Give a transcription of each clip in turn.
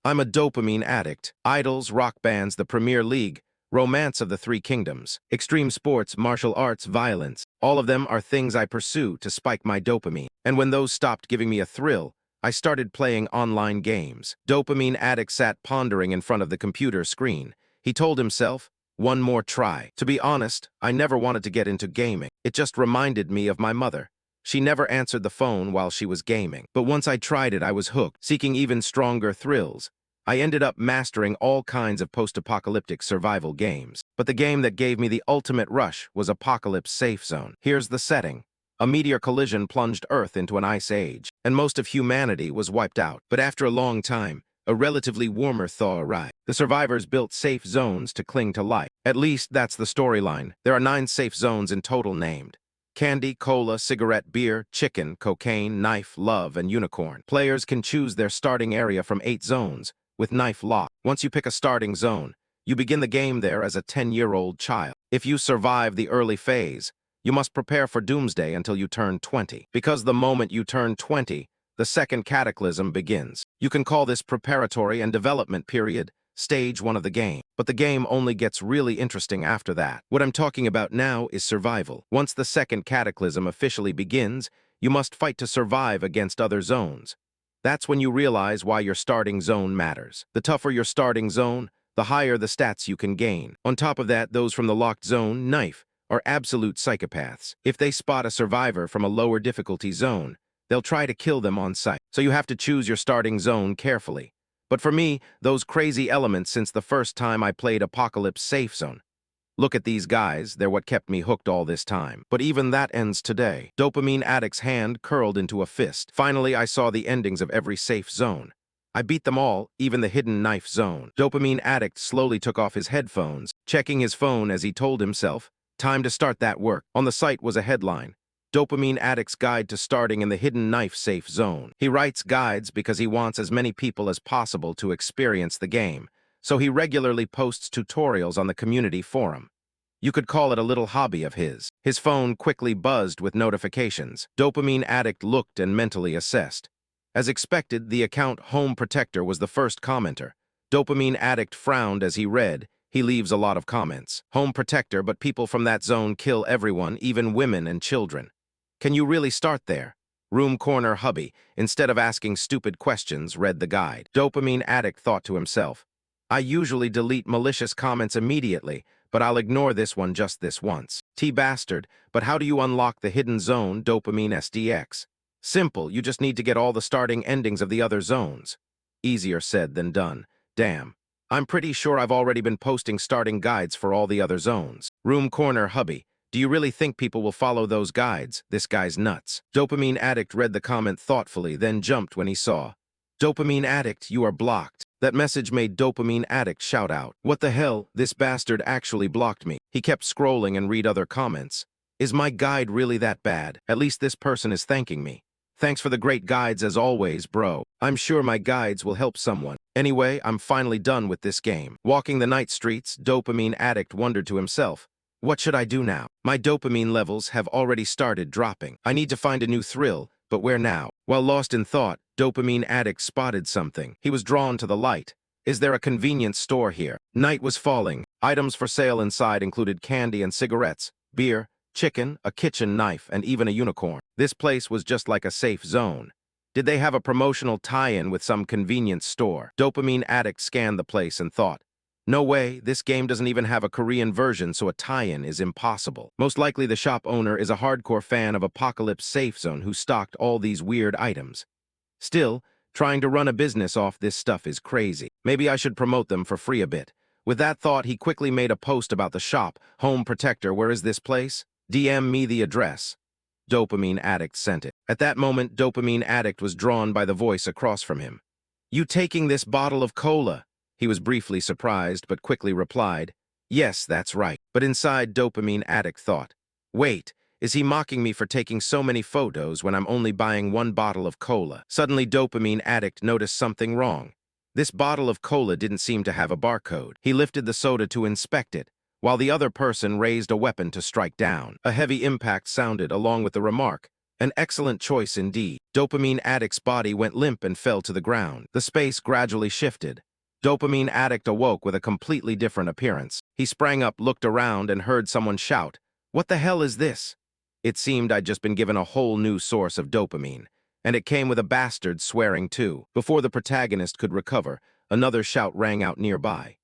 I'm a dopamine addict. Idols, rock bands, the Premier League, romance of the Three Kingdoms, extreme sports, martial arts, violence. All of them are things I pursue to spike my dopamine. And when those stopped giving me a thrill, I started playing online games. Dopamine addict sat pondering in front of the computer screen. He told himself, one more try. To be honest, I never wanted to get into gaming. It just reminded me of my mother. She never answered the phone while she was gaming. But once I tried it, I was hooked, seeking even stronger thrills. I ended up mastering all kinds of post-apocalyptic survival games. But the game that gave me the ultimate rush was Apocalypse Safe Zone. Here's the setting. A meteor collision plunged Earth into an ice age, and most of humanity was wiped out. But after a long time, a relatively warmer thaw arrived. The survivors built safe zones to cling to life. At least that's the storyline. There are 9 safe zones in total named: candy, cola, cigarette, beer, chicken, cocaine, knife, love, and unicorn. Players can choose their starting area from 8 zones, with knife lock. Once you pick a starting zone, you begin the game there as a 10-year-old child. If you survive the early phase, you must prepare for doomsday until you turn 20. Because the moment you turn 20, the second cataclysm begins. You can call this preparatory and development period, stage 1 of the game. But the game only gets really interesting after that. What I'm talking about now is survival. Once the second cataclysm officially begins, you must fight to survive against other zones. That's when you realize why your starting zone matters. The tougher your starting zone, the higher the stats you can gain. On top of that, those from the locked zone, knife, are absolute psychopaths. If they spot a survivor from a lower difficulty zone, they'll try to kill them on sight. So you have to choose your starting zone carefully. But for me, those crazy elements since the first time I played Apocalypse Safe Zone. Look at these guys, they're what kept me hooked all this time. But even that ends today. Dopamine addict's hand curled into a fist. Finally, I saw the endings of every safe zone. I beat them all, even the hidden knife zone. Dopamine addict slowly took off his headphones, checking his phone as he told himself, time to start that work. On the site was a headline: Dopamine Addict's Guide to Starting in the Hidden Knife Safe Zone. He writes guides because he wants as many people as possible to experience the game, so he regularly posts tutorials on the community forum. You could call it a little hobby of his. His phone quickly buzzed with notifications. Dopamine Addict looked and mentally assessed. As expected, the account Home Protector was the first commenter. Dopamine Addict frowned as he read, he leaves a lot of comments. Home Protector, but people from that zone kill everyone, even women and children. Can you really start there? Room Corner Hubby, instead of asking stupid questions, read the guide. Dopamine Addict thought to himself, I usually delete malicious comments immediately, but I'll ignore this one just this once. T-bastard, but how do you unlock the hidden zone, Dopamine SDX? Simple, you just need to get all the starting endings of the other zones. Easier said than done. Damn. I'm pretty sure I've already been posting starting guides for all the other zones. Room Corner Hubby, do you really think people will follow those guides? This guy's nuts. Dopamine Addict read the comment thoughtfully, then jumped when he saw, Dopamine Addict, you are blocked. That message made Dopamine Addict shout out. What the hell? This bastard actually blocked me. He kept scrolling and read other comments. Is my guide really that bad? At least this person is thanking me. Thanks for the great guides as always, bro. I'm sure my guides will help someone. Anyway, I'm finally done with this game. Walking the night streets, Dopamine Addict wondered to himself, what should I do now? My dopamine levels have already started dropping. I need to find a new thrill, but where now? While lost in thought, Dopamine Addict spotted something. He was drawn to the light. Is there a convenience store here? Night was falling. Items for sale inside included candy and cigarettes, beer, chicken, a kitchen knife, and even a unicorn. This place was just like a safe zone. Did they have a promotional tie-in with some convenience store? Dopamine Addict scanned the place and thought, no way, this game doesn't even have a Korean version, so a tie-in is impossible. Most likely the shop owner is a hardcore fan of Apocalypse Safe Zone who stocked all these weird items. Still, trying to run a business off this stuff is crazy. Maybe I should promote them for free a bit. With that thought, he quickly made a post about the shop. Home Protector, where is this place? DM me the address. Dopamine Addict sent it. At that moment, Dopamine Addict was drawn by the voice across from him. You taking this bottle of cola? He was briefly surprised, but quickly replied, yes, that's right. But inside, Dopamine Addict thought, wait, is he mocking me for taking so many photos when I'm only buying 1 bottle of cola? Suddenly, Dopamine Addict noticed something wrong. This bottle of cola didn't seem to have a barcode. He lifted the soda to inspect it, while the other person raised a weapon to strike down. A heavy impact sounded along with the remark, An excellent choice indeed. Dopamine addict's body went limp and fell to the ground. The space gradually shifted. Dopamine addict awoke with a completely different appearance. He sprang up, looked around, and heard someone shout, "What the hell is this?" It seemed I'd just been given a whole new source of dopamine, and it came with a bastard swearing too. Before the protagonist could recover, another shout rang out nearby.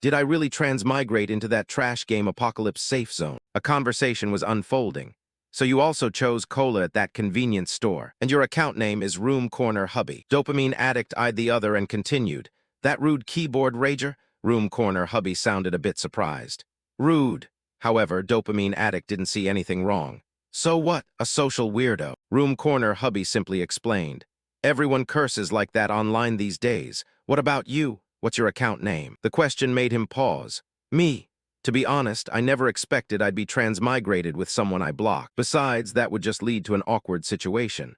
Did I really transmigrate into that trash game apocalypse safe zone? A conversation was unfolding. So you also chose cola at that convenience store, and your account name is Room Corner Hubby. Dopamine addict eyed the other and continued, "That rude keyboard rager?" Room Corner Hubby sounded a bit surprised. Rude. However, Dopamine addict didn't see anything wrong. So what? A social weirdo. Room Corner Hubby simply explained. Everyone curses like that online these days. What about you? What's your account name? The question made him pause. Me. To be honest, I never expected I'd be transmigrated with someone I blocked. Besides, that would just lead to an awkward situation.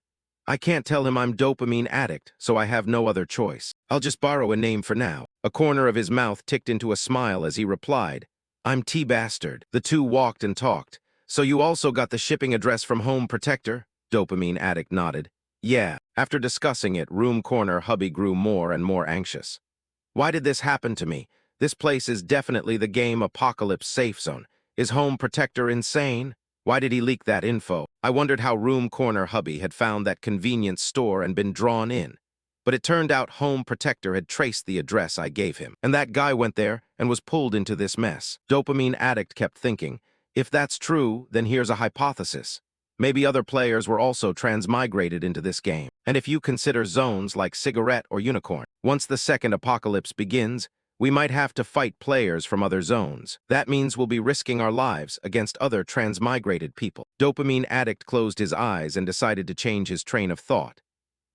I can't tell him I'm dopamine addict, so I have no other choice. I'll just borrow a name for now. A corner of his mouth ticked into a smile as he replied, "I'm T-Bastard." The two walked and talked. "So you also got the shipping address from Home Protector?" Dopamine addict nodded. "Yeah." After discussing it, Room Corner Hubby grew more and more anxious. Why did this happen to me? This place is definitely the game apocalypse safe zone. Is Home Protector insane? Why did he leak that info? I wondered how Room Corner Hubby had found that convenience store and been drawn in. But it turned out Home Protector had traced the address I gave him. And that guy went there and was pulled into this mess. Dopamine addict kept thinking, if that's true, then here's a hypothesis. Maybe other players were also transmigrated into this game. And if you consider zones like Cigarette or Unicorn, once the second apocalypse begins, we might have to fight players from other zones. That means we'll be risking our lives against other transmigrated people. Dopamine addict closed his eyes and decided to change his train of thought.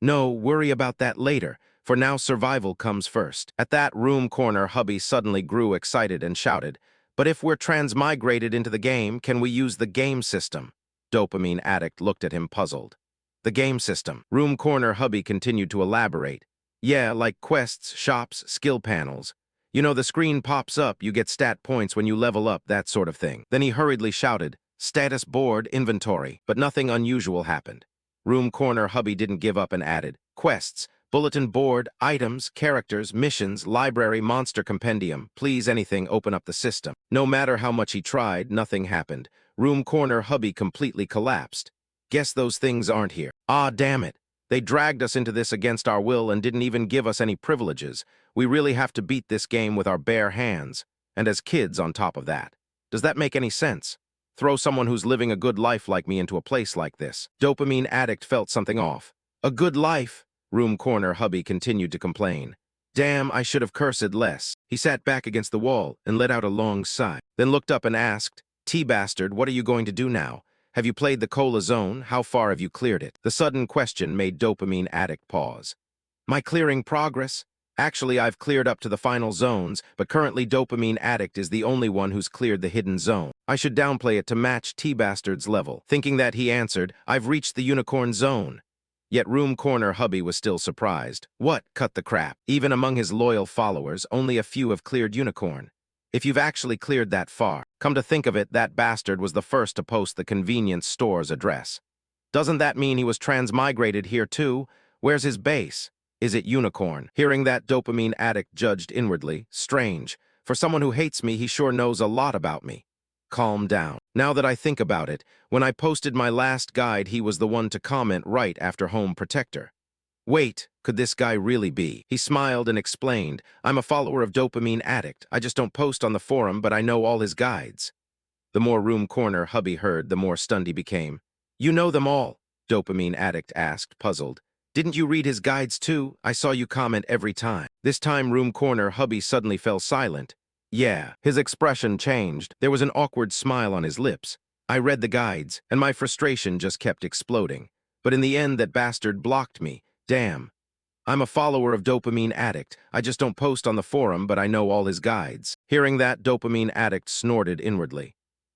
No, worry about that later. For now, survival comes first. At that, Room Corner Hubby suddenly grew excited and shouted, "But if we're transmigrated into the game, can we use the game system?" Dopamine addict looked at him puzzled. The game system. Room Corner Hubby continued to elaborate. Yeah, like quests, shops, skill panels. You know, the screen pops up, you get stat points when you level up, that sort of thing. Then he hurriedly shouted, "Status board, inventory," but nothing unusual happened. Room Corner Hubby didn't give up and added, "Quests, bulletin board, items, characters, missions, library, monster compendium, please anything open up the system." No matter how much he tried, nothing happened. Room Corner Hubby completely collapsed. Guess those things aren't here. Ah, damn it. They dragged us into this against our will and didn't even give us any privileges. We really have to beat this game with our bare hands, and as kids on top of that. Does that make any sense? Throw someone who's living a good life like me into a place like this. Dopamine addict felt something off. A good life? Room Corner Hubby continued to complain. Damn, I should have cursed less. He sat back against the wall and let out a long sigh, then looked up and asked, "T-Bastard, what are you going to do now? Have you played the Cola Zone? How far have you cleared it?" The sudden question made Dopamine addict pause. My clearing progress? Actually, I've cleared up to the final zones, but currently Dopamine addict is the only one who's cleared the hidden zone. I should downplay it to match T-Bastard's level. Thinking that, he answered, "I've reached the Unicorn Zone." Yet Room Corner Hubby was still surprised. What? Cut the crap. Even among his loyal followers, only a few have cleared Unicorn. If you've actually cleared that far, come to think of it, that bastard was the first to post the convenience store's address. Doesn't that mean he was transmigrated here too? Where's his base? Is it Unicorn? Hearing that, Dopamine addict judged inwardly. Strange. For someone who hates me, he sure knows a lot about me. Calm down. Now that I think about it, when I posted my last guide, he was the one to comment right after Home Protector. Wait, could this guy really be? He smiled and explained, "I'm a follower of Dopamine addict. I just don't post on the forum, but I know all his guides." The more Room Corner Hubby heard, the more stunned he became. "You know them all?" Dopamine addict asked, puzzled. "Didn't you read his guides too? I saw you comment every time." This time Room Corner Hubby suddenly fell silent. Yeah, his expression changed. There was an awkward smile on his lips. "I read the guides, and my frustration just kept exploding. But in the end, that bastard blocked me. Damn. I'm a follower of Dopamine addict. I just don't post on the forum, but I know all his guides." Hearing that, Dopamine addict snorted inwardly.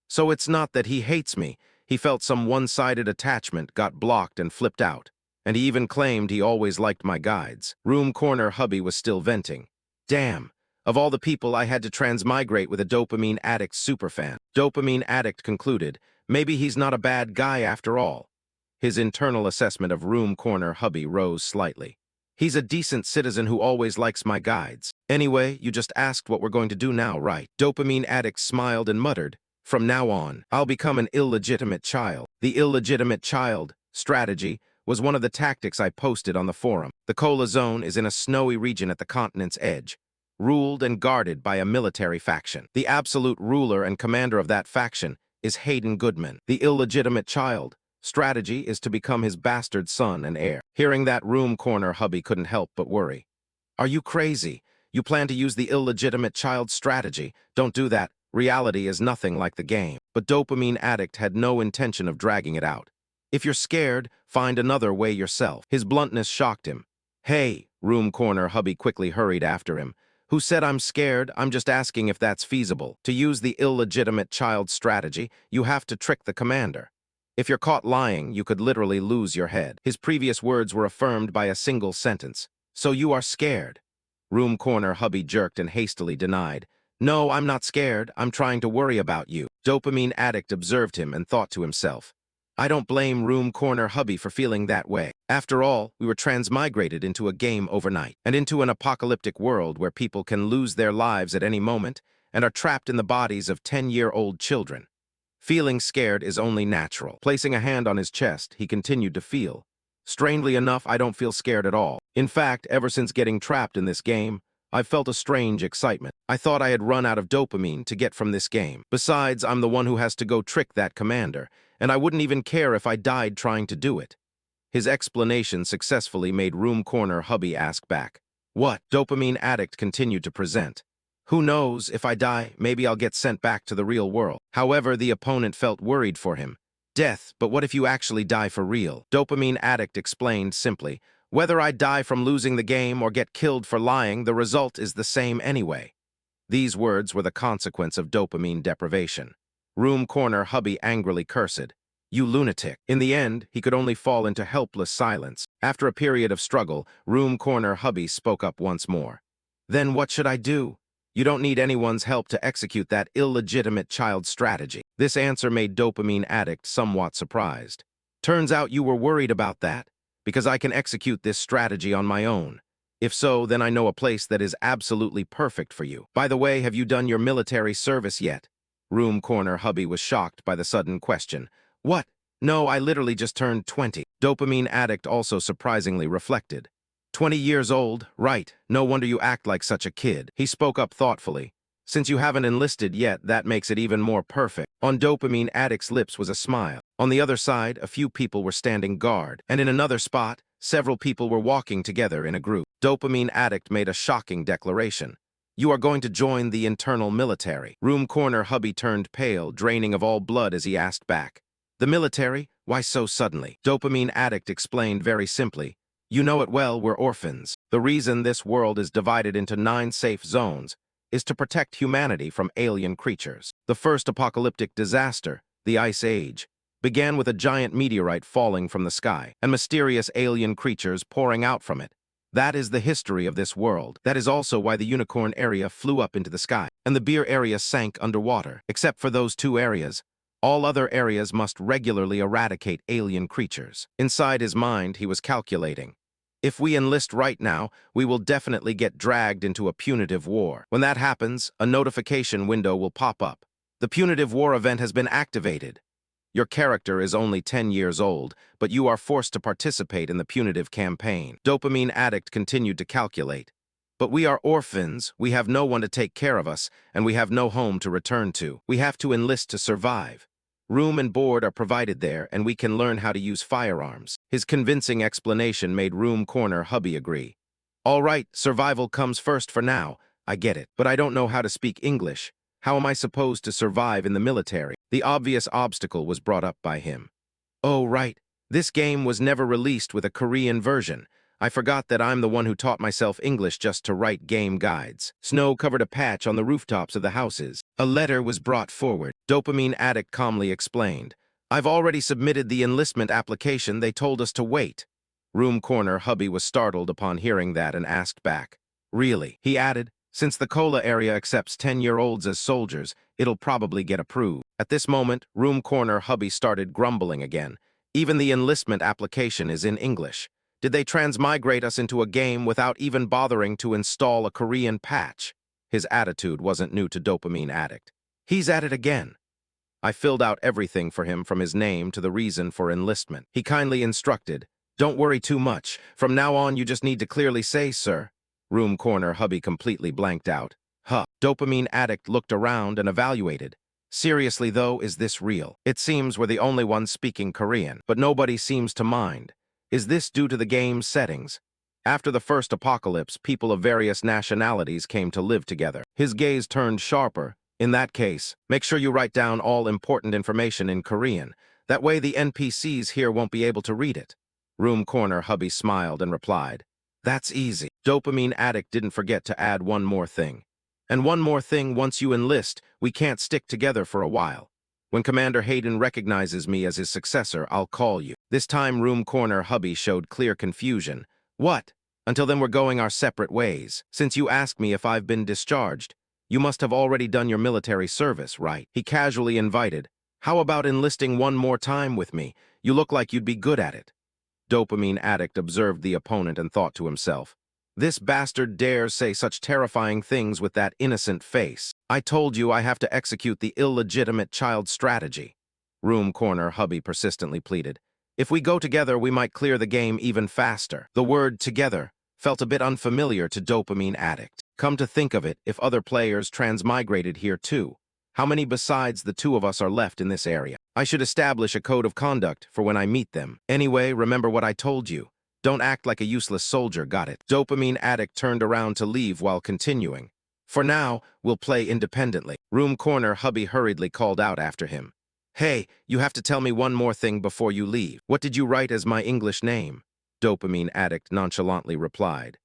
So it's not that he hates me. He felt some one-sided attachment, got blocked and flipped out. And he even claimed he always liked my guides. Room Corner Hubby was still venting. Damn. Of all the people, I had to transmigrate with a Dopamine addict superfan. Dopamine addict concluded, maybe he's not a bad guy after all. His internal assessment of room corner hubby rose slightly. He's a decent citizen who always likes my guides. Anyway, you just asked what we're going to do now, right? Dopamine addict smiled and muttered, "From now on, I'll become an illegitimate child." The illegitimate child strategy was one of the tactics I posted on the forum. The Kola Zone is in a snowy region at the continent's edge, ruled and guarded by a military faction. The absolute ruler and commander of that faction is Hayden Goodman. The illegitimate child strategy is to become his bastard son and heir. Hearing that, room corner hubby couldn't help but worry. Are you crazy? You plan to use the illegitimate child strategy? Don't do that. Reality is nothing like the game. But Dopamine Addict had no intention of dragging it out. If you're scared, find another way yourself. His bluntness shocked him. Hey, room corner hubby quickly hurried after him. Who said I'm scared? I'm just asking if that's feasible. To use the illegitimate child strategy, you have to trick the commander. If you're caught lying, you could literally lose your head. His previous words were affirmed by a single sentence. So you are scared? Room corner hubby jerked and hastily denied. No, I'm not scared. I'm trying to worry about you. Dopamine Addict observed him and thought to himself, I don't blame room corner hubby for feeling that way. After all, we were transmigrated into a game overnight and into an apocalyptic world where people can lose their lives at any moment and are trapped in the bodies of 10-year-old children. Feeling scared is only natural. Placing a hand on his chest, he continued to feel. Strangely enough, I don't feel scared at all. In fact, ever since getting trapped in this game, I've felt a strange excitement. I thought I had run out of dopamine to get from this game. Besides, I'm the one who has to go trick that commander, and I wouldn't even care if I died trying to do it. His explanation successfully made room corner hubby ask back. What? Dopamine Addict continued to present. Who knows, if I die, maybe I'll get sent back to the real world. However, the opponent felt worried for him. Death, but what if you actually die for real? Dopamine Addict explained simply, whether I die from losing the game or get killed for lying, the result is the same anyway. These words were the consequence of dopamine deprivation. Room corner hubby angrily cursed. You lunatic. In the end, he could only fall into helpless silence. After a period of struggle, room corner hubby spoke up once more. Then what should I do? You don't need anyone's help to execute that illegitimate child strategy. This answer made Dopamine Addict somewhat surprised. Turns out you were worried about that, because I can execute this strategy on my own. If so, then I know a place that is absolutely perfect for you. By the way, have you done your military service yet? Room corner hubby was shocked by the sudden question. What? No, I literally just turned 20. Dopamine Addict also surprisingly reflected. 20 years old, right, no wonder you act like such a kid. He spoke up thoughtfully. Since you haven't enlisted yet, that makes it even more perfect. On Dopamine Addict's lips was a smile. On the other side, a few people were standing guard, and in another spot, several people were walking together in a group. Dopamine Addict made a shocking declaration. You are going to join the internal military. Room corner hubby turned pale, draining of all blood as he asked back. The military? Why so suddenly? Dopamine Addict explained very simply. You know it well, we're orphans. The reason this world is divided into 9 safe zones is to protect humanity from alien creatures. The first apocalyptic disaster, the Ice Age, began with a giant meteorite falling from the sky and mysterious alien creatures pouring out from it. That is the history of this world. That is also why the unicorn area flew up into the sky and the beer area sank underwater. Except for those 2 areas, all other areas must regularly eradicate alien creatures. Inside his mind, he was calculating. If we enlist right now, we will definitely get dragged into a punitive war. When that happens, a notification window will pop up. The punitive war event has been activated. Your character is only 10 years old, but you are forced to participate in the punitive campaign. Dopamine Addict continued to calculate. But we are orphans, we have no one to take care of us, and we have no home to return to. We have to enlist to survive. Room and board are provided there, and we can learn how to use firearms. His convincing explanation made room corner hubby agree. All right, survival comes first for now. I get it, but I don't know how to speak English. How am I supposed to survive in the military? The obvious obstacle was brought up by him. Oh, right. This game was never released with a Korean version. I forgot that I'm the one who taught myself English just to write game guides. Snow covered a patch on the rooftops of the houses. A letter was brought forward. Dopamine Addict calmly explained. I've already submitted the enlistment application. They told us to wait. Room corner hubby was startled upon hearing that and asked back. Really? He added, since the Kola area accepts 10-year-olds as soldiers, it'll probably get approved. At this moment, room corner hubby started grumbling again. Even the enlistment application is in English. Did they transmigrate us into a game without even bothering to install a Korean patch? His attitude wasn't new to Dopamine Addict. He's at it again. I filled out everything for him from his name to the reason for enlistment. He kindly instructed, "Don't worry too much. From now on, you just need to clearly say, sir." Room corner hubby completely blanked out. Huh. Dopamine Addict looked around and evaluated. Seriously, though, is this real? It seems we're the only ones speaking Korean, but nobody seems to mind. Is this due to the game's settings? After the first apocalypse, people of various nationalities came to live together. His gaze turned sharper. In that case, make sure you write down all important information in Korean. That way the NPCs here won't be able to read it. Room corner hubby smiled and replied, "That's easy." Dopamine Addict didn't forget to add one more thing. "And one more thing, once you enlist, we can't stick together for a while. When Commander Hayden recognizes me as his successor, I'll call you." This time Room corner hubby showed clear confusion. "What? Until then we're going our separate ways. Since you asked me if I've been discharged, you must have already done your military service, right?" He casually invited, "How about enlisting one more time with me? You look like you'd be good at it." Dopamine Addict observed the opponent and thought to himself, "This bastard dares say such terrifying things with that innocent face. I told you I have to execute the illegitimate child strategy." Room corner hubby persistently pleaded, "If we go together, we might clear the game even faster." The word "together" felt a bit unfamiliar to Dopamine Addict. Come to think of it, if other players transmigrated here too, how many besides the two of us are left in this area? I should establish a code of conduct for when I meet them. Anyway, remember what I told you. Don't act like a useless soldier, got it? Dopamine Addict turned around to leave while continuing. "For now, we'll play independently." Room corner hubby hurriedly called out after him, "Hey, you have to tell me one more thing before you leave. What did you write as my English name?" Dopamine Addict nonchalantly replied,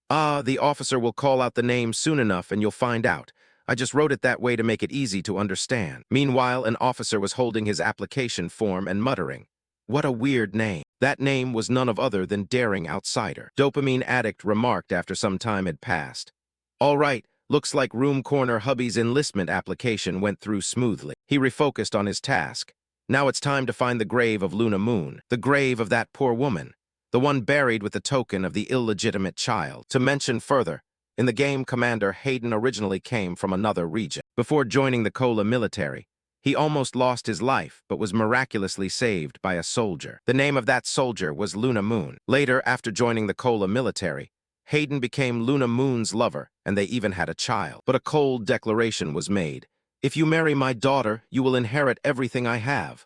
"The officer will call out the name soon enough and you'll find out. I just wrote it that way to make it easy to understand." Meanwhile, an officer was holding his application form and muttering, "What a weird name." That name was none of other than Daring Outsider. Dopamine Addict remarked after some time had passed, "All right, looks like Room corner hubby's enlistment application went through smoothly." He refocused on his task. Now it's time to find the grave of Luna Moon, the grave of that poor woman, the one buried with the token of the illegitimate child. To mention further, in the game, Commander Hayden originally came from another region. Before joining the Kola military, he almost lost his life, but was miraculously saved by a soldier. The name of that soldier was Luna Moon. Later, after joining the Kola military, Hayden became Luna Moon's lover, and they even had a child. But a cold declaration was made. "If you marry my daughter, you will inherit everything I have."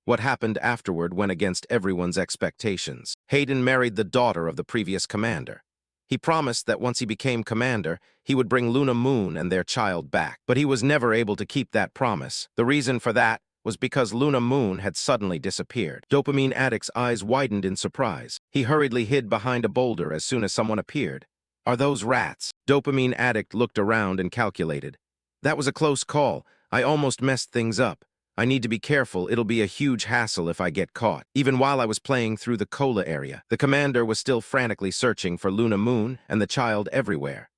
What happened afterward went against everyone's expectations. Hayden married the daughter of the previous commander. He promised that once he became commander, he would bring Luna Moon and their child back. But he was never able to keep that promise. The reason for that was because Luna Moon had suddenly disappeared. Dopamine Addict's eyes widened in surprise. He hurriedly hid behind a boulder as soon as someone appeared. "Are those rats?" Dopamine Addict looked around and calculated. "That was a close call. I almost messed things up. I need to be careful. It'll be a huge hassle if I get caught." Even while I was playing through the Kola area, the commander was still frantically searching for Luna Moon and the child everywhere.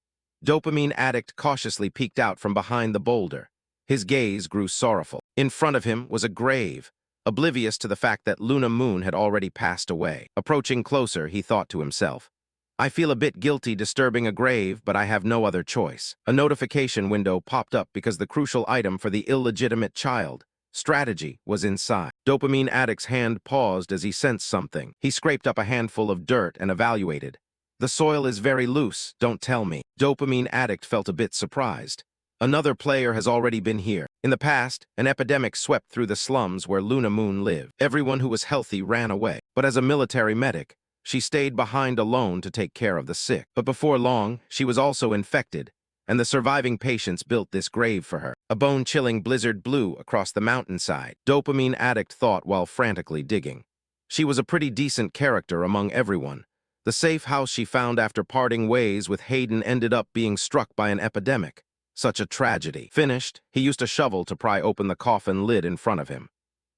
Dopamine Addict cautiously peeked out from behind the boulder. His gaze grew sorrowful. In front of him was a grave, oblivious to the fact that Luna Moon had already passed away. Approaching closer, he thought to himself, "I feel a bit guilty disturbing a grave, but I have no other choice." A notification window popped up because the crucial item for the illegitimate child strategy was inside. Dopamine Addict's hand paused as he sensed something. He scraped up a handful of dirt and evaluated. "The soil is very loose, don't tell me." Dopamine Addict felt a bit surprised. Another player has already been here. In the past, an epidemic swept through the slums where Luna Moon lived. Everyone who was healthy ran away. But as a military medic, she stayed behind alone to take care of the sick. But before long, she was also infected, and the surviving patients built this grave for her. A bone-chilling blizzard blew across the mountainside. Dopamine Addict thought while frantically digging. She was a pretty decent character among everyone. The safe house she found after parting ways with Hayden ended up being struck by an epidemic. Such a tragedy. Finished, he used a shovel to pry open the coffin lid in front of him.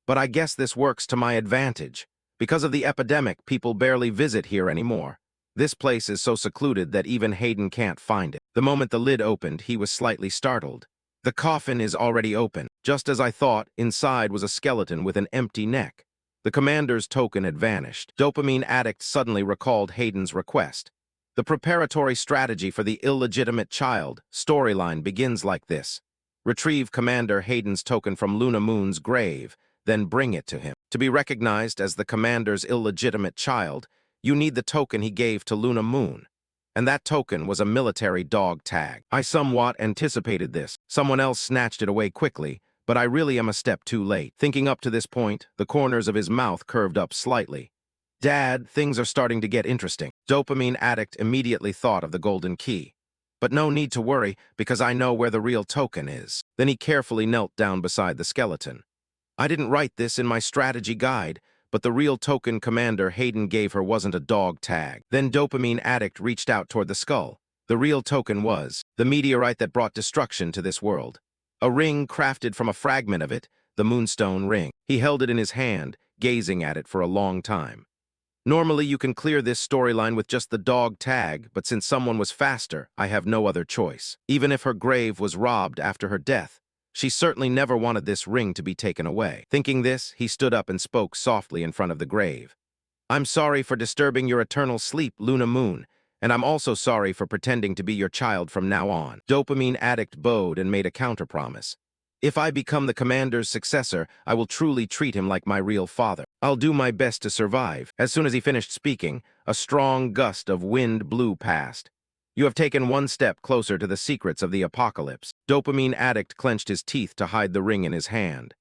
"But I guess this works to my advantage. Because of the epidemic, people barely visit here anymore. This place is so secluded that even Hayden can't find it." The moment the lid opened, he was slightly startled. "The coffin is already open. Just as I thought, inside was a skeleton with an empty neck. The commander's token had vanished. Dopamine Addict suddenly recalled Hayden's request. The preparatory strategy for the illegitimate child storyline begins like this. Retrieve Commander Hayden's token from Luna Moon's grave, then bring it to him. To be recognized as the commander's illegitimate child, you need the token he gave to Luna Moon. And that token was a military dog tag. I somewhat anticipated this. Someone else snatched it away quickly, but I really am a step too late. Thinking up to this point, the corners of his mouth curved up slightly. Dad, things are starting to get interesting. Dopamine Addict immediately thought of the golden key. But no need to worry, because I know where the real token is. Then he carefully knelt down beside the skeleton. I didn't write this in my strategy guide, but the real token Commander Hayden gave her wasn't a dog tag. Then Dopamine Addict reached out toward the skull. The real token was the meteorite that brought destruction to this world. A ring crafted from a fragment of it, the Moonstone Ring. He held it in his hand, gazing at it for a long time. Normally, you can clear this storyline with just the dog tag, but since someone was faster, I have no other choice. Even if her grave was robbed after her death, she certainly never wanted this ring to be taken away. Thinking this, he stood up and spoke softly in front of the grave. I'm sorry for disturbing your eternal sleep, Luna Moon, and I'm also sorry for pretending to be your child from now on. Dopamine Addict bowed and made a counterpromise. If I become the commander's successor, I will truly treat him like my real father. I'll do my best to survive. As soon as he finished speaking, a strong gust of wind blew past. You have taken one step closer to the secrets of the apocalypse. Dopamine Addict clenched his teeth to hide the ring in his hand.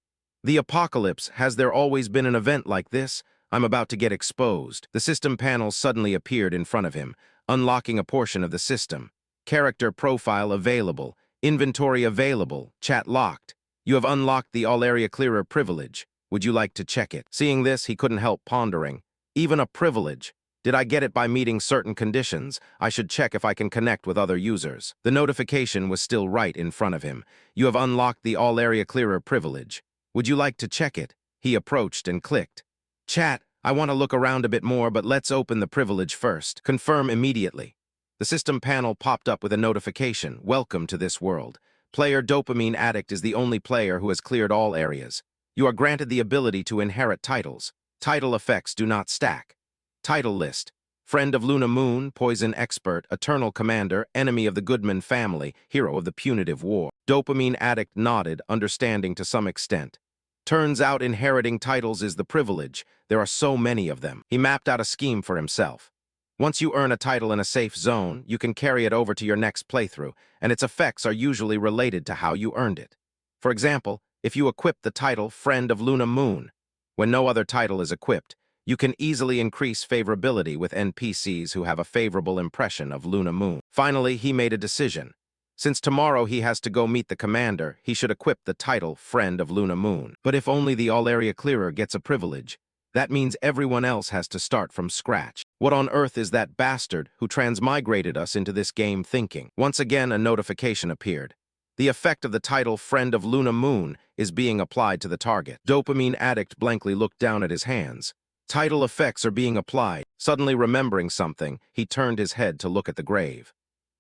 The apocalypse, has there always been an event like this? I'm about to get exposed. The system panel suddenly appeared in front of him, unlocking a portion of the system. Character profile available. Inventory available. Chat locked. You have unlocked the all-area clearer privilege. Would you like to check it? Seeing this, he couldn't help pondering. Even a privilege. Did I get it by meeting certain conditions? I should check if I can connect with other users. The notification was still right in front of him. You have unlocked the all-area clearer privilege. Would you like to check it? He approached and clicked. Chat, I want to look around a bit more, but let's open the privilege first. Confirm immediately. The system panel popped up with a notification. Welcome to this world. Player Dopamine Addict is the only player who has cleared all areas. You are granted the ability to inherit titles. Title effects do not stack. Title list. Friend of Luna Moon, Poison Expert, Eternal Commander, Enemy of the Goodman Family, Hero of the Punitive War. Dopamine Addict nodded, understanding to some extent. Turns out inheriting titles is the privilege. There are so many of them. He mapped out a scheme for himself. Once you earn a title in a safe zone, you can carry it over to your next playthrough, and its effects are usually related to how you earned it. For example, if you equip the title Friend of Luna Moon, when no other title is equipped, you can easily increase favorability with NPCs who have a favorable impression of Luna Moon. Finally, he made a decision. Since tomorrow he has to go meet the commander, he should equip the title Friend of Luna Moon. But if only the all-area clearer gets a privilege, that means everyone else has to start from scratch. What on earth is that bastard who transmigrated us into this game thinking? Once again, a notification appeared. The effect of the title Friend of Luna Moon is being applied to the target. Dopamine Addict blankly looked down at his hands. Title effects are being applied. Suddenly remembering something, he turned his head to look at the grave.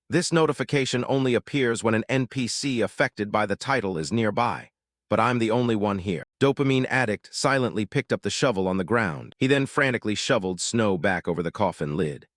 This notification only appears when an NPC affected by the title is nearby. But I'm the only one here. Dopamine Addict silently picked up the shovel on the ground. He then frantically shoveled snow back over the coffin lid.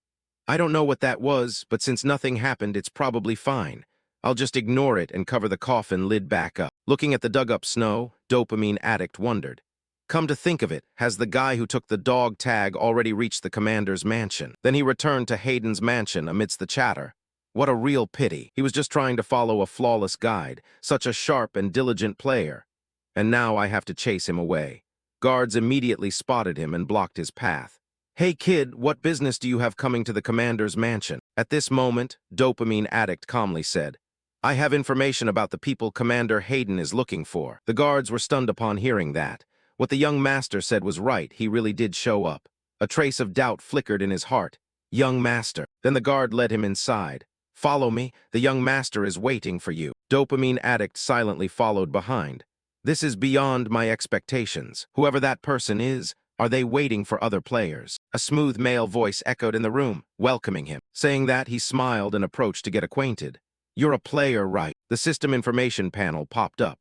I don't know what that was, but since nothing happened, it's probably fine. I'll just ignore it and cover the coffin lid back up. Looking at the dug-up snow, Dopamine Addict wondered. Come to think of it, has the guy who took the dog tag already reached the commander's mansion? Then he returned to Hayden's mansion amidst the chatter. What a real pity. He was just trying to follow a flawless guide, such a sharp and diligent player. And now I have to chase him away. Guards immediately spotted him and blocked his path. Hey kid, what business do you have coming to the commander's mansion? At this moment, Dopamine Addict calmly said, I have information about the people Commander Hayden is looking for. The guards were stunned upon hearing that. What the young master said was right, he really did show up. A trace of doubt flickered in his heart. Young master. Then the guard led him inside. Follow me, the young master is waiting for you. Dopamine Addict silently followed behind. This is beyond my expectations. Whoever that person is, are they waiting for other players? A smooth male voice echoed in the room, welcoming him. Saying that, he smiled and approached to get acquainted. You're a player, right? The system information panel popped up.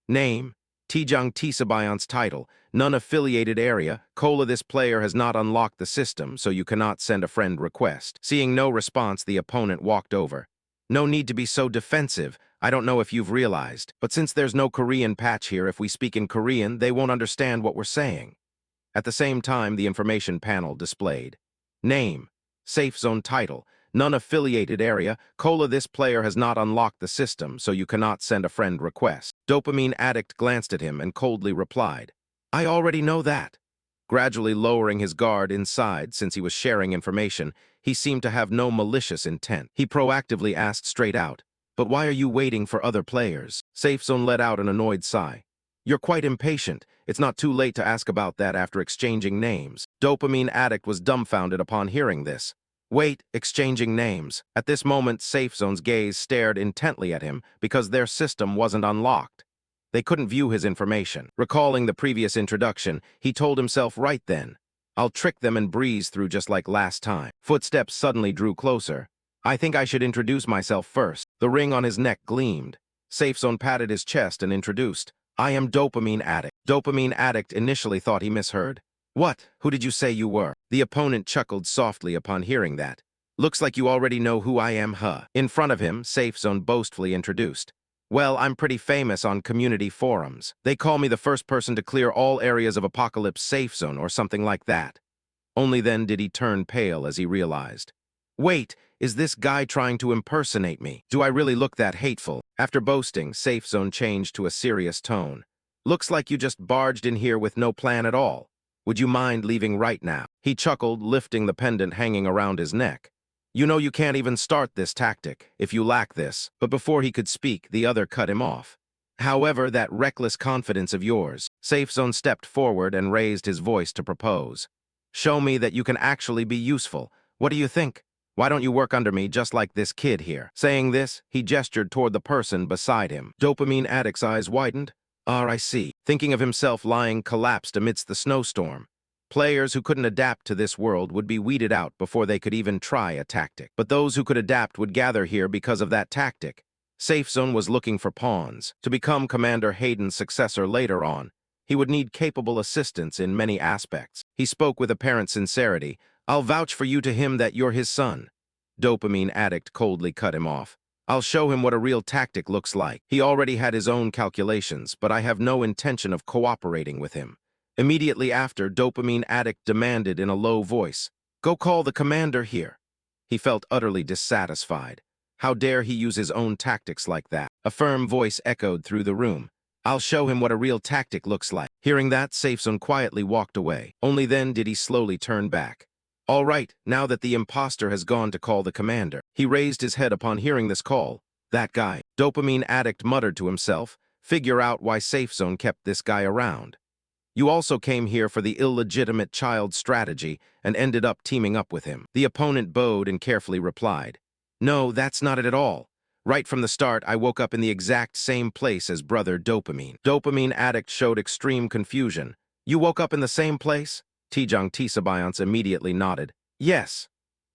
Name, Tijang Tisabayant's title, non-affiliated area, Cola this player has not unlocked the system, so you cannot send a friend request. Seeing no response, the opponent walked over. No need to be so defensive. I don't know if you've realized, but since there's no Korean patch here, if we speak in Korean, they won't understand what we're saying. At the same time, the information panel displayed. Name, safe zone title, non-affiliated area, Cola this player has not unlocked the system, so you cannot send a friend request. Dopamine addict glanced at him and coldly replied, I already know that. Gradually lowering his guard inside since he was sharing information, he seemed to have no malicious intent. He proactively asked straight out, but why are you waiting for other players? Safe Zone let out an annoyed sigh. You're quite impatient. It's not too late to ask about that after exchanging names. Dopamine addict was dumbfounded upon hearing this. Wait, exchanging names. At this moment, Safe Zone's gaze stared intently at him because their system wasn't unlocked. They couldn't view his information. Recalling the previous introduction, he told himself right then, I'll trick them and breeze through just like last time. Footsteps suddenly drew closer. I think I should introduce myself first. The ring on his neck gleamed. Safe Zone patted his chest and introduced, I am Dopamine Addict. Dopamine Addict initially thought he misheard. What? Who did you say you were? The opponent chuckled softly upon hearing that. Looks like you already know who I am, huh? In front of him, Safe Zone boastfully introduced. Well, I'm pretty famous on community forums. They call me the first person to clear all areas of Apocalypse Safe Zone or something like that. Only then did he turn pale as he realized. Wait, is this guy trying to impersonate me? Do I really look that hateful? After boasting, Safe Zone changed to a serious tone. Looks like you just barged in here with no plan at all. Would you mind leaving right now? He chuckled, lifting the pendant hanging around his neck. You know you can't even start this tactic if you lack this. But before he could speak, the other cut him off. However, that reckless confidence of yours. Safe Zone stepped forward and raised his voice to propose. Show me that you can actually be useful. What do you think? Why don't you work under me just like this kid here? Saying this, he gestured toward the person beside him. Dopamine Addict's eyes widened. I see. Thinking of himself lying collapsed amidst the snowstorm. Players who couldn't adapt to this world would be weeded out before they could even try a tactic. But those who could adapt would gather here because of that tactic. Safe Zone was looking for pawns. To become Commander Hayden's successor later on, he would need capable assistance in many aspects. He spoke with apparent sincerity. I'll vouch for you to him that you're his son. Dopamine Addict coldly cut him off. I'll show him what a real tactic looks like. He already had his own calculations, but I have no intention of cooperating with him. Immediately after, Dopamine Addict demanded in a low voice, Go call the commander here. He felt utterly dissatisfied. How dare he use his own tactics like that? A firm voice echoed through the room. I'll show him what a real tactic looks like. Hearing that, Safe Zone quietly walked away. Only then did he slowly turn back. All right, now that the imposter has gone to call the commander. He raised his head upon hearing this call. That guy. Dopamine Addict muttered to himself. Figure out why Safe Zone kept this guy around. You also came here for the illegitimate child strategy and ended up teaming up with him. The opponent bowed and carefully replied, No, that's not it at all. Right from the start, I woke up in the exact same place as brother Dopamine. Dopamine Addict showed extreme confusion. You woke up in the same place? Tijang Tisabayans immediately nodded. Yes.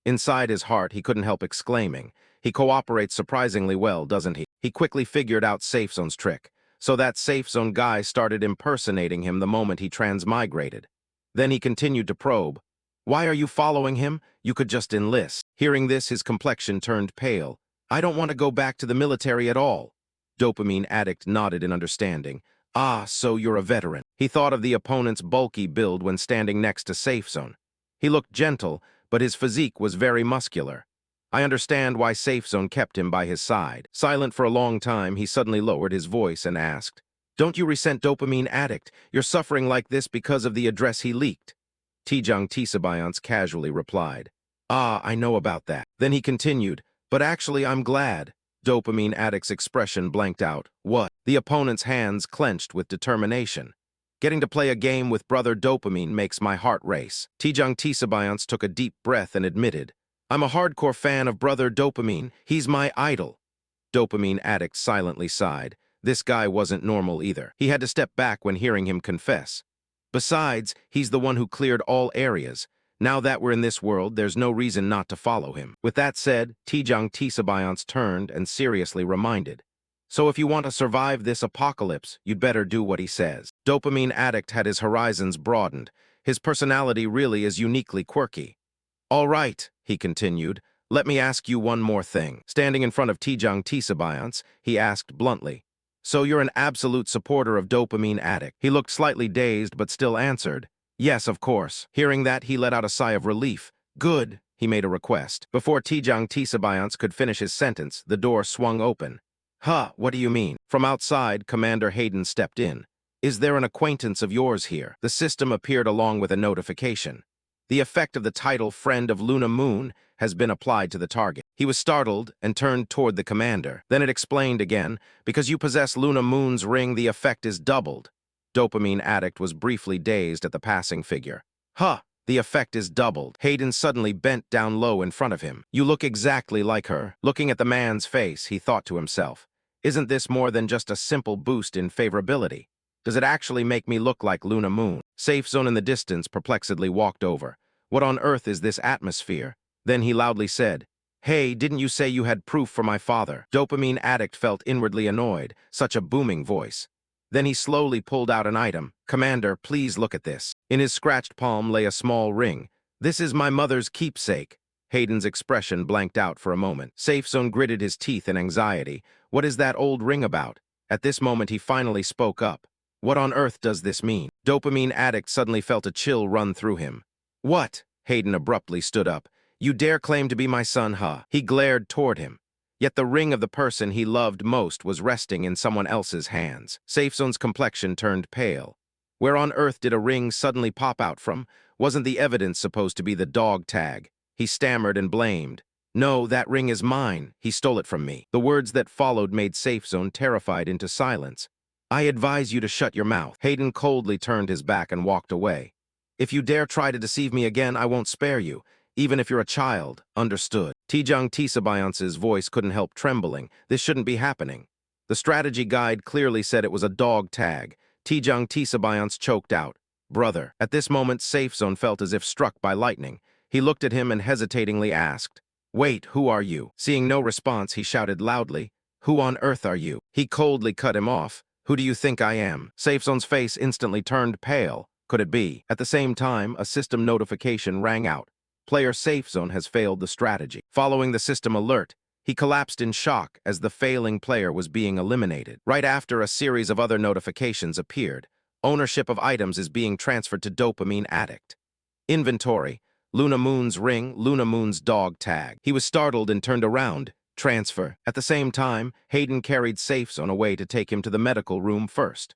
Inside his heart, he couldn't help exclaiming. He cooperates surprisingly well, doesn't he? He quickly figured out Safe Zone's trick. So that Safe Zone guy started impersonating him the moment he transmigrated. Then he continued to probe. Why are you following him? You could just enlist. Hearing this, his complexion turned pale. I don't want to go back to the military at all. Dopamine Addict nodded in understanding. Ah, so you're a veteran. He thought of the opponent's bulky build when standing next to Safe Zone. He looked gentle, but his physique was very muscular. I understand why Safe Zone kept him by his side. Silent for a long time, he suddenly lowered his voice and asked, Don't you resent Dopamine Addict? You're suffering like this because of the address he leaked. Tijang Tisabayans casually replied, Ah, I know about that. Then he continued, But actually I'm glad. Dopamine Addict's expression blanked out. What? The opponent's hands clenched with determination. Getting to play a game with brother Dopamine makes my heart race. Tijang Tisabayans took a deep breath and admitted, I'm a hardcore fan of brother Dopamine. He's my idol. Dopamine Addict silently sighed. This guy wasn't normal either. He had to step back when hearing him confess. Besides, he's the one who cleared all areas. Now that we're in this world, there's no reason not to follow him. With that said, Tijang Tisabayans turned and seriously reminded. So if you want to survive this apocalypse, you'd better do what he says. Dopamine Addict had his horizons broadened. His personality really is uniquely quirky. All right, he continued, let me ask you one more thing. Standing in front of Tijang Tisabayance, he asked bluntly, so you're an absolute supporter of Dopamine Addict? He looked slightly dazed but still answered, yes, of course. Hearing that, he let out a sigh of relief. Good, he made a request. Before Tijang Tisabayance could finish his sentence, the door swung open. Huh, what do you mean? From outside, Commander Hayden stepped in. Is there an acquaintance of yours here? The system appeared along with a notification. The effect of the title Friend of Luna Moon has been applied to the target. He was startled and turned toward the commander. Then it explained again, because you possess Luna Moon's ring, the effect is doubled. Dopamine Addict was briefly dazed at the passing figure. Huh, the effect is doubled. Hayden suddenly bent down low in front of him. You look exactly like her. Looking at the man's face, he thought to himself, isn't this more than just a simple boost in favorability? Does it actually make me look like Luna Moon? Safe Zone in the distance perplexedly walked over. What on earth is this atmosphere? Then he loudly said, hey, didn't you say you had proof for my father? Dopamine Addict felt inwardly annoyed, such a booming voice. Then he slowly pulled out an item. Commander, please look at this. In his scratched palm lay a small ring. This is my mother's keepsake. Hayden's expression blanked out for a moment. Safe Zone gritted his teeth in anxiety. What is that old ring about? At this moment, he finally spoke up. What on earth does this mean? Dopamine Addict suddenly felt a chill run through him. What? Hayden abruptly stood up. You dare claim to be my son, huh? He glared toward him. Yet the ring of the person he loved most was resting in someone else's hands. Safe Zone's complexion turned pale. Where on earth did a ring suddenly pop out from? Wasn't the evidence supposed to be the dog tag? He stammered and blamed. No, that ring is mine. He stole it from me. The words that followed made Safe Zone terrified into silence. I advise you to shut your mouth. Hayden coldly turned his back and walked away. If you dare try to deceive me again, I won't spare you, even if you're a child. Understood. Tijang Tisabayance's voice couldn't help trembling. This shouldn't be happening. The strategy guide clearly said it was a dog tag. Tijang Tisabayance choked out. Brother. At this moment, Safe Zone felt as if struck by lightning. He looked at him and hesitatingly asked, wait, who are you? Seeing no response, he shouted loudly, who on earth are you? He coldly cut him off. Who do you think I am? Safe Zone's face instantly turned pale. Could it be? At the same time, a system notification rang out. Player Safe Zone has failed the strategy. Following the system alert, he collapsed in shock as the failing player was being eliminated. Right after, a series of other notifications appeared. Ownership of items is being transferred to Dopamine Addict. Inventory. Luna Moon's ring, Luna Moon's dog tag. He was startled and turned around. Transfer. At the same time, Hayden carried Safe Zone away to take him to the medical room first.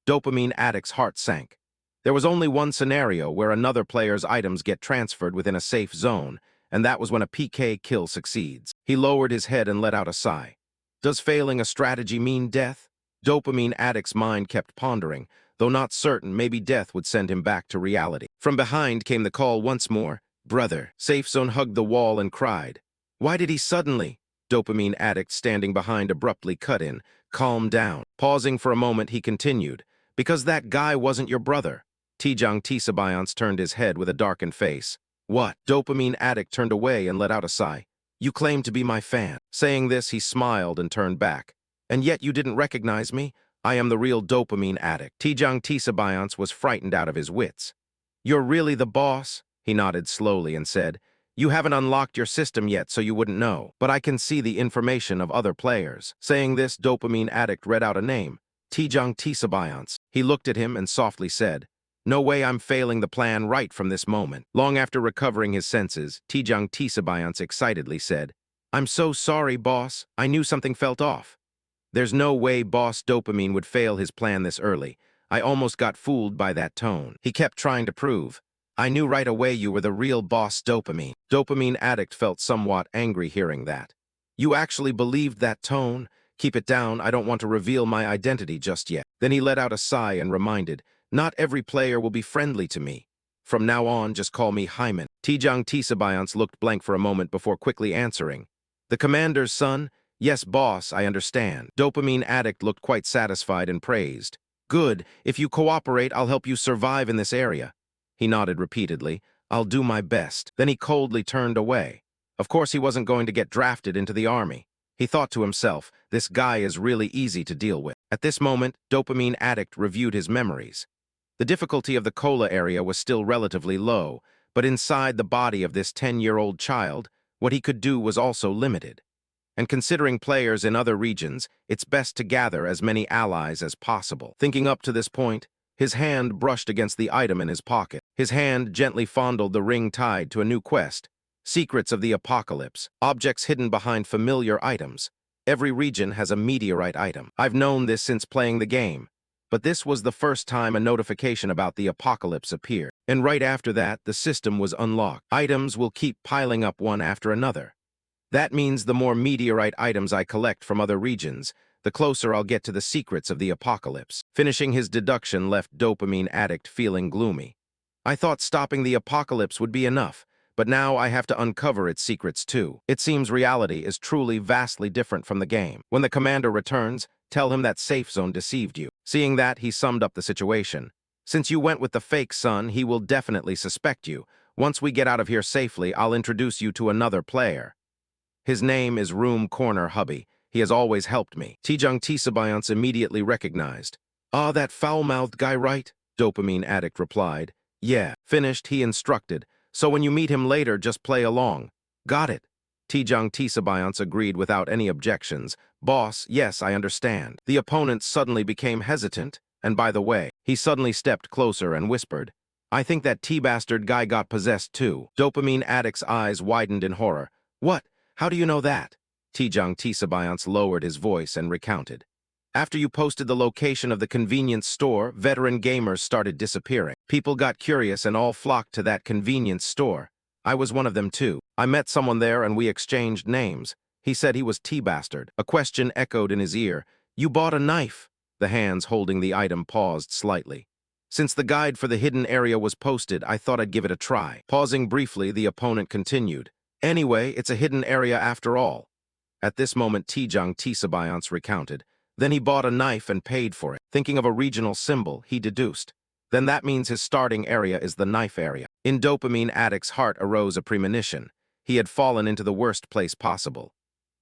Dopamine Addict's heart sank. There was only one scenario where another player's items get transferred within a safe zone, and that was when a PK kill succeeds. He lowered his head and let out a sigh. Does failing a strategy mean death? Dopamine Addict's mind kept pondering, though not certain maybe death would send him back to reality. From behind came the call once more. Brother. Safe Zone hugged the wall and cried. Why did he suddenly? Dopamine Addict, standing behind, abruptly cut in. Calm down. Pausing for a moment, he continued. Because that guy wasn't your brother. Tijang Tisabayance turned his head with a darkened face. What? Dopamine Addict turned away and let out a sigh. You claim to be my fan. Saying this, he smiled and turned back. And yet you didn't recognize me? I am the real Dopamine Addict. Tijang Tisabayance was frightened out of his wits. You're really the boss? He nodded slowly and said, you haven't unlocked your system yet, so you wouldn't know, but I can see the information of other players. Saying this, Dopamine Addict read out a name, Tijang Tisabayance. He looked at him and softly said, no way I'm failing the plan right from this moment. Long after recovering his senses, Tijang Tisabayance excitedly said, I'm so sorry, boss. I knew something felt off. There's no way Boss Dopamine would fail his plan this early. I almost got fooled by that tone. He kept trying to prove. I knew right away you were the real Boss Dopamine. Dopamine Addict felt somewhat angry hearing that. You actually believed that tone? Keep it down, I don't want to reveal my identity just yet. Then he let out a sigh and reminded, not every player will be friendly to me. From now on, just call me Hyman. Tijang Tisabayance looked blank for a moment before quickly answering. The commander's son? Yes, boss, I understand. Dopamine Addict looked quite satisfied and praised. Good, if you cooperate, I'll help you survive in this area. He nodded repeatedly. I'll do my best. Then he coldly turned away. Of course he wasn't going to get drafted into the army. He thought to himself, this guy is really easy to deal with. At this moment, Dopamine Addict reviewed his memories. The difficulty of the cola area was still relatively low, but inside the body of this 10-year-old child, what he could do was also limited. And considering players in other regions, it's best to gather as many allies as possible. Thinking up to this point, his hand brushed against the item in his pocket. His hand gently fondled the ring tied to a new quest. Secrets of the Apocalypse, objects hidden behind familiar items. Every region has a meteorite item. I've known this since playing the game, but this was the first time a notification about the apocalypse appeared. And right after that, the system was unlocked. Items will keep piling up one after another. That means the more meteorite items I collect from other regions, the closer I'll get to the secrets of the apocalypse. Finishing his deduction left Dopamine Addict feeling gloomy. I thought stopping the apocalypse would be enough, but now I have to uncover its secrets too. It seems reality is truly vastly different from the game. When the commander returns, tell him that Safe Zone deceived you. Seeing that, he summed up the situation. Since you went with the fake son, he will definitely suspect you. Once we get out of here safely, I'll introduce you to another player. His name is Room Corner Hubby. He has always helped me. Tijung Tisabayance immediately recognized. Ah, that foul-mouthed guy, right? Dopamine Addict replied. Yeah. Finished, he instructed. So when you meet him later, just play along. Got it. Tijung Tisabayance agreed without any objections. Boss, yes, I understand. The opponent suddenly became hesitant, and by the way, he suddenly stepped closer and whispered, I think that T-bastard guy got possessed too. Dopamine Addict's eyes widened in horror. What? How do you know that? Tijung Tisabayance lowered his voice and recounted. After you posted the location of the convenience store, veteran gamers started disappearing. People got curious and all flocked to that convenience store. I was one of them too. I met someone there and we exchanged names. He said he was T-bastard. A question echoed in his ear. You bought a knife? The hands holding the item paused slightly. Since the guide for the hidden area was posted, I thought I'd give it a try. Pausing briefly, the opponent continued. Anyway, it's a hidden area after all. At this moment, Tijung Tisabayance recounted. Then he bought a knife and paid for it. Thinking of a regional symbol, he deduced. Then that means his starting area is the knife area. In Dopamine Addict's heart arose a premonition. He had fallen into the worst place possible.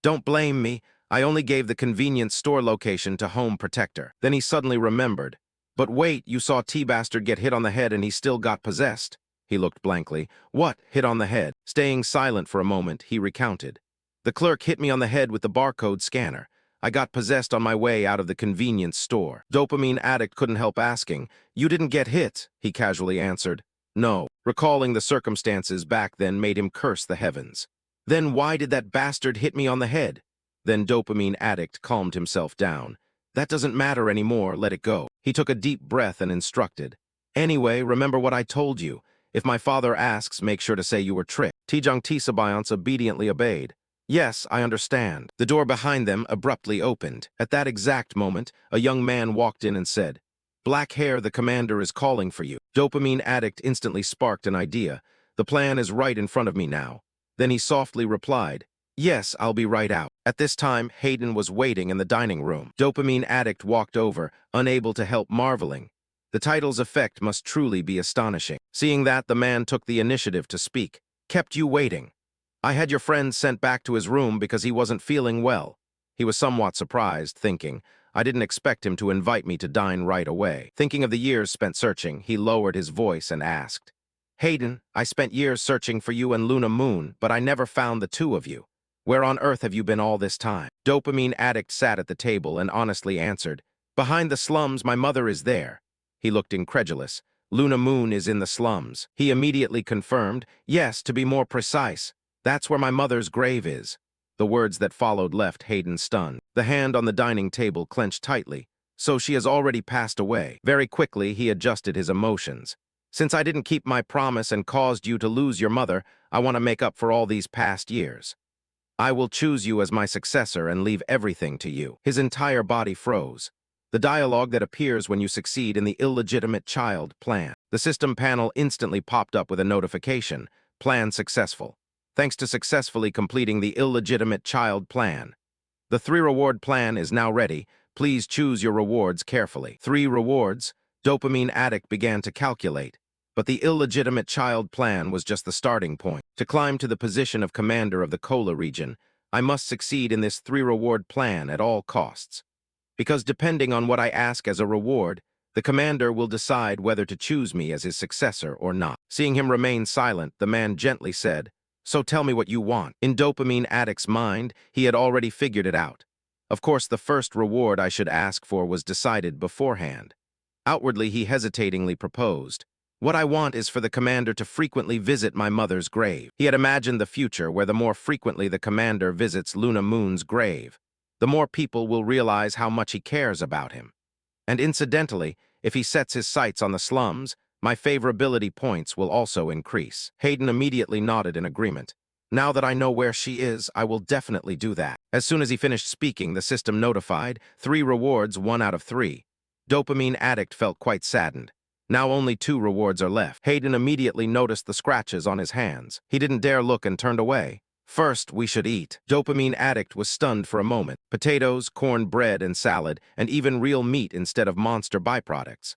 Don't blame me. I only gave the convenience store location to Home Protector. Then he suddenly remembered. But wait, you saw T-bastard get hit on the head and he still got possessed. He looked blankly. What? Hit on the head? Staying silent for a moment, he recounted. The clerk hit me on the head with the barcode scanner. I got possessed on my way out of the convenience store. Dopamine Addict couldn't help asking. You didn't get hit, he casually answered. No. Recalling the circumstances back then made him curse the heavens. Then why did that bastard hit me on the head? Then Dopamine Addict calmed himself down. That doesn't matter anymore, let it go. He took a deep breath and instructed. Anyway, remember what I told you. If my father asks, make sure to say you were tricked. Tijung Tisabayance obediently obeyed. Yes, I understand. The door behind them abruptly opened. At that exact moment, a young man walked in and said, Black hair, the commander is calling for you. Dopamine Addict instantly sparked an idea. The plan is right in front of me now. Then he softly replied, Yes, I'll be right out. At this time, Hayden was waiting in the dining room. Dopamine Addict walked over, unable to help marveling. The title's effect must truly be astonishing. Seeing that, the man took the initiative to speak. Kept you waiting. I had your friend sent back to his room because he wasn't feeling well. He was somewhat surprised, thinking, I didn't expect him to invite me to dine right away. Thinking of the years spent searching, he lowered his voice and asked, Hayden, I spent years searching for you and Luna Moon, but I never found the two of you. Where on earth have you been all this time? Dopamine Addict sat at the table and honestly answered, Behind the slums, my mother is there. He looked incredulous. Luna Moon is in the slums. He immediately confirmed, Yes, to be more precise. That's where my mother's grave is. The words that followed left Hayden stunned. The hand on the dining table clenched tightly. So she has already passed away. Very quickly, he adjusted his emotions. Since I didn't keep my promise and caused you to lose your mother, I want to make up for all these past years. I will choose you as my successor and leave everything to you. His entire body froze. The dialogue that appears when you succeed in the illegitimate child plan. The system panel instantly popped up with a notification. Plan successful. Thanks to successfully completing the illegitimate child plan. The 3-reward plan is now ready. Please choose your rewards carefully. 3 rewards? Dopamine Addict began to calculate. But the illegitimate child plan was just the starting point. To climb to the position of commander of the Cola region, I must succeed in this three-reward plan at all costs. Because depending on what I ask as a reward, the commander will decide whether to choose me as his successor or not. Seeing him remain silent, the man gently said, "So tell me what you want." In Dopamine Addict's mind, he had already figured it out. Of course, the first reward I should ask for was decided beforehand. Outwardly, he hesitatingly proposed, "What I want is for the commander to frequently visit my mother's grave." He had imagined the future where the more frequently the commander visits Luna Moon's grave, the more people will realize how much he cares about him. And incidentally, if he sets his sights on the slums, my favorability points will also increase. Hayden immediately nodded in agreement. Now that I know where she is, I will definitely do that. As soon as he finished speaking, the system notified 3 rewards, 1 out of 3. Dopamine Addict felt quite saddened. Now only 2 rewards are left. Hayden immediately noticed the scratches on his hands. He didn't dare look and turned away. First, we should eat. Dopamine Addict was stunned for a moment. Potatoes, corn bread, and salad, and even real meat instead of monster byproducts.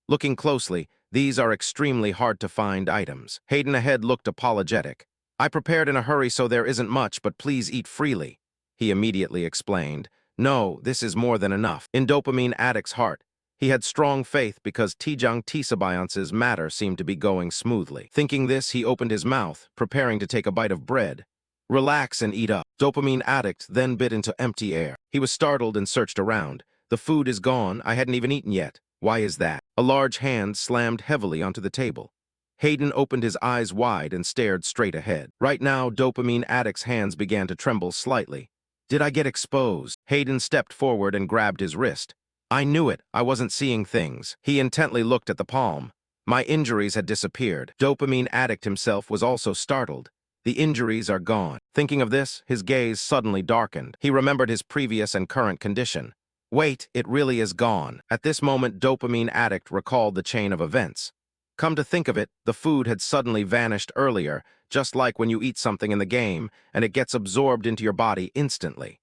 Looking closely, these are extremely hard-to-find items. Hayden ahead looked apologetic. "I prepared in a hurry so there isn't much, but please eat freely," he immediately explained. "No, this is more than enough." In Dopamine Addict's heart, he had strong faith because Tijang Tisabionce's matter seemed to be going smoothly. Thinking this, he opened his mouth, preparing to take a bite of bread. "Relax and eat up." Dopamine Addict then bit into empty air. He was startled and searched around. "The food is gone. I hadn't even eaten yet. Why is that?" A large hand slammed heavily onto the table. Hayden opened his eyes wide and stared straight ahead. Right now, Dopamine Addict's hands began to tremble slightly. "Did I get exposed?" Hayden stepped forward and grabbed his wrist. "I knew it. I wasn't seeing things." He intently looked at the palm. My injuries had disappeared. Dopamine Addict himself was also startled. The injuries are gone. Thinking of this, his gaze suddenly darkened. He remembered his previous and current condition. Wait, it really is gone. At this moment, Dopamine Addict recalled the chain of events. Come to think of it, the food had suddenly vanished earlier, just like when you eat something in the game, and it gets absorbed into your body instantly.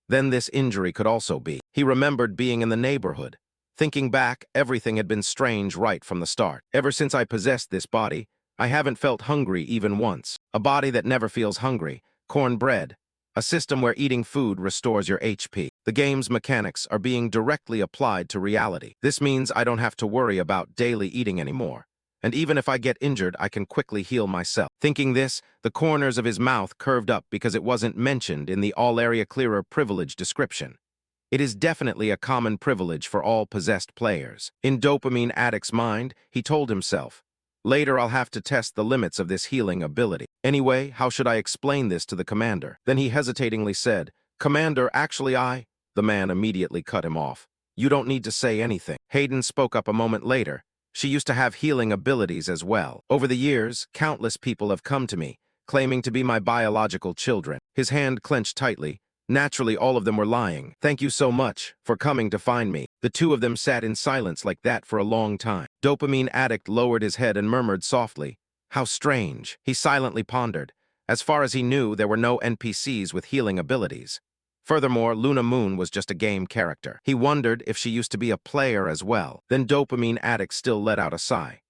Then this injury could also be. He remembered being in the neighborhood. Thinking back, everything had been strange right from the start. Ever since I possessed this body, I haven't felt hungry even once. A body that never feels hungry. Cornbread. A system where eating food restores your HP. The game's mechanics are being directly applied to reality. This means I don't have to worry about daily eating anymore. And even if I get injured, I can quickly heal myself. Thinking this, the corners of his mouth curved up because it wasn't mentioned in the all-area clearer privilege description. It is definitely a common privilege for all possessed players. In Dopamine Addict's mind, he told himself, "Later I'll have to test the limits of this healing ability. Anyway, how should I explain this to the commander?" Then he hesitatingly said, "Commander, actually I—" The man immediately cut him off. "You don't need to say anything." Hayden spoke up a moment later. "She used to have healing abilities as well. Over the years, countless people have come to me, claiming to be my biological children." His hand clenched tightly. Naturally, all of them were lying. "Thank you so much for coming to find me." The two of them sat in silence like that for a long time. Dopamine Addict lowered his head and murmured softly, "How strange." He silently pondered. As far as he knew, there were no NPCs with healing abilities. Furthermore, Luna Moon was just a game character. He wondered if she used to be a player as well. Then Dopamine Addict still let out a sigh.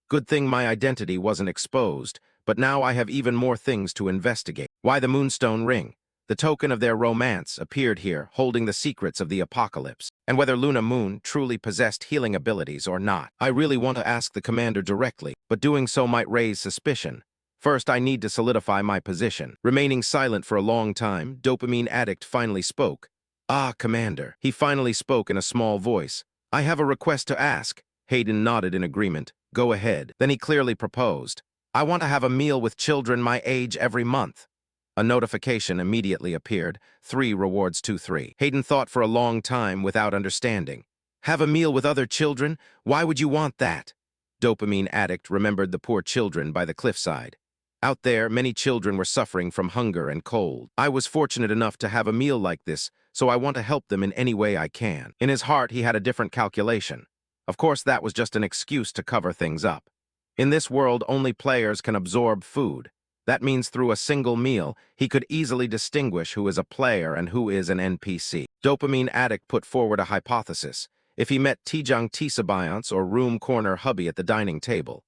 "Good thing my identity wasn't exposed, but now I have even more things to investigate." Why the Moonstone Ring? The token of their romance appeared here, holding the secrets of the apocalypse, and whether Luna Moon truly possessed healing abilities or not. I really want to ask the commander directly, but doing so might raise suspicion. First, I need to solidify my position. Remaining silent for a long time, Dopamine Addict finally spoke. "Ah, Commander." He finally spoke in a small voice. "I have a request to ask." Hayden nodded in agreement. "Go ahead." Then he clearly proposed. "I want to have a meal with children my age every month." A notification immediately appeared. 3 rewards 2-3. Hayden thought for a long time without understanding. Have a meal with other children? Why would you want that? Dopamine Addict remembered the poor children by the cliffside. Out there, many children were suffering from hunger and cold. I was fortunate enough to have a meal like this, so I want to help them in any way I can. In his heart, he had a different calculation. Of course, that was just an excuse to cover things up. In this world, only players can absorb food. That means through a single meal, he could easily distinguish who is a player and who is an NPC. Dopamine Addict put forward a hypothesis. If he met Tijang Tisabionce or Room Corner Hubby at the dining table,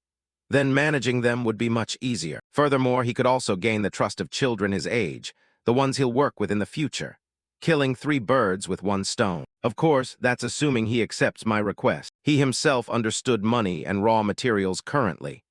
then managing them would be much easier. Furthermore, he could also gain the trust of children his age. the ones he'll work with in the future. Killing 3 birds with 1 stone. Of course, that's assuming he accepts my request. He himself understood money and raw materials currently.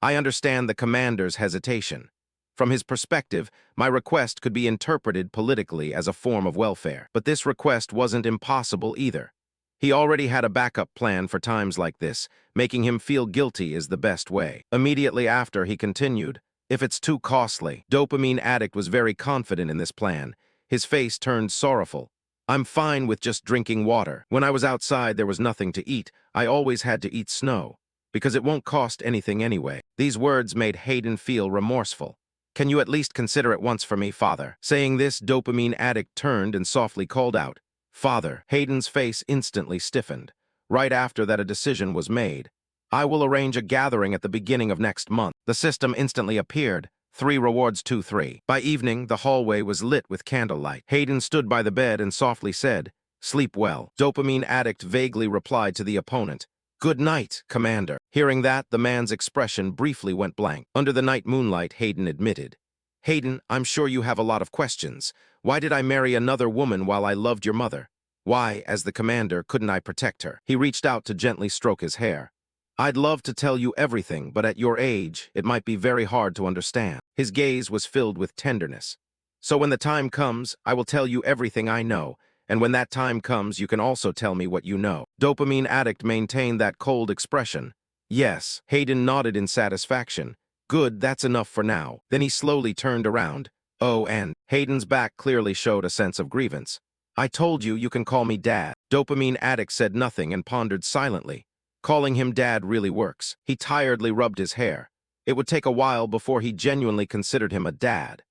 I understand the commander's hesitation. From his perspective, my request could be interpreted politically as a form of welfare. But this request wasn't impossible either. He already had a backup plan for times like this. Making him feel guilty is the best way. Immediately after, he continued, if it's too costly. Dopamine Addict was very confident in this plan. His face turned sorrowful. I'm fine with just drinking water. When I was outside, there was nothing to eat. I always had to eat snow, because it won't cost anything anyway. These words made Hayden feel remorseful. Can you at least consider it once for me, Father? Saying this, Dopamine Addict turned and softly called out, Father. Hayden's face instantly stiffened. Right after that, a decision was made. I will arrange a gathering at the beginning of next month. The system instantly appeared. 3 rewards 2-3. By evening, the hallway was lit with candlelight. Hayden stood by the bed and softly said, sleep well. Dopamine Addict vaguely replied to the opponent, good night, Commander. Hearing that, the man's expression briefly went blank. Under the night moonlight, Hayden admitted, Hayden, I'm sure you have a lot of questions. Why did I marry another woman while I loved your mother? Why, as the commander, couldn't I protect her? He reached out to gently stroke his hair. I'd love to tell you everything, but at your age, it might be very hard to understand. His gaze was filled with tenderness. So when the time comes, I will tell you everything I know, and when that time comes, you can also tell me what you know. Dopamine Addict maintained that cold expression. Yes, Hayden nodded in satisfaction. Good, that's enough for now. Then he slowly turned around. Oh, and Hayden's back clearly showed a sense of grievance. I told you can call me Dad. Dopamine Addict said nothing and pondered silently. Calling him Dad really works. He tiredly rubbed his hair. It would take a while before he genuinely considered him a dad.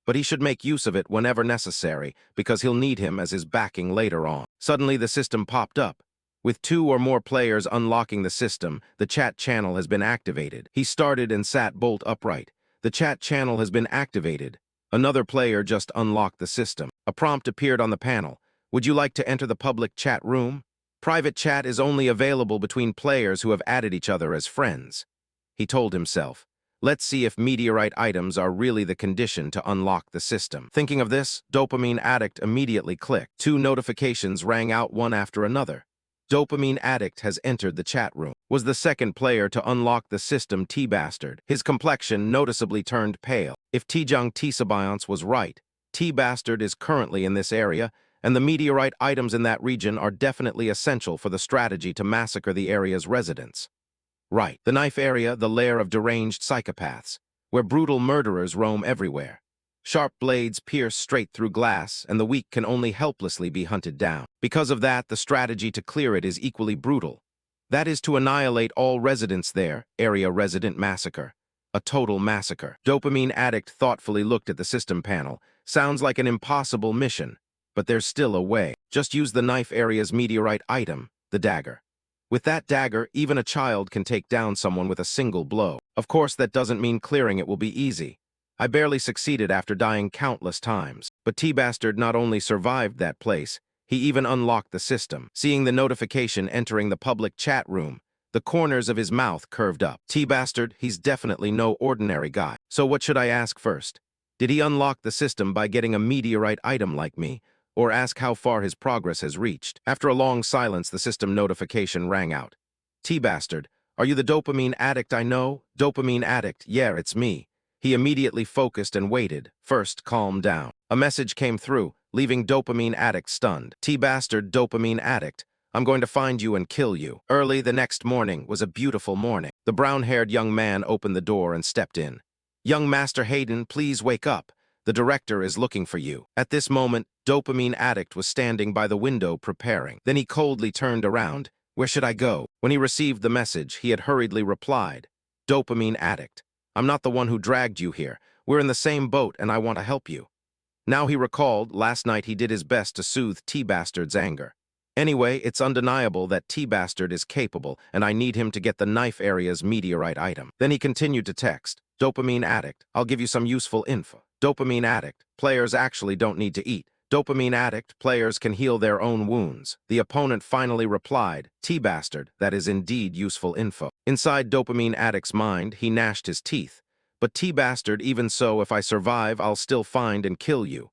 But he should make use of it whenever necessary, because he'll need him as his backing later on. Suddenly, the system popped up. With 2 or more players unlocking the system, the chat channel has been activated. He started and sat bolt upright. The chat channel has been activated. Another player just unlocked the system. A prompt appeared on the panel. Would you like to enter the public chat room? Private chat is only available between players who have added each other as friends. He told himself, let's see if meteorite items are really the condition to unlock the system. Thinking of this, Dopamine Addict immediately clicked. 2 notifications rang out one after another. Dopamine Addict has entered the chat room. Was the second player to unlock the system T-Bastard. His complexion noticeably turned pale. If Tijang T-Sabayance was right, T-Bastard is currently in this area, and the meteorite items in that region are definitely essential for the strategy to massacre the area's residents. Right, the knife area, the lair of deranged psychopaths, where brutal murderers roam everywhere. Sharp blades pierce straight through glass, and the weak can only helplessly be hunted down. Because of that, the strategy to clear it is equally brutal. That is to annihilate all residents there, area resident massacre. A total massacre. Dopamine Addict thoughtfully looked at the system panel. Sounds like an impossible mission, but there's still a way. Just use the knife area's meteorite item, the dagger. With that dagger, even a child can take down someone with a single blow. Of course, that doesn't mean clearing it will be easy. I barely succeeded after dying countless times. But T-Bastard not only survived that place, he even unlocked the system. Seeing the notification entering the public chat room, the corners of his mouth curved up. T-Bastard, he's definitely no ordinary guy. So what should I ask first? Did he unlock the system by getting a meteorite item like me, or ask how far his progress has reached? After a long silence, the system notification rang out. T-Bastard, are you the Dopamine Addict I know? Dopamine Addict, yeah, it's me. He immediately focused and waited. First, calm down. A message came through, leaving Dopamine Addict stunned. T-Bastard, Dopamine Addict, I'm going to find you and kill you. Early the next morning was a beautiful morning. The brown-haired young man opened the door and stepped in. Young Master Hayden, please wake up. The director is looking for you. At this moment, Dopamine Addict was standing by the window preparing. Then he coldly turned around. Where should I go? When he received the message, he had hurriedly replied, Dopamine Addict, I'm not the one who dragged you here. We're in the same boat and I want to help you. Now he recalled, last night he did his best to soothe T-Bastard's anger. Anyway, it's undeniable that T-Bastard is capable, and I need him to get the knife area's meteorite item. Then he continued to text, Dopamine Addict, I'll give you some useful info. Dopamine Addict, players actually don't need to eat. Dopamine Addict, players can heal their own wounds. The opponent finally replied, T-Bastard, that is indeed useful info. Inside Dopamine Addict's mind, he gnashed his teeth. But T-bastard, even so, if I survive, I'll still find and kill you.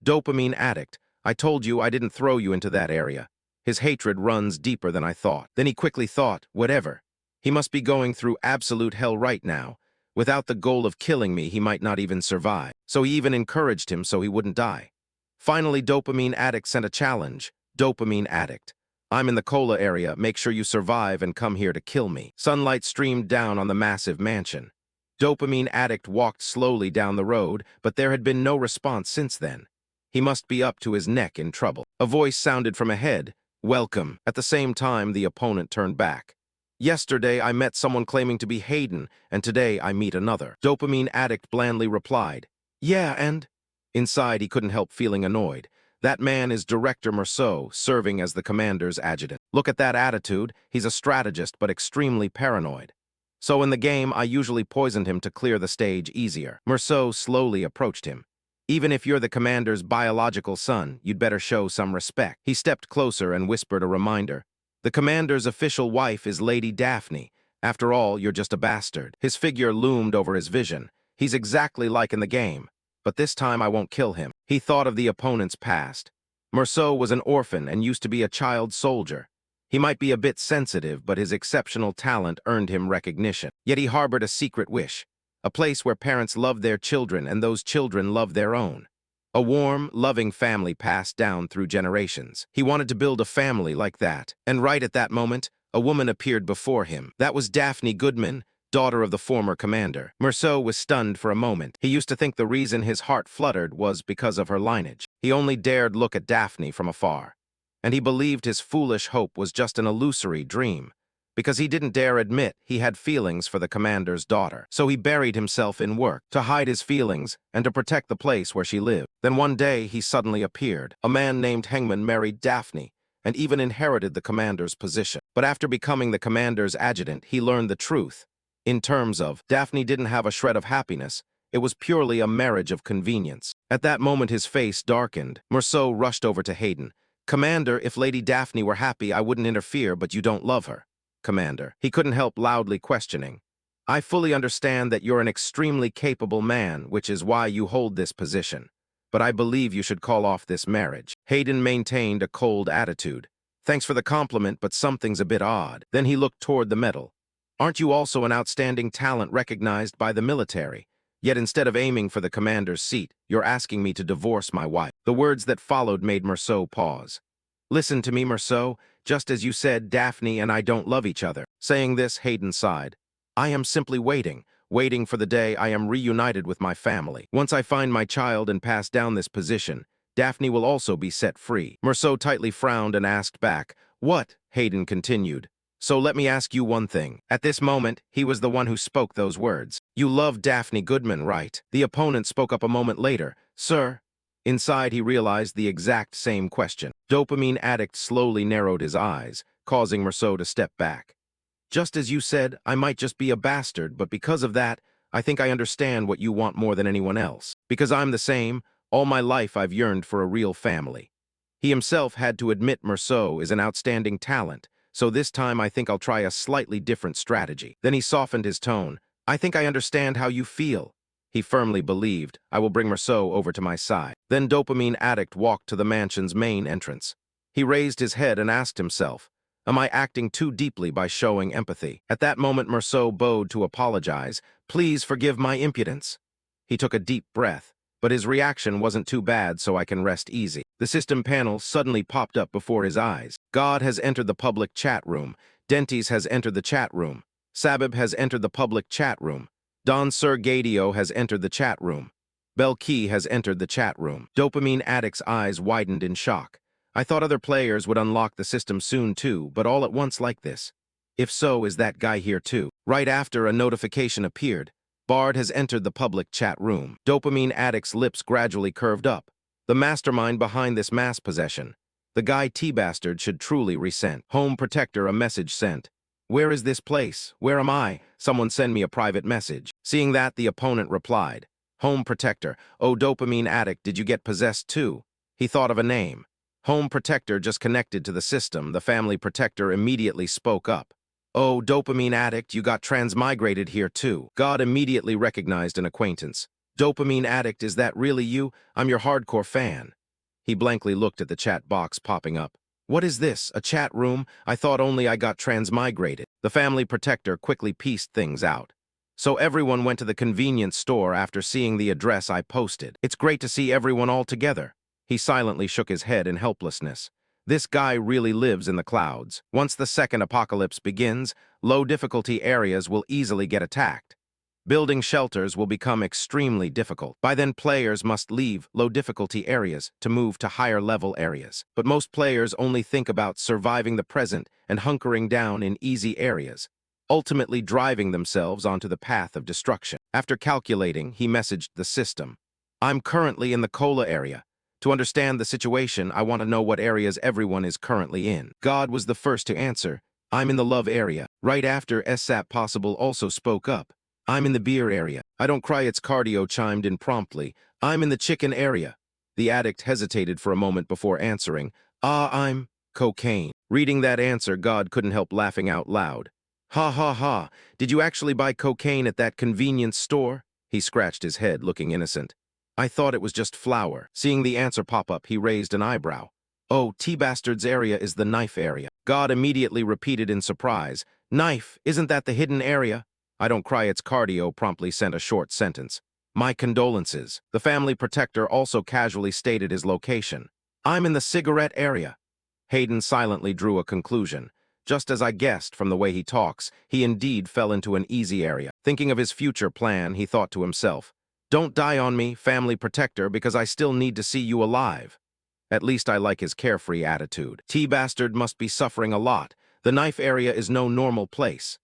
Dopamine addict, I told you I didn't throw you into that area. His hatred runs deeper than I thought. Then he quickly thought, whatever. He must be going through absolute hell right now. Without the goal of killing me, he might not even survive. So he even encouraged him so he wouldn't die. Finally, Dopamine addict sent a challenge. Dopamine addict. I'm in the cola area. Make sure you survive and come here to kill me. Sunlight streamed down on the massive mansion. Dopamine addict walked slowly down the road, but there had been no response since then. He must be up to his neck in trouble. A voice sounded from ahead. Welcome. At the same time, the opponent turned back. Yesterday, I met someone claiming to be Hayden, and today I meet another. Dopamine addict blandly replied. Yeah, and? Inside, he couldn't help feeling annoyed. That man is Director Merceau, serving as the commander's adjutant. Look at that attitude. He's a strategist, but extremely paranoid. So in the game, I usually poisoned him to clear the stage easier. Merceau slowly approached him. Even if you're the commander's biological son, you'd better show some respect. He stepped closer and whispered a reminder. The commander's official wife is Lady Daphne. After all, you're just a bastard. His figure loomed over his vision. He's exactly like in the game. But this time I won't kill him. He thought of the opponent's past. Merceau was an orphan and used to be a child soldier. He might be a bit sensitive, but his exceptional talent earned him recognition. Yet he harbored a secret wish. A place where parents love their children and those children love their own. A warm, loving family passed down through generations. He wanted to build a family like that. And right at that moment, a woman appeared before him. That was Daphne Goodman, daughter of the former commander. Merceau was stunned for a moment. He used to think the reason his heart fluttered was because of her lineage. He only dared look at Daphne from afar. And he believed his foolish hope was just an illusory dream, because he didn't dare admit he had feelings for the commander's daughter. So he buried himself in work to hide his feelings and to protect the place where she lived. Then one day he suddenly appeared. A man named Hengman married Daphne and even inherited the commander's position. But after becoming the commander's adjutant, he learned the truth. In terms of, Daphne didn't have a shred of happiness. It was purely a marriage of convenience. At that moment his face darkened. Merceau rushed over to Hayden. Commander, if Lady Daphne were happy, I wouldn't interfere, but you don't love her. Commander. He couldn't help loudly questioning. I fully understand that you're an extremely capable man, which is why you hold this position. But I believe you should call off this marriage. Hayden maintained a cold attitude. Thanks for the compliment, but something's a bit odd. Then he looked toward the medal. Aren't you also an outstanding talent recognized by the military? Yet instead of aiming for the commander's seat, you're asking me to divorce my wife. The words that followed made Merceau pause. Listen to me, Merceau. Just as you said, Daphne and I don't love each other. Saying this, Hayden sighed. I am simply waiting for the day I am reunited with my family. Once I find my child and pass down this position, Daphne will also be set free. Merceau tightly frowned and asked back, What? Hayden continued. So let me ask you one thing. At this moment, he was the one who spoke those words. You love Daphne Goodman, right? The opponent spoke up a moment later. Sir? Inside, he realized the exact same question. Dopamine addict slowly narrowed his eyes, causing Merceau to step back. Just as you said, I might just be a bastard, but because of that, I think I understand what you want more than anyone else. Because I'm the same, all my life I've yearned for a real family. He himself had to admit Merceau is an outstanding talent, so this time I think I'll try a slightly different strategy. Then he softened his tone. I think I understand how you feel. He firmly believed, I will bring Merceau over to my side. Then Dopamine addict walked to the mansion's main entrance. He raised his head and asked himself, Am I acting too deeply by showing empathy? At that moment Merceau bowed to apologize. Please forgive my impudence. He took a deep breath, but his reaction wasn't too bad, so I can rest easy. The system panel suddenly popped up before his eyes. God has entered the public chat room. Dentis has entered the chat room. Sabib has entered the public chat room. Don Sir Gadio has entered the chat room. Belkey has entered the chat room. Dopamine addict's eyes widened in shock. I thought other players would unlock the system soon too, but all at once like this. If so, is that guy here too? Right after, a notification appeared. Bard has entered the public chat room. Dopamine addict's lips gradually curved up. The mastermind behind this mass possession. The guy T-bastard should truly resent. Home Protector, a message sent. Where is this place? Where am I? Someone send me a private message. Seeing that, the opponent replied. Home Protector, oh Dopamine addict, did you get possessed too? He thought of a name. Home Protector just connected to the system. The family protector immediately spoke up. Oh, dopamine addict, you got transmigrated here too. God immediately recognized an acquaintance. Dopamine addict, is that really you? I'm your hardcore fan. He blankly looked at the chat box popping up. What is this, a chat room? I thought only I got transmigrated. The family protector quickly pieced things out. So everyone went to the convenience store after seeing the address I posted. It's great to see everyone all together. He silently shook his head in helplessness. This guy really lives in the clouds. Once the second apocalypse begins, low-difficulty areas will easily get attacked. Building shelters will become extremely difficult. By then, players must leave low-difficulty areas to move to higher-level areas. But most players only think about surviving the present and hunkering down in easy areas, ultimately driving themselves onto the path of destruction. After calculating, he messaged the system. I'm currently in the Cola area. To understand the situation, I want to know what areas everyone is currently in. God was the first to answer. I'm in the love area. Right after, SAP Possible also spoke up. I'm in the beer area. I don't cry, it's cardio chimed in promptly. I'm in the chicken area. The addict hesitated for a moment before answering. I'm cocaine. Reading that answer, God couldn't help laughing out loud. Ha ha ha, did you actually buy cocaine at that convenience store? He scratched his head, looking innocent. I thought it was just flour. Seeing the answer pop up, he raised an eyebrow. Oh, T-Bastard's area is the knife area. God immediately repeated in surprise. Knife, isn't that the hidden area? I don't cry, it's cardio, promptly sent a short sentence. My condolences. The family protector also casually stated his location. I'm in the cigarette area. Hayden silently drew a conclusion. Just as I guessed from the way he talks, he indeed fell into an easy area. Thinking of his future plan, he thought to himself, don't die on me, family protector, because I still need to see you alive. At least I like his carefree attitude. T-Bastard must be suffering a lot. The knife area is no normal place.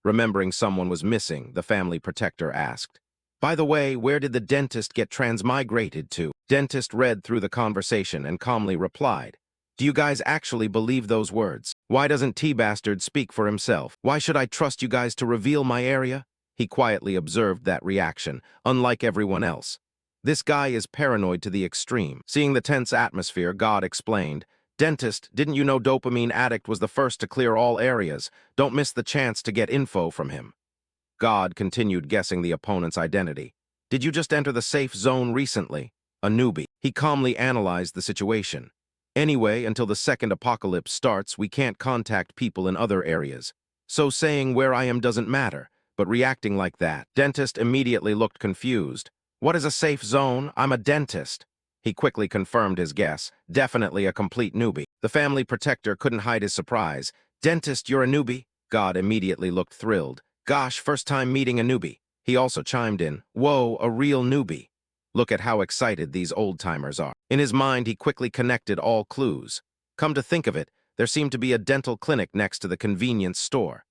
Remembering someone was missing, the family protector asked. By the way, where did the dentist get transmigrated to? Dentist read through the conversation and calmly replied. Do you guys actually believe those words? Why doesn't T-Bastard speak for himself? Why should I trust you guys to reveal my area? He quietly observed that reaction, unlike everyone else. This guy is paranoid to the extreme. Seeing the tense atmosphere, God explained, Dentist, didn't you know dopamine addict was the first to clear all areas? Don't miss the chance to get info from him. God continued guessing the opponent's identity. Did you just enter the safe zone recently? A newbie. He calmly analyzed the situation. Anyway, until the second apocalypse starts, we can't contact people in other areas. So saying where I am doesn't matter. But reacting like that, Dentist immediately looked confused. What is a safe zone? I'm a dentist. He quickly confirmed his guess. Definitely a complete newbie. The family protector couldn't hide his surprise. Dentist, you're a newbie? God immediately looked thrilled. Gosh, first time meeting a newbie. He also chimed in. Whoa, a real newbie. Look at how excited these old-timers are. In his mind, he quickly connected all clues. Come to think of it, there seemed to be a dental clinic next to the convenience store.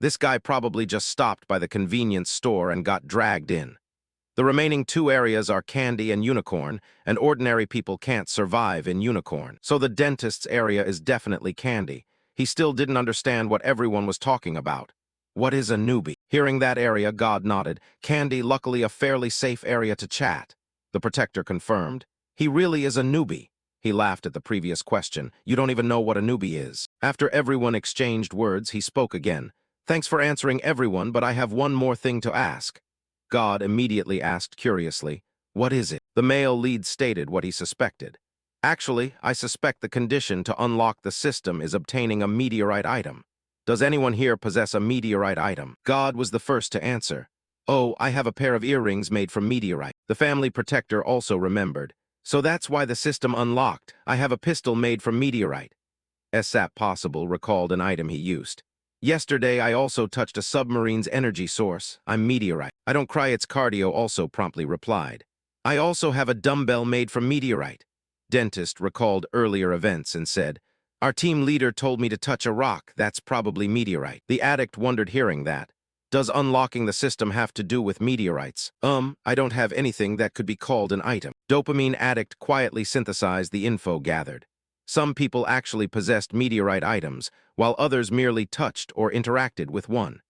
This guy probably just stopped by the convenience store and got dragged in. The remaining two areas are Candy and Unicorn, and ordinary people can't survive in Unicorn. So the dentist's area is definitely Candy. He still didn't understand what everyone was talking about. What is a newbie? Hearing that area, God nodded. Candy, luckily a fairly safe area to chat. The protector confirmed. He really is a newbie. He laughed at the previous question. You don't even know what a newbie is. After everyone exchanged words, he spoke again. Thanks for answering everyone, but I have one more thing to ask. God immediately asked curiously, what is it? The male lead stated what he suspected. Actually, I suspect the condition to unlock the system is obtaining a meteorite item. Does anyone here possess a meteorite item? God was the first to answer. Oh, I have a pair of earrings made from meteorite. The family protector also remembered. So that's why the system unlocked. I have a pistol made from meteorite. SAP Possible recalled an item he used. Yesterday, I also touched a submarine's energy source. I'm meteorite. I don't cry, it's cardio, also promptly replied. I also have a dumbbell made from meteorite. Dentist recalled earlier events and said, our team leader told me to touch a rock. That's probably meteorite. The addict wondered hearing that. Does unlocking the system have to do with meteorites? I don't have anything that could be called an item. Dopamine addict quietly synthesized the info gathered. Some people actually possessed meteorite items, while others merely touched or interacted with one.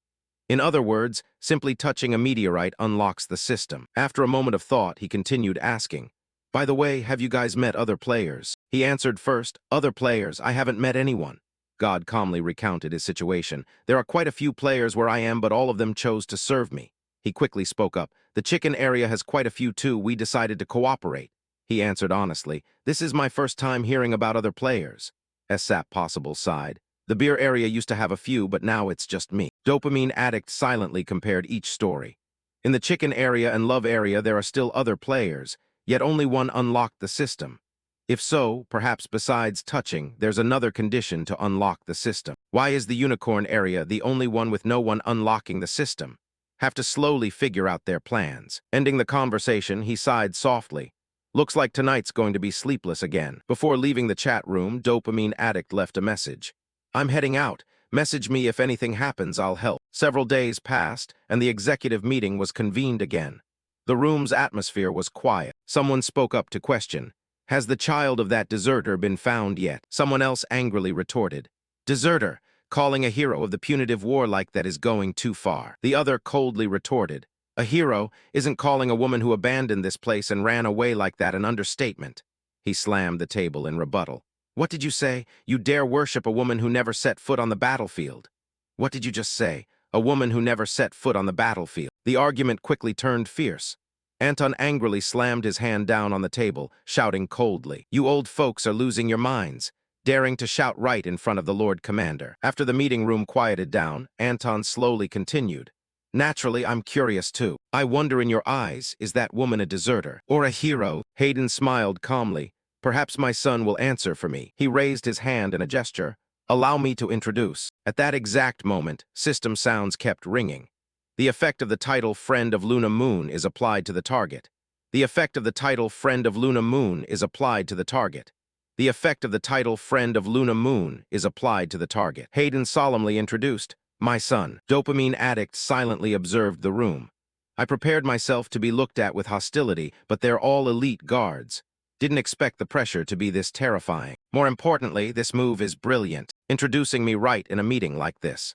In other words, simply touching a meteorite unlocks the system. After a moment of thought, he continued asking, by the way, have you guys met other players? He answered first, other players, I haven't met anyone. God calmly recounted his situation. There are quite a few players where I am, but all of them chose to serve me. He quickly spoke up. The chicken area has quite a few too. We decided to cooperate. He answered honestly. This is my first time hearing about other players. SAP Possible sighed. The beer area used to have a few, but now it's just me. Dopamine Addict silently compared each story. In the chicken area and love area, there are still other players, yet only one unlocked the system. If so, perhaps besides touching, there's another condition to unlock the system. Why is the unicorn area the only one with no one unlocking the system? Have to slowly figure out their plans. Ending the conversation, he sighed softly. Looks like tonight's going to be sleepless again. Before leaving the chat room, Dopamine Addict left a message. I'm heading out. Message me if anything happens, I'll help. Several days passed, and the executive meeting was convened again. The room's atmosphere was quiet. Someone spoke up to question. Has the child of that deserter been found yet? Someone else angrily retorted. Deserter, calling a hero of the punitive war like that is going too far. The other coldly retorted. A hero isn't calling a woman who abandoned this place and ran away like that an understatement. He slammed the table in rebuttal. What did you say? You dare worship a woman who never set foot on the battlefield. What did you just say? A woman who never set foot on the battlefield. The argument quickly turned fierce. Anton angrily slammed his hand down on the table, shouting coldly, You old folks are losing your minds, daring to shout right in front of the Lord Commander. After the meeting room quieted down, Anton slowly continued. Naturally, I'm curious too. I wonder in your eyes, is that woman a deserter or a hero? Hayden smiled calmly. Perhaps my son will answer for me. He raised his hand in a gesture. Allow me to introduce. At that exact moment, system sounds kept ringing. The effect of the title Friend of Luna Moon is applied to the target. The effect of the title Friend of Luna Moon is applied to the target. The effect of the title Friend of Luna Moon is applied to the target. Hayden solemnly introduced, My son. Dopamine Addict silently observed the room. I prepared myself to be looked at with hostility, but they're all elite guards. Didn't expect the pressure to be this terrifying. More importantly, this move is brilliant, introducing me right in a meeting like this.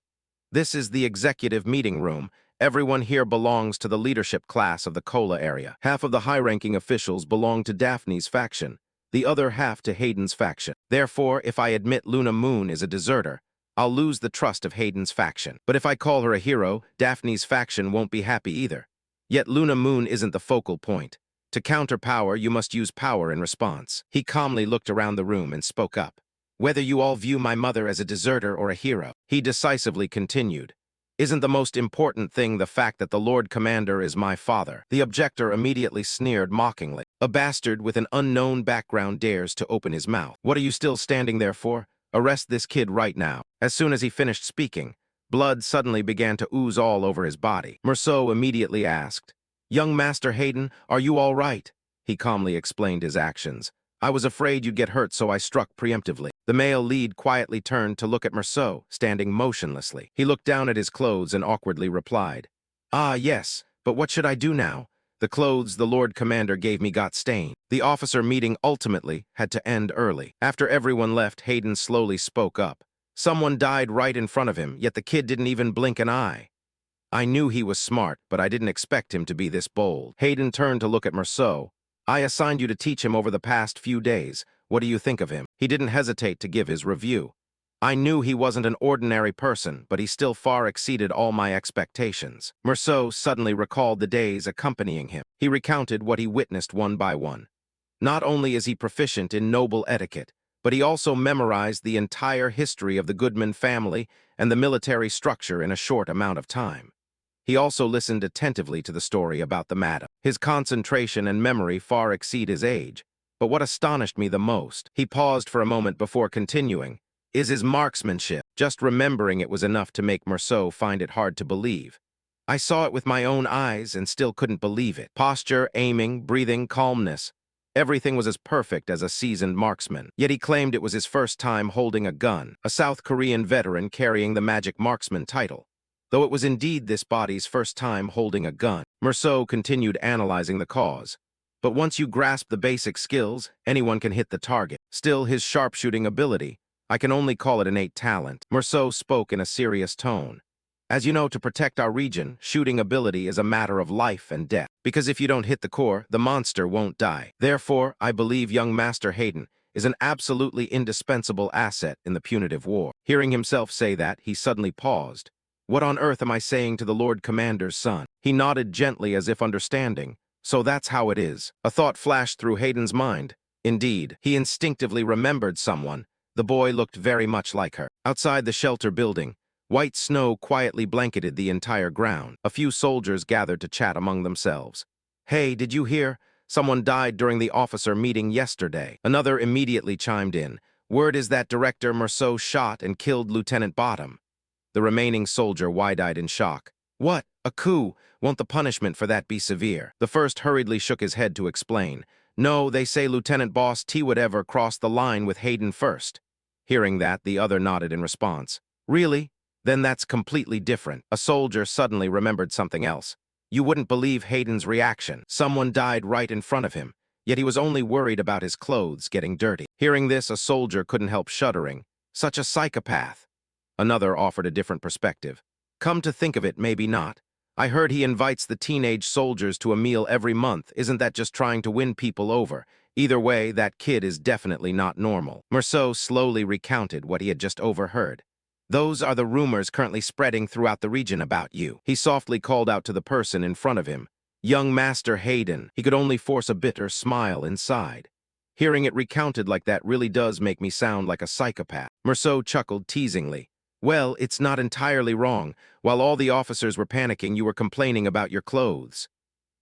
This is the executive meeting room. Everyone here belongs to the leadership class of the Cola area. Half of the high-ranking officials belong to Daphne's faction, the other half to Hayden's faction. Therefore, if I admit Luna Moon is a deserter, I'll lose the trust of Hayden's faction. But if I call her a hero, Daphne's faction won't be happy either. Yet Luna Moon isn't the focal point. To counter power, you must use power in response. He calmly looked around the room and spoke up. Whether you all view my mother as a deserter or a hero, he decisively continued. Isn't the most important thing the fact that the Lord Commander is my father? The objector immediately sneered mockingly. A bastard with an unknown background dares to open his mouth. What are you still standing there for? Arrest this kid right now. As soon as he finished speaking, blood suddenly began to ooze all over his body. Merceau immediately asked, Young Master Hayden, are you all right? He calmly explained his actions. I was afraid you'd get hurt, so I struck preemptively. The male lead quietly turned to look at Merceau, standing motionlessly. He looked down at his clothes and awkwardly replied, Ah, yes, but what should I do now? The clothes the Lord Commander gave me got stained. The officer meeting ultimately had to end early. After everyone left, Hayden slowly spoke up. Someone died right in front of him, yet the kid didn't even blink an eye. I knew he was smart, but I didn't expect him to be this bold. Hayden turned to look at Merceau. I assigned you to teach him over the past few days. What do you think of him? He didn't hesitate to give his review. I knew he wasn't an ordinary person, but he still far exceeded all my expectations. Merceau suddenly recalled the days accompanying him. He recounted what he witnessed one by one. Not only is he proficient in noble etiquette, but he also memorized the entire history of the Goodman family and the military structure in a short amount of time. He also listened attentively to the story about the madam. His concentration and memory far exceed his age. But what astonished me the most, he paused for a moment before continuing, is his marksmanship. Just remembering it was enough to make Merceau find it hard to believe. I saw it with my own eyes and still couldn't believe it. Posture, aiming, breathing, calmness. Everything was as perfect as a seasoned marksman. Yet he claimed it was his first time holding a gun, a South Korean veteran carrying the Magic Marksman title. Though it was indeed this body's first time holding a gun, Merceau continued analyzing the cause. But once you grasp the basic skills, anyone can hit the target. Still, his sharpshooting ability, I can only call it innate talent. Merceau spoke in a serious tone. As you know, to protect our region, shooting ability is a matter of life and death. Because if you don't hit the core, the monster won't die. Therefore, I believe young Master Hayden, is an absolutely indispensable asset in the punitive war. Hearing himself say that, he suddenly paused. What on earth am I saying to the Lord Commander's son? He nodded gently as if understanding. So that's how it is. A thought flashed through Hayden's mind. Indeed, he instinctively remembered someone. The boy looked very much like her. Outside the shelter building, white snow quietly blanketed the entire ground. A few soldiers gathered to chat among themselves. Hey, did you hear? Someone died during the officer meeting yesterday. Another immediately chimed in. Word is that Director Merceau shot and killed Lieutenant Bottom. The remaining soldier wide-eyed in shock. What? A coup? Won't the punishment for that be severe? The first hurriedly shook his head to explain. No, they say Lieutenant Boss T. Whatever crossed the line with Hayden first. Hearing that, the other nodded in response. Really? Then that's completely different. A soldier suddenly remembered something else. You wouldn't believe Hayden's reaction. Someone died right in front of him, yet he was only worried about his clothes getting dirty. Hearing this, a soldier couldn't help shuddering. Such a psychopath. Another offered a different perspective. Come to think of it, maybe not. I heard he invites the teenage soldiers to a meal every month. Isn't that just trying to win people over? Either way, that kid is definitely not normal. Merceau slowly recounted what he had just overheard. Those are the rumors currently spreading throughout the region about you. He softly called out to the person in front of him. Young Master Hayden. He could only force a bitter smile inside. Hearing it recounted like that really does make me sound like a psychopath. Merceau chuckled teasingly. Well, it's not entirely wrong. While all the officers were panicking, you were complaining about your clothes.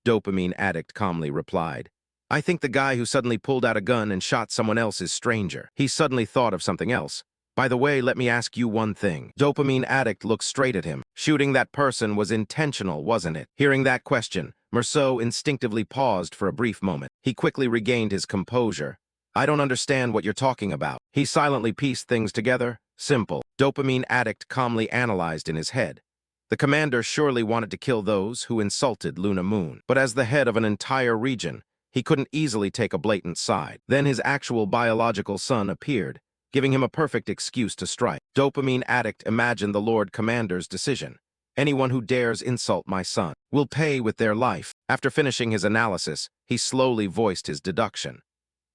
Dopamine Addict calmly replied. I think the guy who suddenly pulled out a gun and shot someone else is stranger. He suddenly thought of something else. By the way, let me ask you one thing. Dopamine Addict looked straight at him. Shooting that person was intentional, wasn't it? Hearing that question, Merceau instinctively paused for a brief moment. He quickly regained his composure. I don't understand what you're talking about. He silently pieced things together. Simple. Dopamine Addict calmly analyzed in his head. The commander surely wanted to kill those who insulted Luna Moon. But as the head of an entire region, he couldn't easily take a blatant side. Then his actual biological son appeared, giving him a perfect excuse to strike. Dopamine Addict imagined the Lord Commander's decision. Anyone who dares insult my son will pay with their life. After finishing his analysis, he slowly voiced his deduction.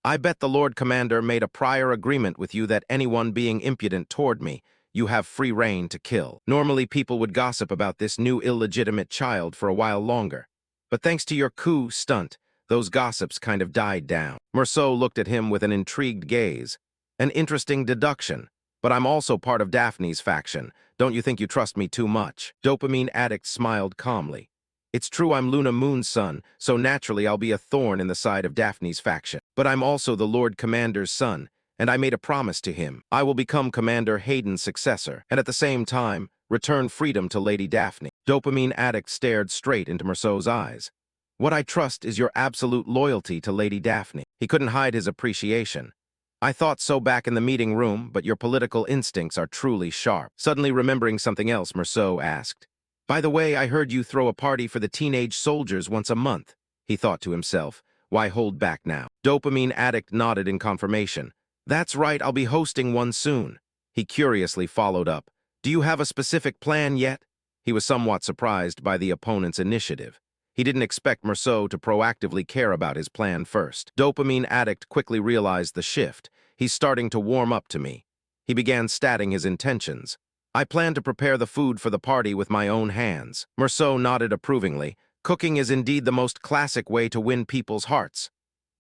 I bet the Lord Commander made a prior agreement with you that anyone being impudent toward me, you have free rein to kill. Normally people would gossip about this new illegitimate child for a while longer. But thanks to your coup stunt, those gossips kind of died down. Merceau looked at him with an intrigued gaze. An interesting deduction, but I'm also part of Daphne's faction. Don't you think you trust me too much? Dopamine Addict smiled calmly. It's true I'm Luna Moon's son, so naturally I'll be a thorn in the side of Daphne's faction. But I'm also the Lord Commander's son, and I made a promise to him. I will become Commander Hayden's successor, and at the same time, return freedom to Lady Daphne. Dopamine Addict stared straight into Merceau's eyes. What I trust is your absolute loyalty to Lady Daphne. He couldn't hide his appreciation. I thought so back in the meeting room, but your political instincts are truly sharp. Suddenly remembering something else, Merceau asked. By the way, I heard you throw a party for the teenage soldiers once a month. He thought to himself, why hold back now? Dopamine Addict nodded in confirmation. That's right, I'll be hosting one soon. He curiously followed up. Do you have a specific plan yet? He was somewhat surprised by the opponent's initiative. He didn't expect Merceau to proactively care about his plan first. Dopamine Addict quickly realized the shift. He's starting to warm up to me. He began stating his intentions. I plan to prepare the food for the party with my own hands. Merceau nodded approvingly. Cooking is indeed the most classic way to win people's hearts.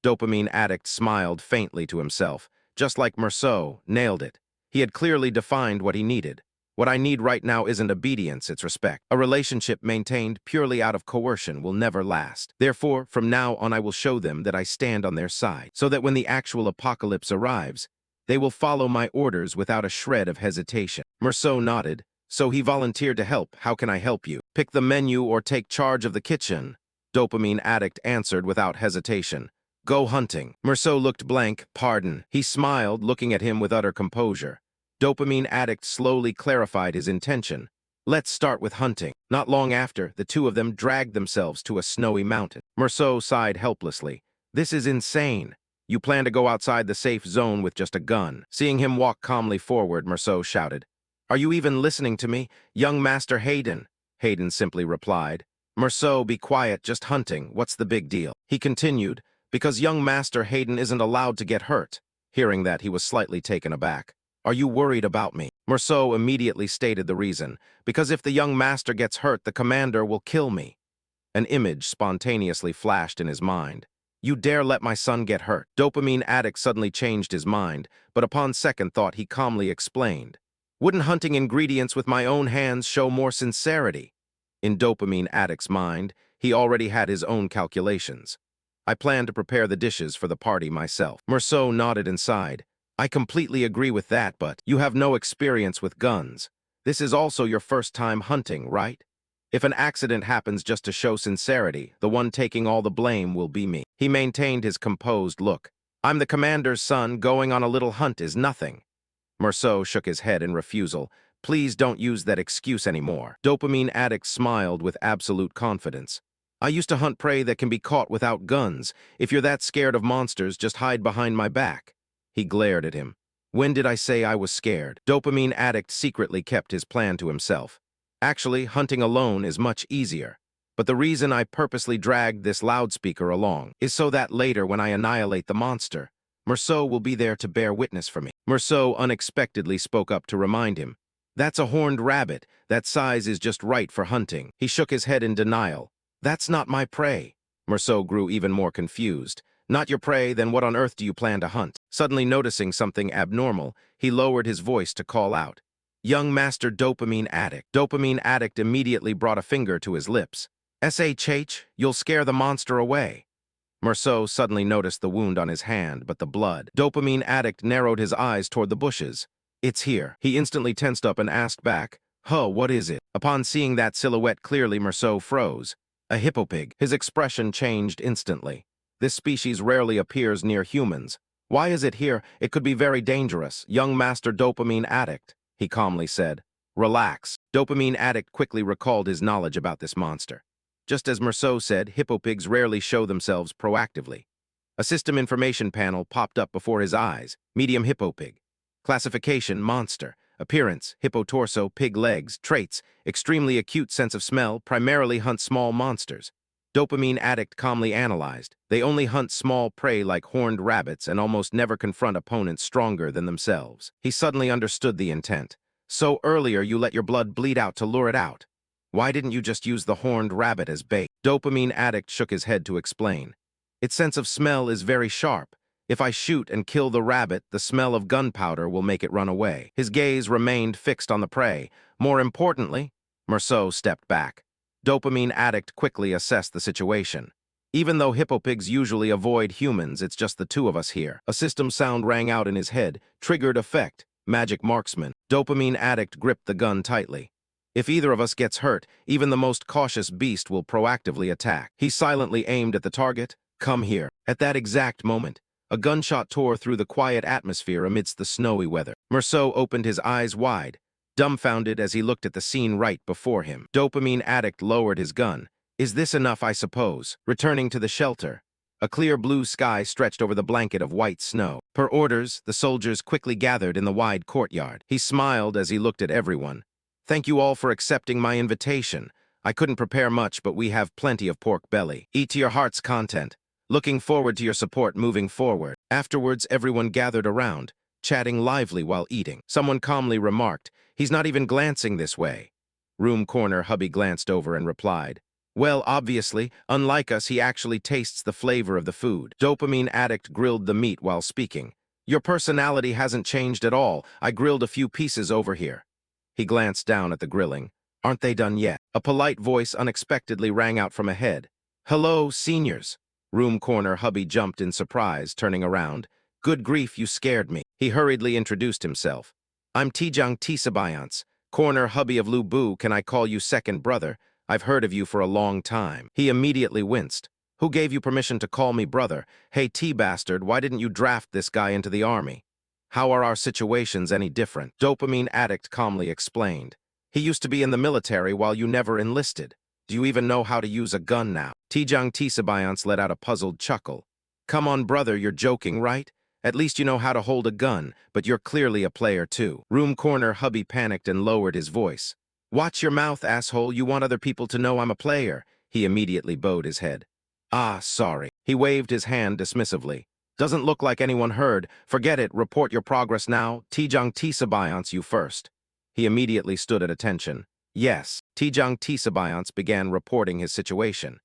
Dopamine Addict smiled faintly to himself. Just like Merceau, nailed it. He had clearly defined what he needed. What I need right now isn't obedience, it's respect. A relationship maintained purely out of coercion will never last. Therefore, from now on I will show them that I stand on their side, so that when the actual apocalypse arrives, they will follow my orders without a shred of hesitation. Merceau nodded. So he volunteered to help. How can I help you? Pick the menu or take charge of the kitchen. Dopamine Addict answered without hesitation. Go hunting. Merceau looked blank. Pardon. He smiled, looking at him with utter composure. Dopamine Addict slowly clarified his intention. Let's start with hunting. Not long after, the two of them dragged themselves to a snowy mountain. Merceau sighed helplessly. This is insane. You plan to go outside the safe zone with just a gun. Seeing him walk calmly forward, Merceau shouted. Are you even listening to me, young Master Hayden? Hayden simply replied. Merceau, be quiet, just hunting. What's the big deal? He continued, because young Master Hayden isn't allowed to get hurt. Hearing that, he was slightly taken aback. Are you worried about me? Merceau immediately stated the reason. Because if the young master gets hurt, the commander will kill me. An image spontaneously flashed in his mind. You dare let my son get hurt? Dopamine addict suddenly changed his mind, but upon second thought he calmly explained. Wouldn't hunting ingredients with my own hands show more sincerity? In dopamine addict's mind, he already had his own calculations. I plan to prepare the dishes for the party myself. Merceau nodded and sighed. I completely agree with that, but you have no experience with guns. This is also your first time hunting, right? If an accident happens just to show sincerity, the one taking all the blame will be me. He maintained his composed look. I'm the commander's son, going on a little hunt is nothing. Merceau shook his head in refusal. Please don't use that excuse anymore. Dopamine addict smiled with absolute confidence. I used to hunt prey that can be caught without guns. If you're that scared of monsters, just hide behind my back. He glared at him. When did I say I was scared? Dopamine addict secretly kept his plan to himself. Actually, hunting alone is much easier. But the reason I purposely dragged this loudspeaker along is so that later when I annihilate the monster, Merceau will be there to bear witness for me. Merceau unexpectedly spoke up to remind him. That's a horned rabbit. That size is just right for hunting. He shook his head in denial. That's not my prey. Merceau grew even more confused. Not your prey, then what on earth do you plan to hunt? Suddenly noticing something abnormal, he lowered his voice to call out. Young master dopamine addict. Dopamine addict immediately brought a finger to his lips. SHH, you'll scare the monster away. Merceau suddenly noticed the wound on his hand, but the blood. Dopamine addict narrowed his eyes toward the bushes. It's here. He instantly tensed up and asked back, Huh, what is it? Upon seeing that silhouette clearly, Merceau froze. A hippopig. His expression changed instantly. This species rarely appears near humans. Why is it here? It could be very dangerous. Young master dopamine addict, he calmly said. Relax. Dopamine addict quickly recalled his knowledge about this monster. Just as Merceau said, hippopigs rarely show themselves proactively. A system information panel popped up before his eyes. Medium hippopig. Classification, monster. Appearance, hippo torso, pig legs. Traits, extremely acute sense of smell, primarily hunt small monsters. Dopamine addict calmly analyzed. They only hunt small prey like horned rabbits and almost never confront opponents stronger than themselves. He suddenly understood the intent. So earlier you let your blood bleed out to lure it out. Why didn't you just use the horned rabbit as bait? Dopamine addict shook his head to explain. Its sense of smell is very sharp. If I shoot and kill the rabbit, the smell of gunpowder will make it run away. His gaze remained fixed on the prey. More importantly, Merceau stepped back. Dopamine addict quickly assessed the situation. Even though hippopigs usually avoid humans, it's just the two of us here. A system sound rang out in his head. Triggered effect. Magic marksman. Dopamine addict gripped the gun tightly. If either of us gets hurt, even the most cautious beast will proactively attack. He silently aimed at the target. Come here. At that exact moment, a gunshot tore through the quiet atmosphere amidst the snowy weather. Merceau opened his eyes wide, dumbfounded as he looked at the scene right before him. Dopamine addict lowered his gun. Is this enough, I suppose? Returning to the shelter. A clear blue sky stretched over the blanket of white snow. Per orders, the soldiers quickly gathered in the wide courtyard. He smiled as he looked at everyone. Thank you all for accepting my invitation. I couldn't prepare much, but we have plenty of pork belly. Eat to your heart's content. Looking forward to your support moving forward. Afterwards, everyone gathered around, chatting lively while eating. Someone calmly remarked, he's not even glancing this way. Room corner hubby glanced over and replied, well, obviously, unlike us, he actually tastes the flavor of the food. Dopamine addict grilled the meat while speaking. Your personality hasn't changed at all. I grilled a few pieces over here. He glanced down at the grilling. Aren't they done yet? A polite voice unexpectedly rang out from ahead. Hello, seniors. Room corner hubby jumped in surprise, turning around. Good grief, you scared me. He hurriedly introduced himself. I'm Tijang Tisabayance, corner hubby of Lubu. Can I call you second brother? I've heard of you for a long time. He immediately winced. Who gave you permission to call me brother? Hey, T-bastard, why didn't you draft this guy into the army? How are our situations any different? Dopamine addict calmly explained. He used to be in the military while you never enlisted. Do you even know how to use a gun now? Tijang Tisabayance let out a puzzled chuckle. Come on, brother, you're joking, right? At least you know how to hold a gun, but you're clearly a player too. Room corner hubby panicked and lowered his voice. Watch your mouth, asshole. You want other people to know I'm a player. He immediately bowed his head. Ah, sorry. He waved his hand dismissively. Doesn't look like anyone heard. Forget it, report your progress now. Tijang Tisabayance, you first. He immediately stood at attention. Yes, Tijang Tisabayance began reporting his situation.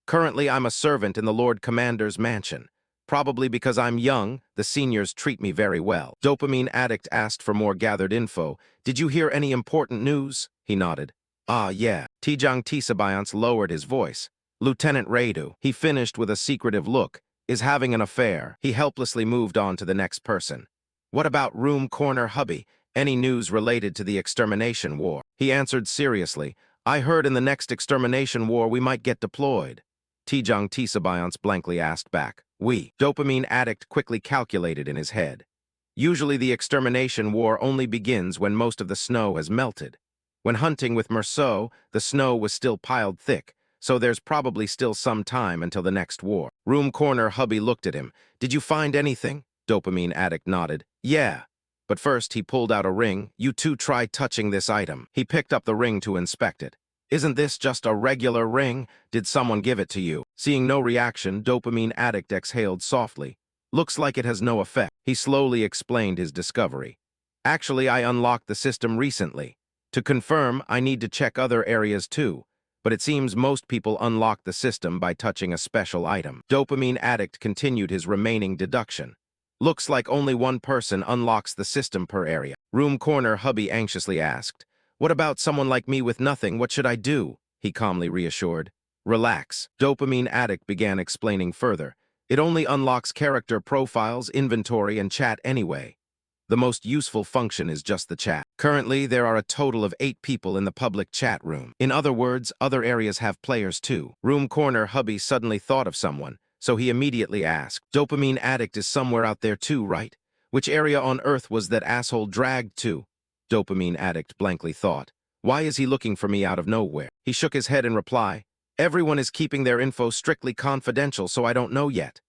Currently, I'm a servant in the Lord Commander's mansion. Probably because I'm young, the seniors treat me very well. Dopamine Addict asked for more gathered info. Did you hear any important news? He nodded. Ah, yeah. Tijang Tisabayance lowered his voice. Lieutenant Radu, he finished with a secretive look, is having an affair. He helplessly moved on to the next person. What about Room Corner Hubby? Any news related to the extermination war? He answered seriously. I heard in the next extermination war we might get deployed. Tijang Tisabayance blankly asked back. Dopamine Addict quickly calculated in his head. Usually the extermination war only begins when most of the snow has melted. When hunting with Merceau, the snow was still piled thick, so there's probably still some time until the next war. Room Corner Hubby looked at him. Did you find anything? Dopamine Addict nodded. Yeah. But first he pulled out a ring. You two try touching this item. He picked up the ring to inspect it. Isn't this just a regular ring? Did someone give it to you? Seeing no reaction, Dopamine Addict exhaled softly. Looks like it has no effect. He slowly explained his discovery. Actually, I unlocked the system recently. To confirm, I need to check other areas too. But it seems most people unlock the system by touching a special item. Dopamine Addict continued his remaining deduction. Looks like only one person unlocks the system per area. Room Corner Hubby anxiously asked. What about someone like me with nothing? What should I do? He calmly reassured. Relax. Dopamine Addict began explaining further. It only unlocks character profiles, inventory, and chat anyway. The most useful function is just the chat. Currently, there are a total of 8 people in the public chat room. In other words, other areas have players too. Room Corner Hubby suddenly thought of someone, so he immediately asked, Dopamine Addict is somewhere out there too, right? Which area on Earth was that asshole dragged to? Dopamine Addict blankly thought. Why is he looking for me out of nowhere? He shook his head in reply. Everyone is keeping their info strictly confidential, so I don't know yet.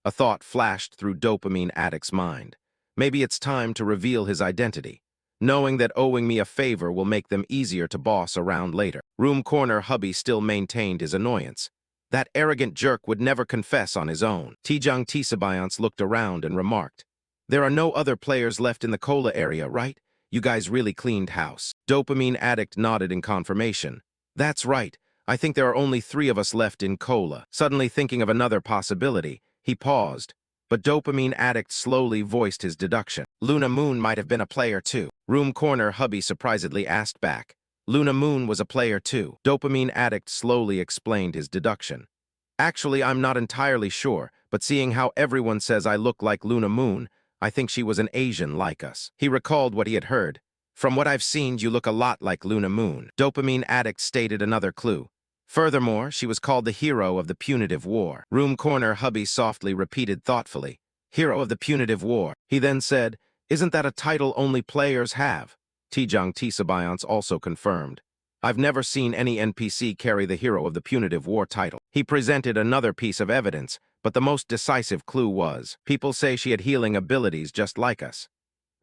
A thought flashed through Dopamine Addict's mind. Maybe it's time to reveal his identity, knowing that owing me a favor will make them easier to boss around later. Room Corner Hubby still maintained his annoyance. That arrogant jerk would never confess on his own. Tijang Tisabayance looked around and remarked, There are no other players left in the Cola area, right? You guys really cleaned house. Dopamine Addict nodded in confirmation. That's right. I think there are only 3 of us left in Cola. Suddenly thinking of another possibility, he paused. But Dopamine Addict slowly voiced his deduction. Luna Moon might have been a player too. Room Corner Hubby surprisedly asked back. Luna Moon was a player too. Dopamine Addict slowly explained his deduction. Actually, I'm not entirely sure, but seeing how everyone says I look like Luna Moon, I think she was an Asian like us. He recalled what he had heard. From what I've seen, you look a lot like Luna Moon. Dopamine Addict stated another clue. Furthermore, she was called the hero of the punitive war. Room Corner Hubby softly repeated thoughtfully. Hero of the punitive war. He then said, Isn't that a title only players have? Tijang Tisabayance also confirmed. I've never seen any NPC carry the hero of the punitive war title. He presented another piece of evidence, but the most decisive clue was, people say she had healing abilities just like us.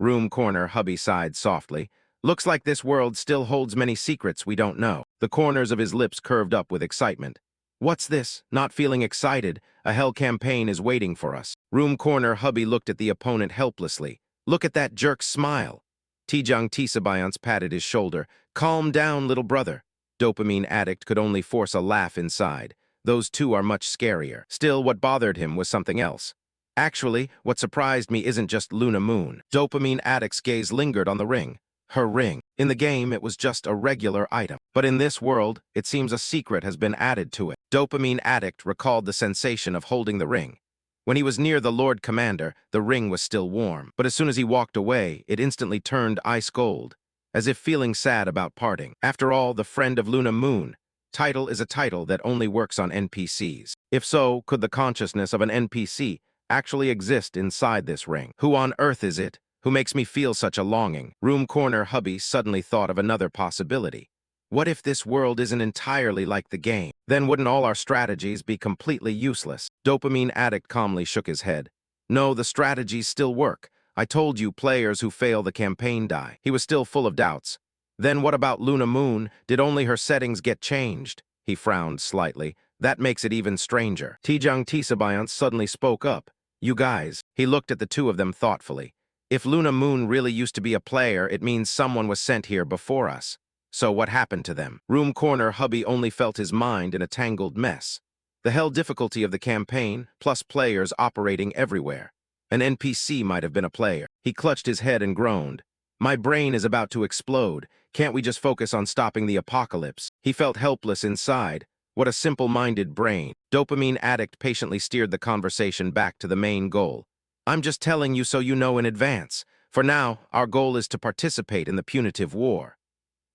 Room Corner Hubby sighed softly. Looks like this world still holds many secrets we don't know. The corners of his lips curved up with excitement. What's this? Not feeling excited, a hell campaign is waiting for us. Room Corner Hubby looked at the opponent helplessly. Look at that jerk's smile. Tijang Tisabayance patted his shoulder. Calm down, little brother. Dopamine Addict could only force a laugh inside. Those two are much scarier. Still, what bothered him was something else. Actually, what surprised me isn't just Luna Moon. Dopamine Addict's gaze lingered on the ring. Her ring. In the game, it was just a regular item. But in this world, it seems a secret has been added to it. Dopamine Addict recalled the sensation of holding the ring. When he was near the Lord Commander, the ring was still warm. But as soon as he walked away, it instantly turned ice cold, as if feeling sad about parting. After all, the friend of Luna Moon. Title is a title that only works on NPCs. If so, could the consciousness of an NPC actually exist inside this ring? Who on earth is it who makes me feel such a longing? Room Corner Hubby suddenly thought of another possibility. What if this world isn't entirely like the game? Then wouldn't all our strategies be completely useless? Dopamine Addict calmly shook his head. No, the strategies still work. I told you players who fail the campaign die. He was still full of doubts. Then what about Luna Moon? Did only her settings get changed? He frowned slightly. That makes it even stranger. Tijang Tisabayance suddenly spoke up. You guys, he looked at the two of them thoughtfully. If Luna Moon really used to be a player, it means someone was sent here before us. So what happened to them? Room corner hubby only felt his mind in a tangled mess. The hell difficulty of the campaign, plus players operating everywhere. An NPC might have been a player. He clutched his head and groaned. My brain is about to explode. Can't we just focus on stopping the apocalypse? He felt helpless inside. What a simple-minded brain. Dopamine addict patiently steered the conversation back to the main goal. I'm just telling you so you know in advance. For now, our goal is to participate in the punitive war.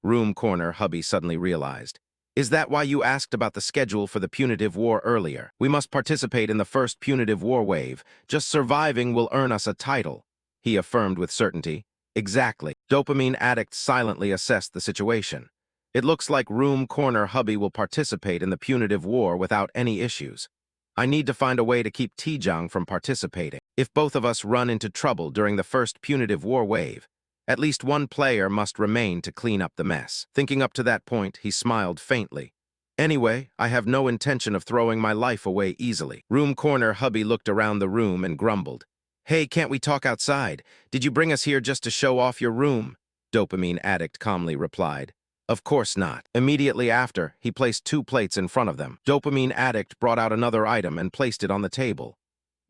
Room corner hubby suddenly realized. Is that why you asked about the schedule for the punitive war earlier? We must participate in the first punitive war wave. Just surviving will earn us a title, he affirmed with certainty. Exactly. Dopamine addict silently assessed the situation. It looks like Room corner hubby will participate in the punitive war without any issues. I need to find a way to keep Tijang from participating. If both of us run into trouble during the first punitive war wave, at least one player must remain to clean up the mess. Thinking up to that point, he smiled faintly. Anyway, I have no intention of throwing my life away easily. Room corner hubby looked around the room and grumbled. Hey, can't we talk outside? Did you bring us here just to show off your room? Dopamine addict calmly replied. Of course not. Immediately after, he placed 2 plates in front of them. Dopamine addict brought out another item and placed it on the table.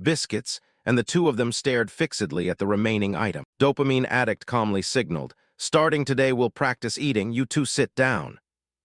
Biscuits, and the two of them stared fixedly at the remaining item. Dopamine addict calmly signaled, starting today we'll practice eating, you two sit down.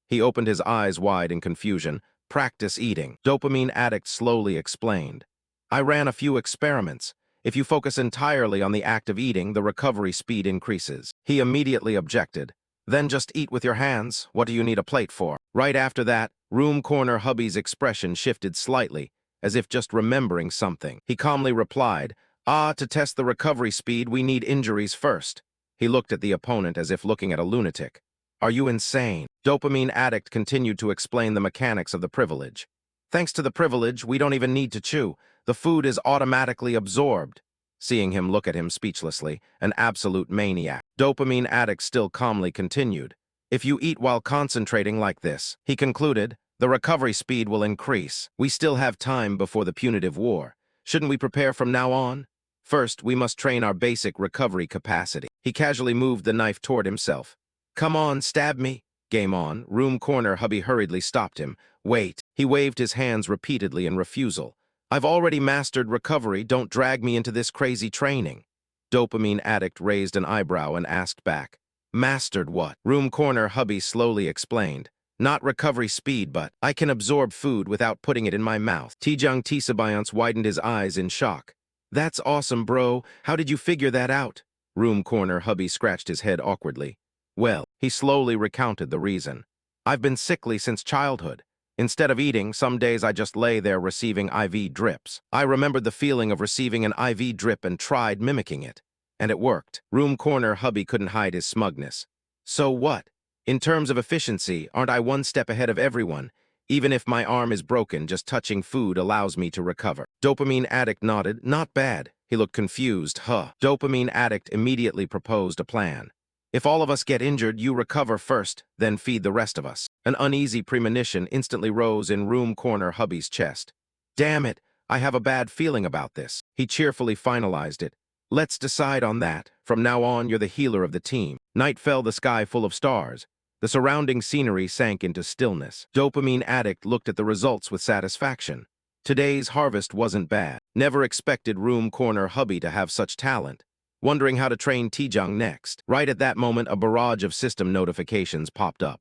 He opened his eyes wide in confusion. Practice eating. Dopamine addict slowly explained. I ran a few experiments. If you focus entirely on the act of eating, the recovery speed increases. He immediately objected. Then just eat with your hands. What do you need a plate for? Right after that, Room corner hubby's expression shifted slightly, as if just remembering something. He calmly replied, to test the recovery speed, we need injuries first. He looked at the opponent as if looking at a lunatic. Are you insane? Dopamine addict continued to explain the mechanics of the privilege. Thanks to the privilege, we don't even need to chew. The food is automatically absorbed. Seeing him look at him speechlessly, an absolute maniac. Dopamine addict still calmly continued. If you eat while concentrating like this, he concluded, the recovery speed will increase. We still have time before the punitive war. Shouldn't we prepare from now on? First, we must train our basic recovery capacity. He casually moved the knife toward himself. Come on, stab me. Game on. Room corner hubby hurriedly stopped him. Wait. He waved his hands repeatedly in refusal. I've already mastered recovery, don't drag me into this crazy training. Dopamine addict raised an eyebrow and asked back. Mastered what? Room corner hubby slowly explained. Not recovery speed, but I can absorb food without putting it in my mouth. Tijang Tisabayance widened his eyes in shock. That's awesome, bro. How did you figure that out? Room corner hubby scratched his head awkwardly. Well, he slowly recounted the reason. I've been sickly since childhood. Instead of eating, some days I just lay there receiving IV drips. I remembered the feeling of receiving an IV drip and tried mimicking it. And it worked. Room corner hubby couldn't hide his smugness. So what? In terms of efficiency, aren't I one step ahead of everyone? Even if my arm is broken, just touching food allows me to recover. Dopamine addict nodded. Not bad. He looked confused. Dopamine addict immediately proposed a plan. If all of us get injured, you recover first, then feed the rest of us. An uneasy premonition instantly rose in Room corner hubby's chest. Damn it, I have a bad feeling about this. He cheerfully finalized it. Let's decide on that. From now on, you're the healer of the team. Night fell, the sky full of stars. The surrounding scenery sank into stillness. Dopamine addict looked at the results with satisfaction. Today's harvest wasn't bad. Never expected Room corner hubby to have such talent. Wondering how to train Tijang next. Right at that moment, a barrage of system notifications popped up.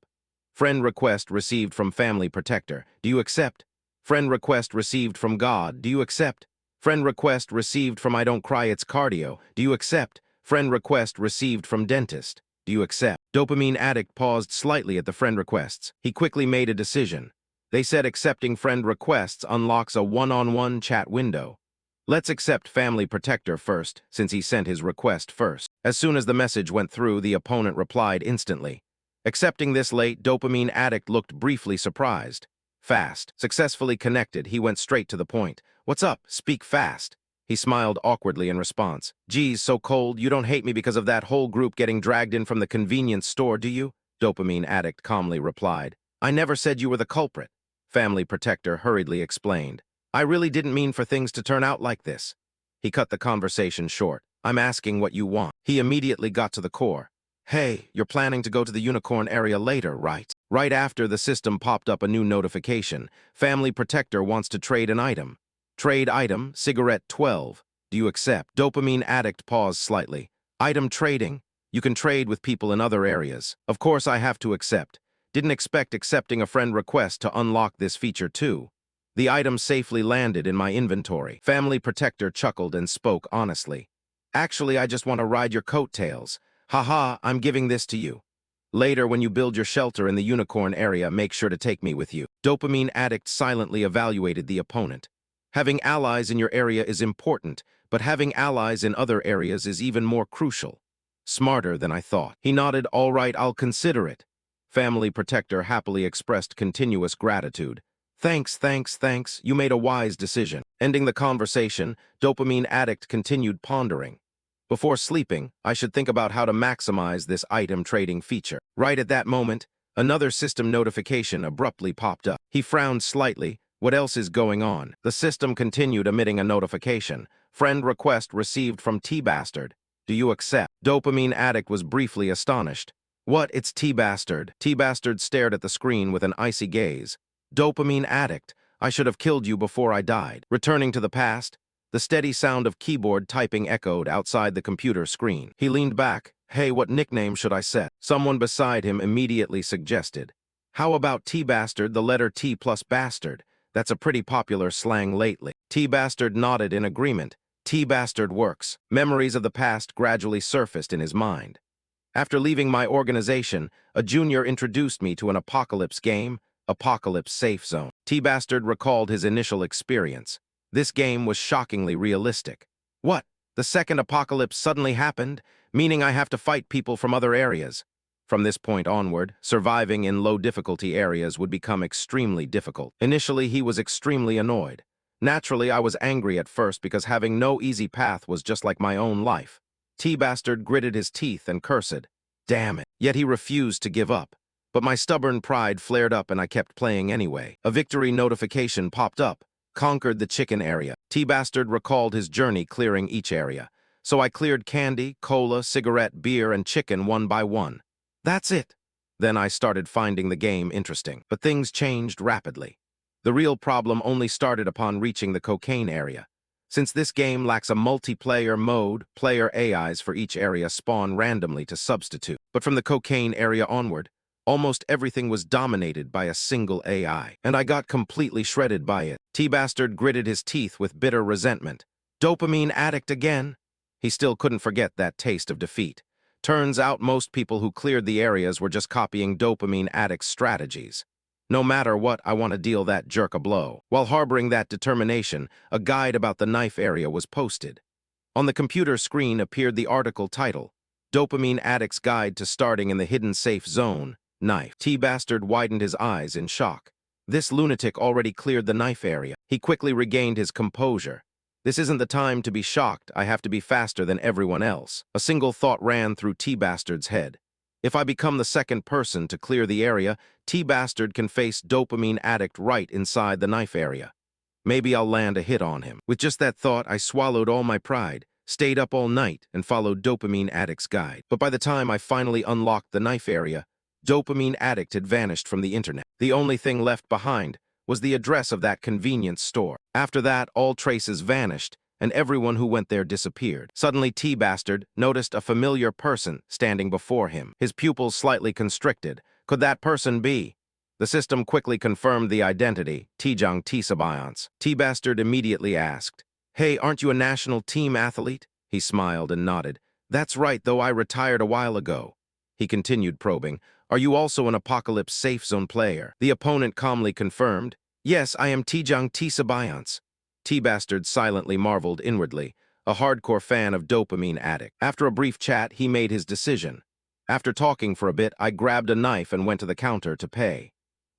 Friend request received from Family Protector. Do you accept? Friend request received from God. Do you accept? Friend request received from I Don't Cry It's Cardio. Do you accept? Friend request received from Dentist. Do you accept? Dopamine addict paused slightly at the friend requests. He quickly made a decision. They said accepting friend requests unlocks a one-on-one chat window. Let's accept Family Protector first, since he sent his request first. As soon as the message went through, the opponent replied instantly. Accepting this late, Dopamine addict looked briefly surprised. Fast. Successfully connected, he went straight to the point. What's up? Speak fast. He smiled awkwardly in response. Geez, so cold, you don't hate me because of that whole group getting dragged in from the convenience store, do you? Dopamine addict calmly replied. I never said you were the culprit. Family Protector hurriedly explained. I really didn't mean for things to turn out like this. He cut the conversation short. I'm asking what you want. He immediately got to the core. Hey, you're planning to go to the unicorn area later, right? Right after the system popped up a new notification. Family Protector wants to trade an item. Trade item, cigarette 12. Do you accept? Dopamine addict paused slightly. Item trading? You can trade with people in other areas. Of course I have to accept. Didn't expect accepting a friend request to unlock this feature too. The item safely landed in my inventory. Family Protector chuckled and spoke honestly. Actually, I just want to ride your coattails. Haha, I'm giving this to you. Later, when you build your shelter in the unicorn area, make sure to take me with you. Dopamine addict silently evaluated the opponent. Having allies in your area is important, but having allies in other areas is even more crucial. Smarter than I thought. He nodded, all right, I'll consider it. Family Protector happily expressed continuous gratitude. Thanks, thanks, thanks, you made a wise decision. Ending the conversation, Dopamine addict continued pondering. Before sleeping, I should think about how to maximize this item trading feature. Right at that moment, another system notification abruptly popped up. He frowned slightly. What else is going on? The system continued emitting a notification. Friend request received from T-Bastard. Do you accept? Dopamine addict was briefly astonished. What? It's T-Bastard. T-Bastard stared at the screen with an icy gaze. Dopamine addict. I should have killed you before I died. Returning to the past, the steady sound of keyboard typing echoed outside the computer screen. He leaned back. Hey, what nickname should I set? Someone beside him immediately suggested. How about T-Bastard, the letter T plus bastard? That's a pretty popular slang lately. T-Bastard nodded in agreement. T-Bastard works. Memories of the past gradually surfaced in his mind. After leaving my organization, a junior introduced me to an apocalypse game, Apocalypse Safe Zone. T-Bastard recalled his initial experience. This game was shockingly realistic. What? The second apocalypse suddenly happened, meaning I have to fight people from other areas. From this point onward, surviving in low-difficulty areas would become extremely difficult. Initially, he was extremely annoyed. Naturally, I was angry at first because having no easy path was just like my own life. T-Bastard gritted his teeth and cursed. Damn it. Yet he refused to give up. But my stubborn pride flared up and I kept playing anyway. A victory notification popped up. Conquered the chicken area. T-Bastard recalled his journey clearing each area. So I cleared candy, cola, cigarette, beer, and chicken one by one. That's it. Then I started finding the game interesting. But things changed rapidly. The real problem only started upon reaching the cocaine area. Since this game lacks a multiplayer mode, player AIs for each area spawn randomly to substitute. But from the cocaine area onward, almost everything was dominated by a single AI, and I got completely shredded by it. T-Bastard gritted his teeth with bitter resentment. Dopamine addict again? He still couldn't forget that taste of defeat. Turns out most people who cleared the areas were just copying Dopamine addict's strategies. No matter what, I want to deal that jerk a blow. While harboring that determination, a guide about the knife area was posted. On the computer screen appeared the article title, Dopamine Addict's Guide to Starting in the Hidden Safe Zone. Knife. T-Bastard widened his eyes in shock. This lunatic already cleared the knife area. He quickly regained his composure. This isn't the time to be shocked. I have to be faster than everyone else. A single thought ran through T-Bastard's head. If I become the second person to clear the area, T-Bastard can face Dopamine Addict right inside the knife area. Maybe I'll land a hit on him. With just that thought, I swallowed all my pride, stayed up all night, and followed Dopamine Addict's guide. But by the time I finally unlocked the knife area, Dopamine Addict had vanished from the internet. The only thing left behind was the address of that convenience store. After that, all traces vanished, and everyone who went there disappeared. Suddenly, T-Bastard noticed a familiar person standing before him, his pupils slightly constricted. Could that person be? The system quickly confirmed the identity, Tijang Tisabayans. T-Bastard immediately asked, Hey, aren't you a national team athlete? He smiled and nodded. That's right, though I retired a while ago. He continued probing. Are you also an Apocalypse Safe Zone player? The opponent calmly confirmed. Yes, I am Tijang Tisabayans. T-Bastard silently marveled inwardly, a hardcore fan of Dopamine Addict. After a brief chat, he made his decision. After talking for a bit, I grabbed a knife and went to the counter to pay.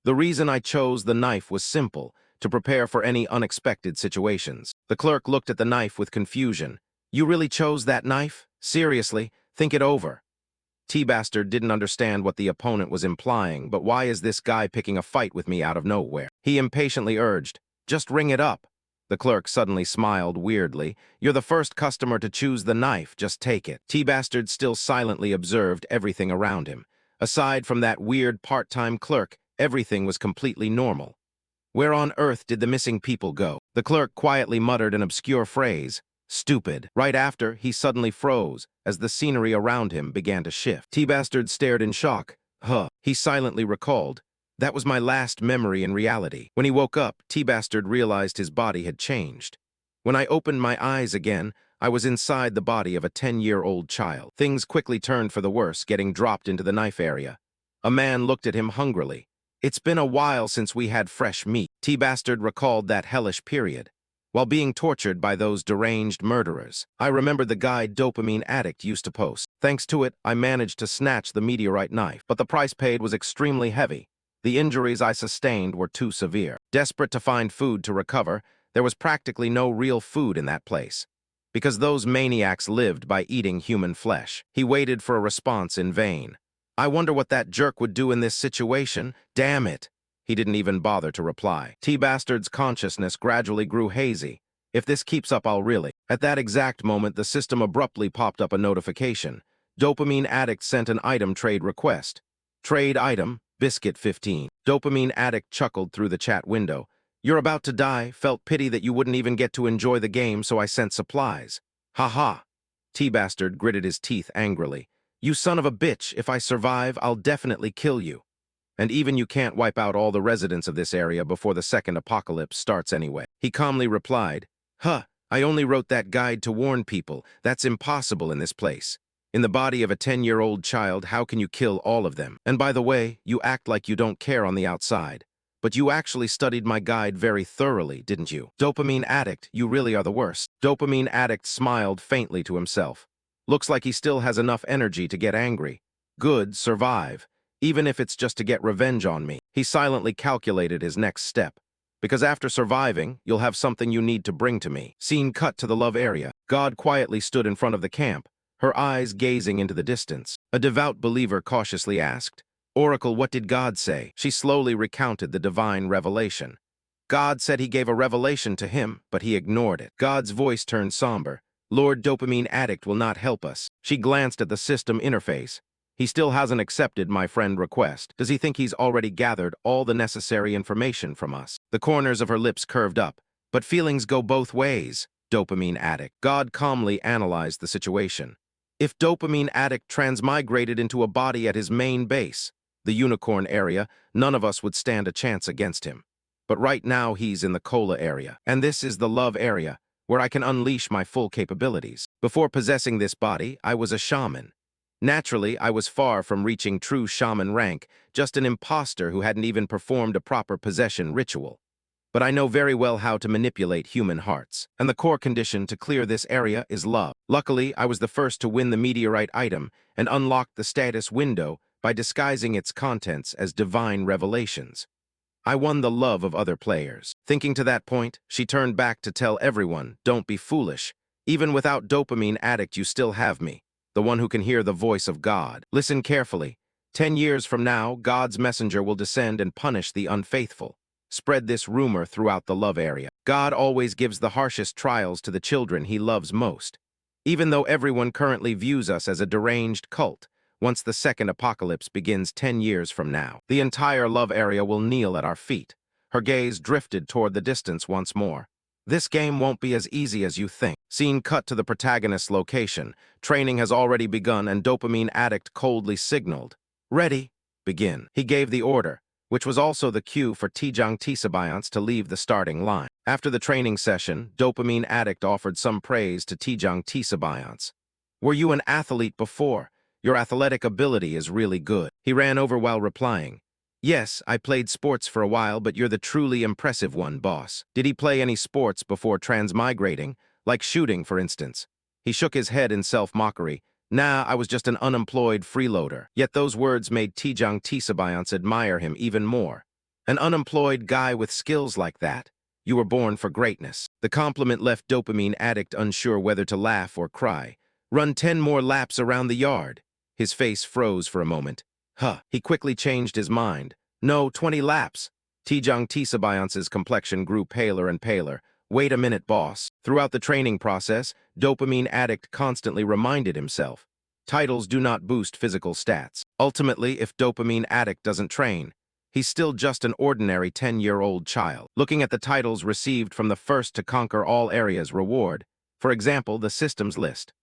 The reason I chose the knife was simple, to prepare for any unexpected situations. The clerk looked at the knife with confusion. You really chose that knife? Seriously, think it over. T-Bastard didn't understand what the opponent was implying, but why is this guy picking a fight with me out of nowhere? He impatiently urged, just ring it up. The clerk suddenly smiled weirdly. You're the first customer to choose the knife, just take it. T-Bastard still silently observed everything around him. Aside from that weird part-time clerk, everything was completely normal. Where on earth did the missing people go? The clerk quietly muttered an obscure phrase. Stupid. Right after, he suddenly froze, as the scenery around him began to shift. T-Bastard stared in shock. Huh. He silently recalled. That was my last memory in reality. When he woke up, T-Bastard realized his body had changed. When I opened my eyes again, I was inside the body of a 10-year-old child. Things quickly turned for the worse, getting dropped into the knife area. A man looked at him hungrily. It's been a while since we had fresh meat. T-Bastard recalled that hellish period. While being tortured by those deranged murderers, I remembered the guide Dopamine Addict used to post. Thanks to it, I managed to snatch the meteorite knife, but the price paid was extremely heavy. The injuries I sustained were too severe. Desperate to find food to recover, there was practically no real food in that place, because those maniacs lived by eating human flesh. He waited for a response in vain. I wonder what that jerk would do in this situation. Damn it. He didn't even bother to reply. T-Bastard's consciousness gradually grew hazy. If this keeps up, I'll really. At that exact moment, the system abruptly popped up a notification. Dopamine Addict sent an item trade request. Trade item, Biscuit 15. Dopamine Addict chuckled through the chat window. You're about to die, felt pity that you wouldn't even get to enjoy the game, so I sent supplies. Ha ha. T-Bastard gritted his teeth angrily. You son of a bitch, if I survive, I'll definitely kill you. And even you can't wipe out all the residents of this area before the second apocalypse starts anyway. He calmly replied, Huh, I only wrote that guide to warn people. That's impossible in this place. In the body of a 10-year-old child, how can you kill all of them? And by the way, you act like you don't care on the outside. But you actually studied my guide very thoroughly, didn't you? Dopamine Addict, you really are the worst. Dopamine Addict smiled faintly to himself. Looks like he still has enough energy to get angry. Good, survive. Even if it's just to get revenge on me. He silently calculated his next step. Because after surviving, you'll have something you need to bring to me. Scene cut to the love area. God quietly stood in front of the camp, her eyes gazing into the distance. A devout believer cautiously asked, Oracle, what did God say? She slowly recounted the divine revelation. God said he gave a revelation to him, but he ignored it. God's voice turned somber. Lord Dopamine Addict will not help us. She glanced at the system interface. He still hasn't accepted my friend request. Does he think he's already gathered all the necessary information from us? The corners of her lips curved up. But feelings go both ways, Dopamine Addict. God calmly analyzed the situation. If Dopamine Addict transmigrated into a body at his main base, the unicorn area, none of us would stand a chance against him. But right now he's in the cola area, and this is the love area, where I can unleash my full capabilities. Before possessing this body, I was a shaman. Naturally, I was far from reaching true shaman rank, just an imposter who hadn't even performed a proper possession ritual. But I know very well how to manipulate human hearts, and the core condition to clear this area is love. Luckily, I was the first to win the meteorite item and unlocked the status window by disguising its contents as divine revelations. I won the love of other players. Thinking to that point, she turned back to tell everyone, don't be foolish. Even without Dopamine Addict, you still have me. The one who can hear the voice of God. Listen carefully. 10 years from now, God's messenger will descend and punish the unfaithful. Spread this rumor throughout the love area. God always gives the harshest trials to the children he loves most. Even though everyone currently views us as a deranged cult, once the second apocalypse begins 10 years from now, the entire love area will kneel at our feet. Her gaze drifted toward the distance once more. This game won't be as easy as you think. Scene cut to the protagonist's location. Training has already begun and Dopamine Addict coldly signaled. Ready, begin. He gave the order, which was also the cue for Tijang Tisabayans to leave the starting line. After the training session, Dopamine Addict offered some praise to Tijang Tisabayans. Were you an athlete before? Your athletic ability is really good. He ran over while replying. Yes, I played sports for a while, but you're the truly impressive one, boss. Did he play any sports before transmigrating? Like shooting, for instance? He shook his head in self-mockery. Nah, I was just an unemployed freeloader. Yet those words made Tijang Tisabayans admire him even more. An unemployed guy with skills like that? You were born for greatness. The compliment left Dopamine Addict unsure whether to laugh or cry. Run 10 more laps around the yard. His face froze for a moment. Huh. He quickly changed his mind. No, 20 laps. Tijang Tisabayans's complexion grew paler and paler. "Wait a minute, boss." Throughout the training process, Dopamine Addict constantly reminded himself, titles do not boost physical stats. Ultimately, if Dopamine Addict doesn't train, he's still just an ordinary 10-year-old child. Looking at the titles received from the first to conquer all areas reward, for example, the systems list.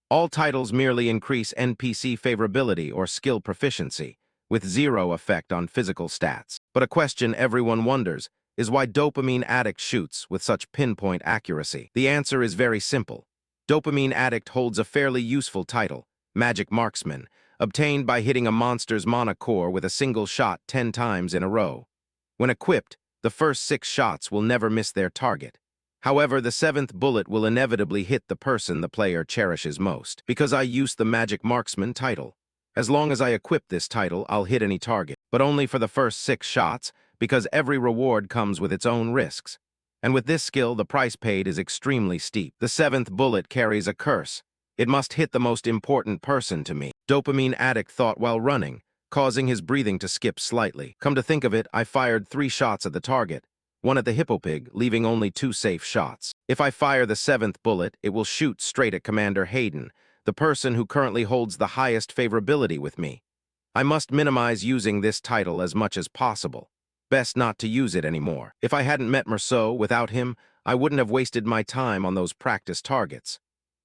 All titles merely increase NPC favorability or skill proficiency, with zero effect on physical stats. But a question everyone wonders is why Dopamine Addict shoots with such pinpoint accuracy. The answer is very simple. Dopamine Addict holds a fairly useful title, Magic Marksman, obtained by hitting a monster's mana core with a single shot 10 times in a row. When equipped, the first 6 shots will never miss their target. However, the 7th bullet will inevitably hit the person the player cherishes most. Because I use the Magic Marksman title. As long as I equip this title, I'll hit any target, but only for the first 6 shots, because every reward comes with its own risks. And with this skill, the price paid is extremely steep. The 7th bullet carries a curse. It must hit the most important person to me. Dopamine Addict thought while running, causing his breathing to skip slightly. Come to think of it, I fired 3 shots at the target, one at the Hippopig, leaving only 2 safe shots. If I fire the 7th bullet, it will shoot straight at Commander Hayden, the person who currently holds the highest favorability with me. I must minimize using this title as much as possible. Best not to use it anymore. If I hadn't met Merceau, without him, I wouldn't have wasted my time on those practice targets.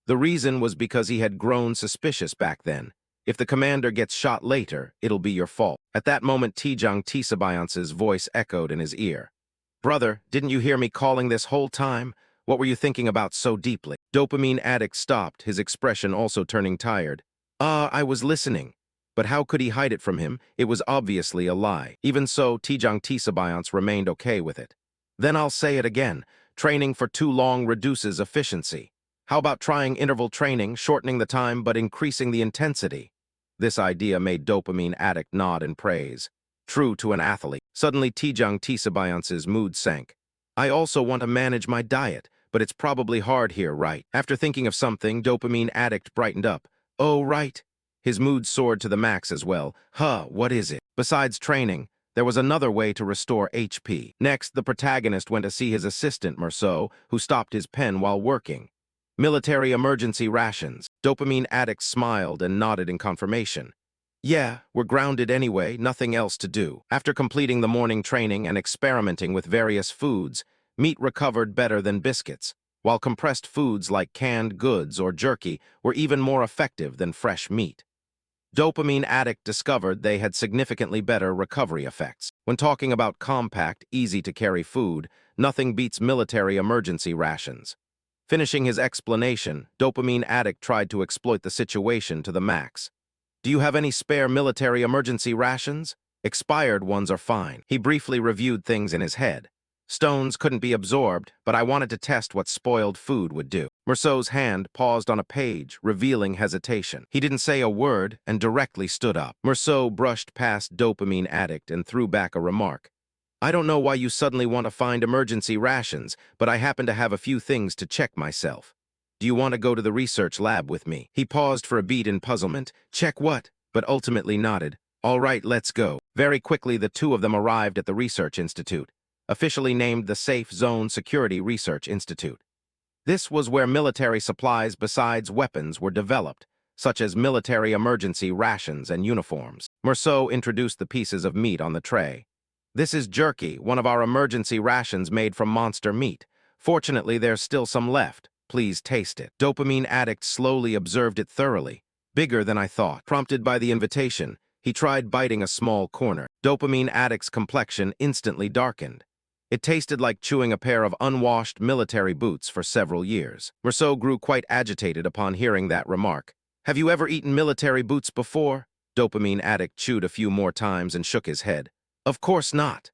The reason was because he had grown suspicious back then. If the commander gets shot later, it'll be your fault. At that moment, Tijang Tisabayance's voice echoed in his ear. Brother, didn't you hear me calling this whole time? What were you thinking about so deeply? Dopamine Addict stopped, his expression also turning tired. I was listening. But how could he hide it from him? It was obviously a lie. Even so, Tijang Tisabayance remained okay with it. Then I'll say it again. Training for too long reduces efficiency. How about trying interval training, shortening the time but increasing the intensity? This idea made Dopamine Addict nod in praise. True to an athlete. Suddenly, Tijang Tisabayance's mood sank. I also want to manage my diet, but it's probably hard here, right? After thinking of something, Dopamine Addict brightened up. Oh, right. His mood soared to the max as well. What is it? Besides training, there was another way to restore HP. Next, the protagonist went to see his assistant, Merceau, who stopped his pen while working. Military emergency rations. Dopamine Addict smiled and nodded in confirmation. Yeah, we're grounded anyway, nothing else to do. After completing the morning training and experimenting with various foods, meat recovered better than biscuits, while compressed foods like canned goods or jerky were even more effective than fresh meat. Dopamine Addict discovered they had significantly better recovery effects. When talking about compact, easy-to-carry food, nothing beats military emergency rations. Finishing his explanation, Dopamine Addict tried to exploit the situation to the max. Do you have any spare military emergency rations? Expired ones are fine. He briefly reviewed things in his head. Stones couldn't be absorbed, but I wanted to test what spoiled food would do. Merceau's hand paused on a page, revealing hesitation. He didn't say a word and directly stood up. Merceau brushed past Dopamine Addict and threw back a remark. I don't know why you suddenly want to find emergency rations, but I happen to have a few things to check myself. Do you want to go to the research lab with me? He paused for a beat in puzzlement. Check what? But ultimately nodded. All right, let's go. Very quickly, the two of them arrived at the research institute, officially named the Safe Zone Security Research Institute. This was where military supplies besides weapons were developed, such as military emergency rations and uniforms. Merceau introduced the pieces of meat on the tray. This is jerky, one of our emergency rations made from monster meat. Fortunately, there's still some left. Please taste it. Dopamine Addict slowly observed it thoroughly. Bigger than I thought. Prompted by the invitation, he tried biting a small corner. Dopamine Addict's complexion instantly darkened. It tasted like chewing a pair of unwashed military boots for several years. Merceau grew quite agitated upon hearing that remark. Have you ever eaten military boots before? Dopamine Addict chewed a few more times and shook his head. Of course not.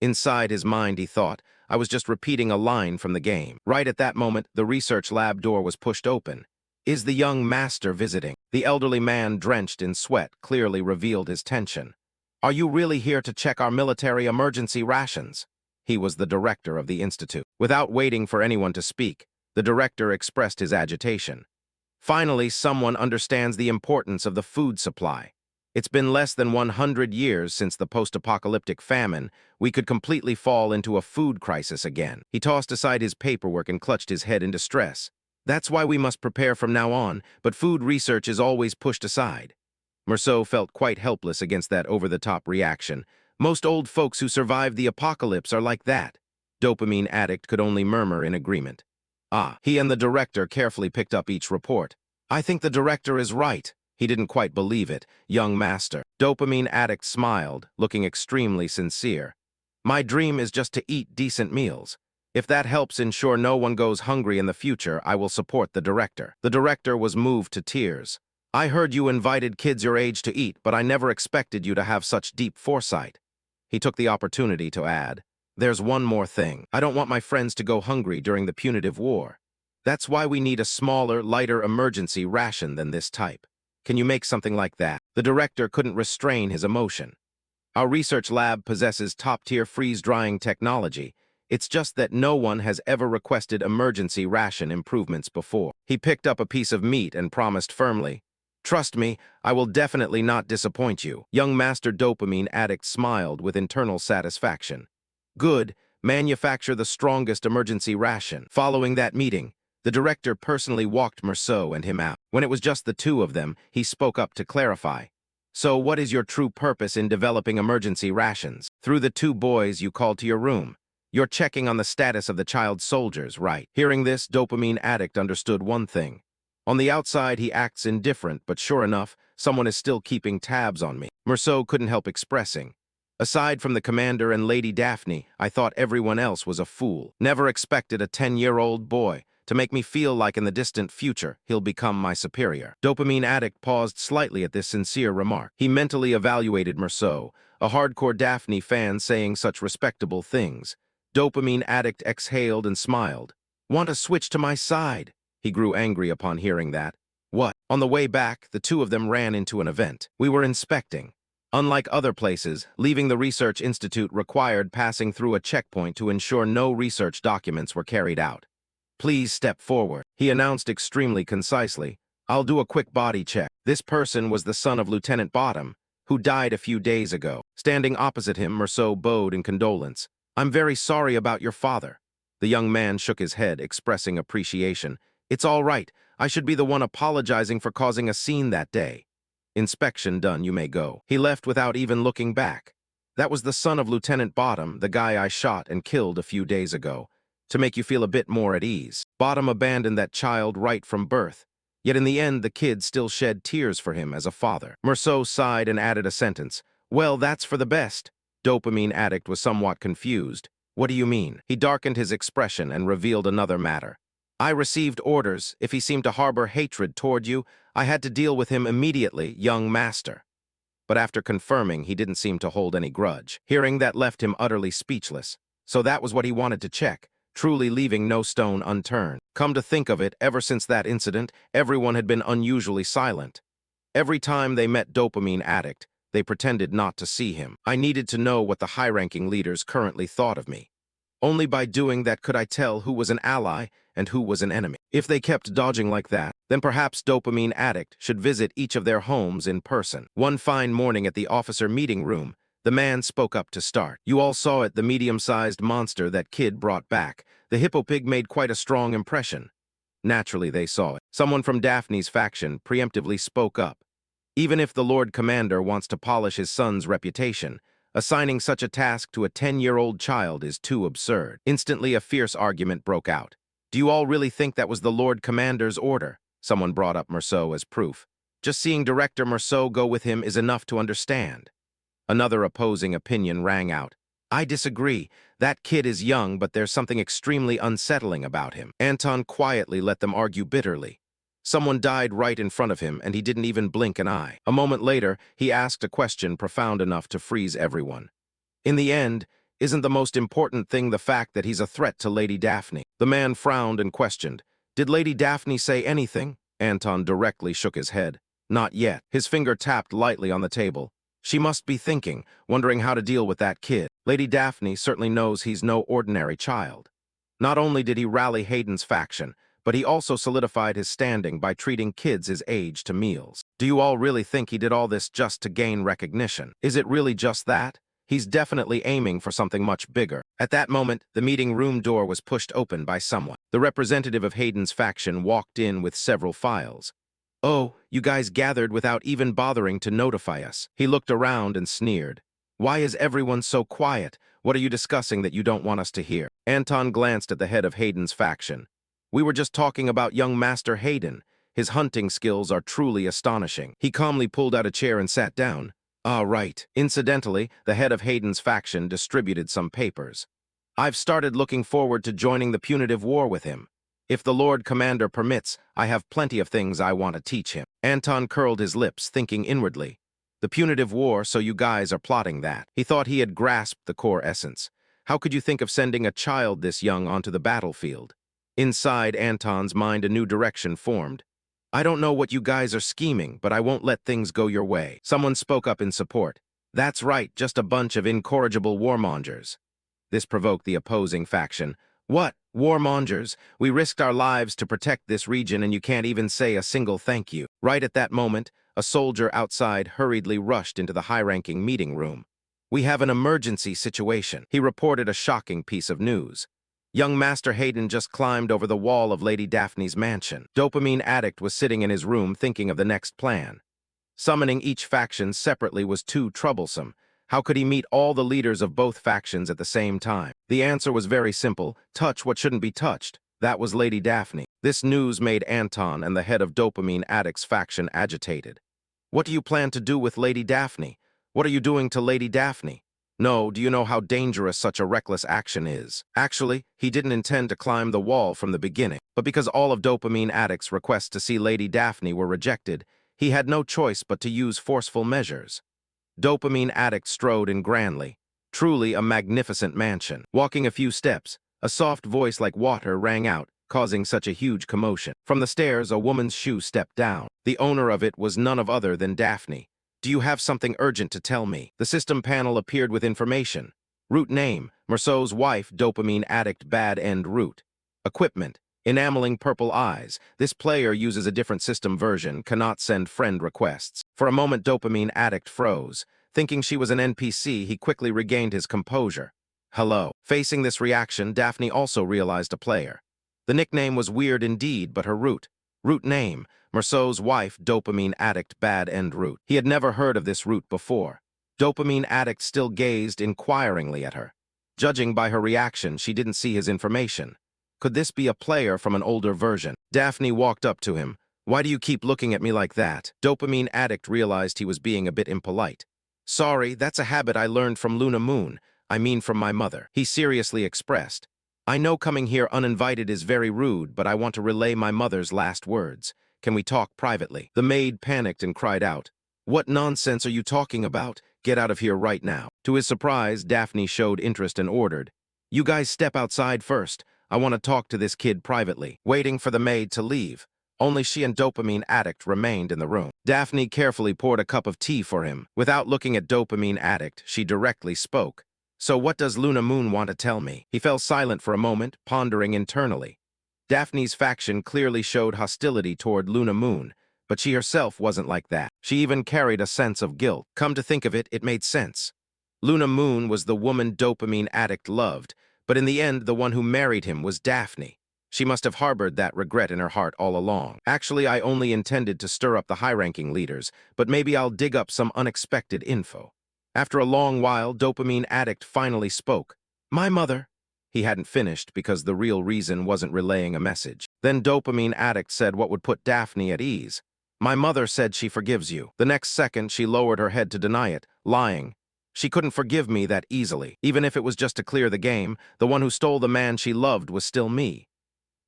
Inside his mind, he thought, I was just repeating a line from the game. Right at that moment, the research lab door was pushed open. Is the young master visiting? The elderly man, drenched in sweat, clearly revealed his tension. Are you really here to check our military emergency rations? He was the director of the institute. Without waiting for anyone to speak, the director expressed his agitation. Finally, someone understands the importance of the food supply. It's been less than 100 years since the post-apocalyptic famine. We could completely fall into a food crisis again. He tossed aside his paperwork and clutched his head in distress. That's why we must prepare from now on, but food research is always pushed aside. Merceau felt quite helpless against that over-the-top reaction. Most old folks who survived the apocalypse are like that. Dopamine addict could only murmur in agreement. He and the director carefully picked up each report. I think the director is right. He didn't quite believe it, young master. Dopamine addict smiled, looking extremely sincere. My dream is just to eat decent meals. If that helps ensure no one goes hungry in the future, I will support the director. The director was moved to tears. I heard you invited kids your age to eat, but I never expected you to have such deep foresight. He took the opportunity to add, there's one more thing. I don't want my friends to go hungry during the punitive war. That's why we need a smaller, lighter emergency ration than this type. Can you make something like that? The director couldn't restrain his emotion. Our research lab possesses top-tier freeze-drying technology. It's just that no one has ever requested emergency ration improvements before. He picked up a piece of meat and promised firmly, trust me, I will definitely not disappoint you. Young Master Dopamine Addict smiled with internal satisfaction. Good, manufacture the strongest emergency ration. Following that meeting, the director personally walked Merceau and him out. When it was just the two of them, he spoke up to clarify. So what is your true purpose in developing emergency rations? Through the two boys you called to your room. You're checking on the status of the child soldiers, right? Hearing this, Dopamine Addict understood one thing. On the outside, he acts indifferent, but sure enough, someone is still keeping tabs on me. Merceau couldn't help expressing. Aside from the commander and Lady Daphne, I thought everyone else was a fool. Never expected a 10-year-old boy to make me feel like in the distant future he'll become my superior. Dopamine Addict paused slightly at this sincere remark. He mentally evaluated Merceau, a hardcore Daphne fan saying such respectable things. Dopamine Addict exhaled and smiled. Want to switch to my side? He grew angry upon hearing that. What? On the way back, the two of them ran into an event. We were inspecting. Unlike other places, leaving the research institute required passing through a checkpoint to ensure no research documents were carried out. Please step forward, he announced extremely concisely. I'll do a quick body check. This person was the son of Lieutenant Bottom, who died a few days ago. Standing opposite him, Merceau bowed in condolence. I'm very sorry about your father. The young man shook his head, expressing appreciation. It's all right. I should be the one apologizing for causing a scene that day. Inspection done, you may go. He left without even looking back. That was the son of Lieutenant Bottom, the guy I shot and killed a few days ago. To make you feel a bit more at ease. Bottom abandoned that child right from birth. Yet in the end, the kid still shed tears for him as a father. Merceau sighed and added a sentence. Well, that's for the best. Dopamine Addict was somewhat confused. What do you mean? He darkened his expression and revealed another matter. I received orders. If he seemed to harbor hatred toward you, I had to deal with him immediately, young master. But after confirming, he didn't seem to hold any grudge. Hearing that left him utterly speechless. So that was what he wanted to check, truly leaving no stone unturned. Come to think of it, ever since that incident, everyone had been unusually silent. Every time they met Dopamine Addict, they pretended not to see him. I needed to know what the high-ranking leaders currently thought of me. Only by doing that could I tell who was an ally and who was an enemy. If they kept dodging like that, then perhaps Dopamine Addict should visit each of their homes in person. One fine morning at the officer meeting room, the man spoke up to start. You all saw it, the medium-sized monster that kid brought back. The hippo pig made quite a strong impression. Naturally, they saw it. Someone from Daphne's faction preemptively spoke up. Even if the Lord Commander wants to polish his son's reputation, assigning such a task to a 10-year-old child is too absurd. Instantly, a fierce argument broke out. Do you all really think that was the Lord Commander's order? Someone brought up Merceau as proof. Just seeing Director Merceau go with him is enough to understand. Another opposing opinion rang out. I disagree. That kid is young, but there's something extremely unsettling about him. Anton quietly let them argue bitterly. Someone died right in front of him, and he didn't even blink an eye. A moment later, he asked a question profound enough to freeze everyone. In the end, isn't the most important thing the fact that he's a threat to Lady Daphne? The man frowned and questioned. Did Lady Daphne say anything? Anton directly shook his head. Not yet. His finger tapped lightly on the table. She must be thinking, wondering how to deal with that kid. Lady Daphne certainly knows he's no ordinary child. Not only did he rally Hayden's faction, but he also solidified his standing by treating kids his age to meals. Do you all really think he did all this just to gain recognition? Is it really just that? He's definitely aiming for something much bigger. At that moment, the meeting room door was pushed open by someone. The representative of Hayden's faction walked in with several files. "Oh, you guys gathered without even bothering to notify us." He looked around and sneered. "Why is everyone so quiet? What are you discussing that you don't want us to hear?" Anton glanced at the head of Hayden's faction. "We were just talking about young Master Hayden. His hunting skills are truly astonishing." He calmly pulled out a chair and sat down. "Ah, right." Incidentally, the head of Hayden's faction distributed some papers. "I've started looking forward to joining the punitive war with him. If the Lord Commander permits, I have plenty of things I want to teach him." Anton curled his lips, thinking inwardly. The punitive war, so you guys are plotting that. He thought he had grasped the core essence. How could you think of sending a child this young onto the battlefield? Inside Anton's mind, a new direction formed. "I don't know what you guys are scheming, but I won't let things go your way." Someone spoke up in support. "That's right, just a bunch of incorrigible warmongers." This provoked the opposing faction. "What? Warmongers? We risked our lives to protect this region and you can't even say a single thank you." Right at that moment, a soldier outside hurriedly rushed into the high-ranking meeting room. "We have an emergency situation." He reported a shocking piece of news. Young Master Hayden just climbed over the wall of Lady Daphne's mansion. Dopamine Addict was sitting in his room thinking of the next plan. Summoning each faction separately was too troublesome. How could he meet all the leaders of both factions at the same time? The answer was very simple: touch what shouldn't be touched. That was Lady Daphne. This news made Anton and the head of Dopamine Addict's faction agitated. "What do you plan to do with Lady Daphne? What are you doing to Lady Daphne? No, do you know how dangerous such a reckless action is?" Actually, he didn't intend to climb the wall from the beginning, but because all of Dopamine Addict's requests to see Lady Daphne were rejected, he had no choice but to use forceful measures. Dopamine Addict strode in grandly, truly a magnificent mansion. Walking a few steps, a soft voice like water rang out, causing such a huge commotion. From the stairs, a woman's shoe stepped down. The owner of it was none other than Daphne. "Do you have something urgent to tell me?" The system panel appeared with information. Root name: Merceau's wife, Dopamine Addict Bad End Root. Equipment: enameling purple eyes. This player uses a different system version, cannot send friend requests. For a moment, Dopamine Addict froze. Thinking she was an NPC, he quickly regained his composure. "Hello." Facing this reaction, Daphne also realized a player. The nickname was weird indeed, but her root name: Merceau's wife, Dopamine Addict Bad End Root. He had never heard of this root before. Dopamine Addict still gazed inquiringly at her. Judging by her reaction, she didn't see his information. Could this be a player from an older version? Daphne walked up to him. "Why do you keep looking at me like that?" Dopamine Addict realized he was being a bit impolite. "Sorry, that's a habit I learned from Luna Moon. I mean from my mother," he seriously expressed. "I know coming here uninvited is very rude, but I want to relay my mother's last words. Can we talk privately?" The maid panicked and cried out, "What nonsense are you talking about? Get out of here right now." To his surprise, Daphne showed interest and ordered, "You guys step outside first. I want to talk to this kid privately." Waiting for the maid to leave, only she and Dopamine Addict remained in the room. Daphne carefully poured a cup of tea for him. Without looking at Dopamine Addict, she directly spoke. "So what does Luna Moon want to tell me?" He fell silent for a moment, pondering internally. Daphne's faction clearly showed hostility toward Luna Moon, but she herself wasn't like that. She even carried a sense of guilt. Come to think of it, it made sense. Luna Moon was the woman Dopamine Addict loved, but in the end, the one who married him was Daphne. She must have harbored that regret in her heart all along. "Actually, I only intended to stir up the high-ranking leaders, but maybe I'll dig up some unexpected info." After a long while, Dopamine Addict finally spoke. "My mother." He hadn't finished because the real reason wasn't relaying a message. Then Dopamine Addict said what would put Daphne at ease. "My mother said she forgives you." The next second, she lowered her head to deny it, lying. "She couldn't forgive me that easily. Even if it was just to clear the game, the one who stole the man she loved was still me."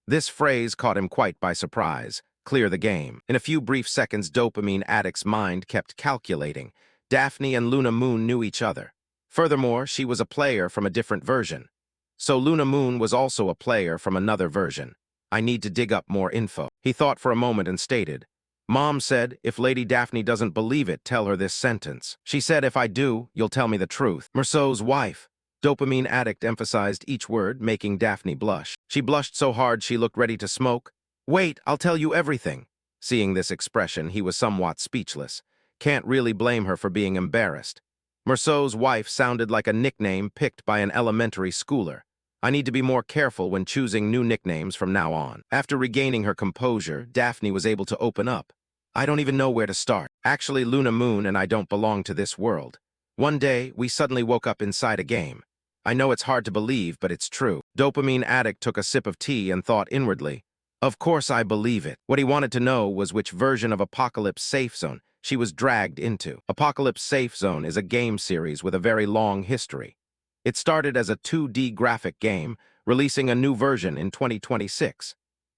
This phrase caught him quite by surprise. Clear the game. In a few brief seconds, Dopamine Addict's mind kept calculating. Daphne and Luna Moon knew each other. Furthermore, she was a player from a different version. So Luna Moon was also a player from another version. "I need to dig up more info." He thought for a moment and stated, "Mom said, if Lady Daphne doesn't believe it, tell her this sentence. She said if I do, you'll tell me the truth." Merceau's wife. Dopamine Addict emphasized each word, making Daphne blush. She blushed so hard she looked ready to smoke. Wait, I'll tell you everything. Seeing this expression, he was somewhat speechless. Can't really blame her for being embarrassed. Merceau's wife sounded like a nickname picked by an elementary schooler. I need to be more careful when choosing new nicknames from now on. After regaining her composure, Daphne was able to open up. I don't even know where to start. Actually, Luna Moon and I don't belong to this world. One day, we suddenly woke up inside a game. I know it's hard to believe, but it's true. Dopamine Addict took a sip of tea and thought inwardly, of course I believe it. What he wanted to know was which version of Apocalypse Safe Zone she was dragged into. Apocalypse Safe Zone is a game series with a very long history. It started as a 2D graphic game, releasing a new version in 2026.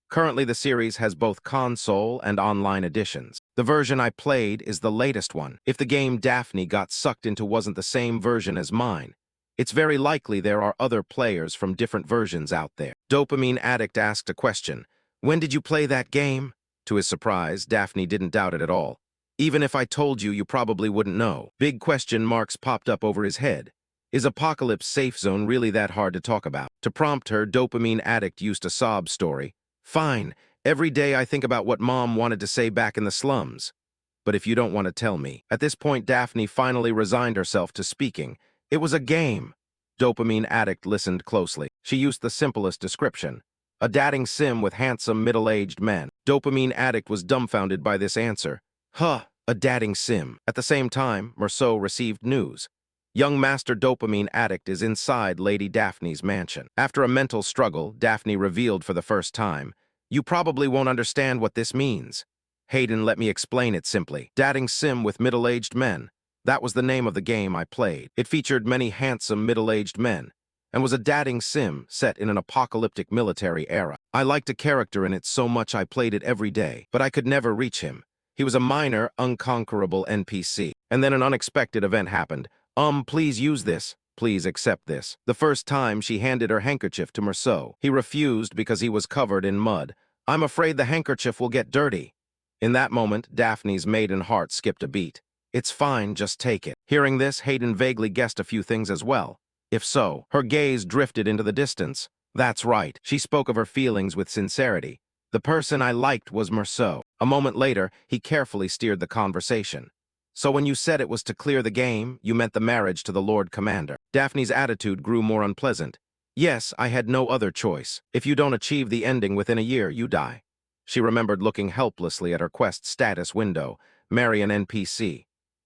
Currently, the series has both console and online editions. The version I played is the latest one. If the game Daphne got sucked into wasn't the same version as mine, it's very likely there are other players from different versions out there. Dopamine Addict asked a question. When did you play that game? To his surprise, Daphne didn't doubt it at all. Even if I told you, you probably wouldn't know. Big question marks popped up over his head. Is Apocalypse Safe Zone really that hard to talk about? To prompt her, Dopamine Addict used a sob story. Fine, every day I think about what Mom wanted to say back in the slums. But if you don't want to tell me. At this point, Daphne finally resigned herself to speaking. It was a game. Dopamine Addict listened closely. She used the simplest description. A dating sim with handsome, middle-aged men. Dopamine Addict was dumbfounded by this answer. Huh, a dating sim. At the same time, Merceau received news. Young Master Dopamine Addict is inside Lady Daphne's mansion. After a mental struggle, Daphne revealed for the first time, you probably won't understand what this means. Hayden, let me explain it simply. Dating sim with middle-aged men. That was the name of the game I played. It featured many handsome, middle-aged men, and was a dating sim set in an apocalyptic military era. I liked a character in it so much I played it every day, but I could never reach him. He was a minor, unconquerable NPC. And then an unexpected event happened. Please use this. Please accept this. The first time she handed her handkerchief to Merceau. He refused because he was covered in mud. I'm afraid the handkerchief will get dirty. In that moment, Daphne's maiden heart skipped a beat. It's fine, just take it. Hearing this, Hayden vaguely guessed a few things as well. If so, her gaze drifted into the distance. That's right, she spoke of her feelings with sincerity. The person I liked was Merceau. A moment later, he carefully steered the conversation. So when you said it was to clear the game, you meant the marriage to the Lord Commander. Daphne's attitude grew more unpleasant. Yes, I had no other choice. If you don't achieve the ending within a year, you die. She remembered looking helplessly at her quest status window. Marry an NPC.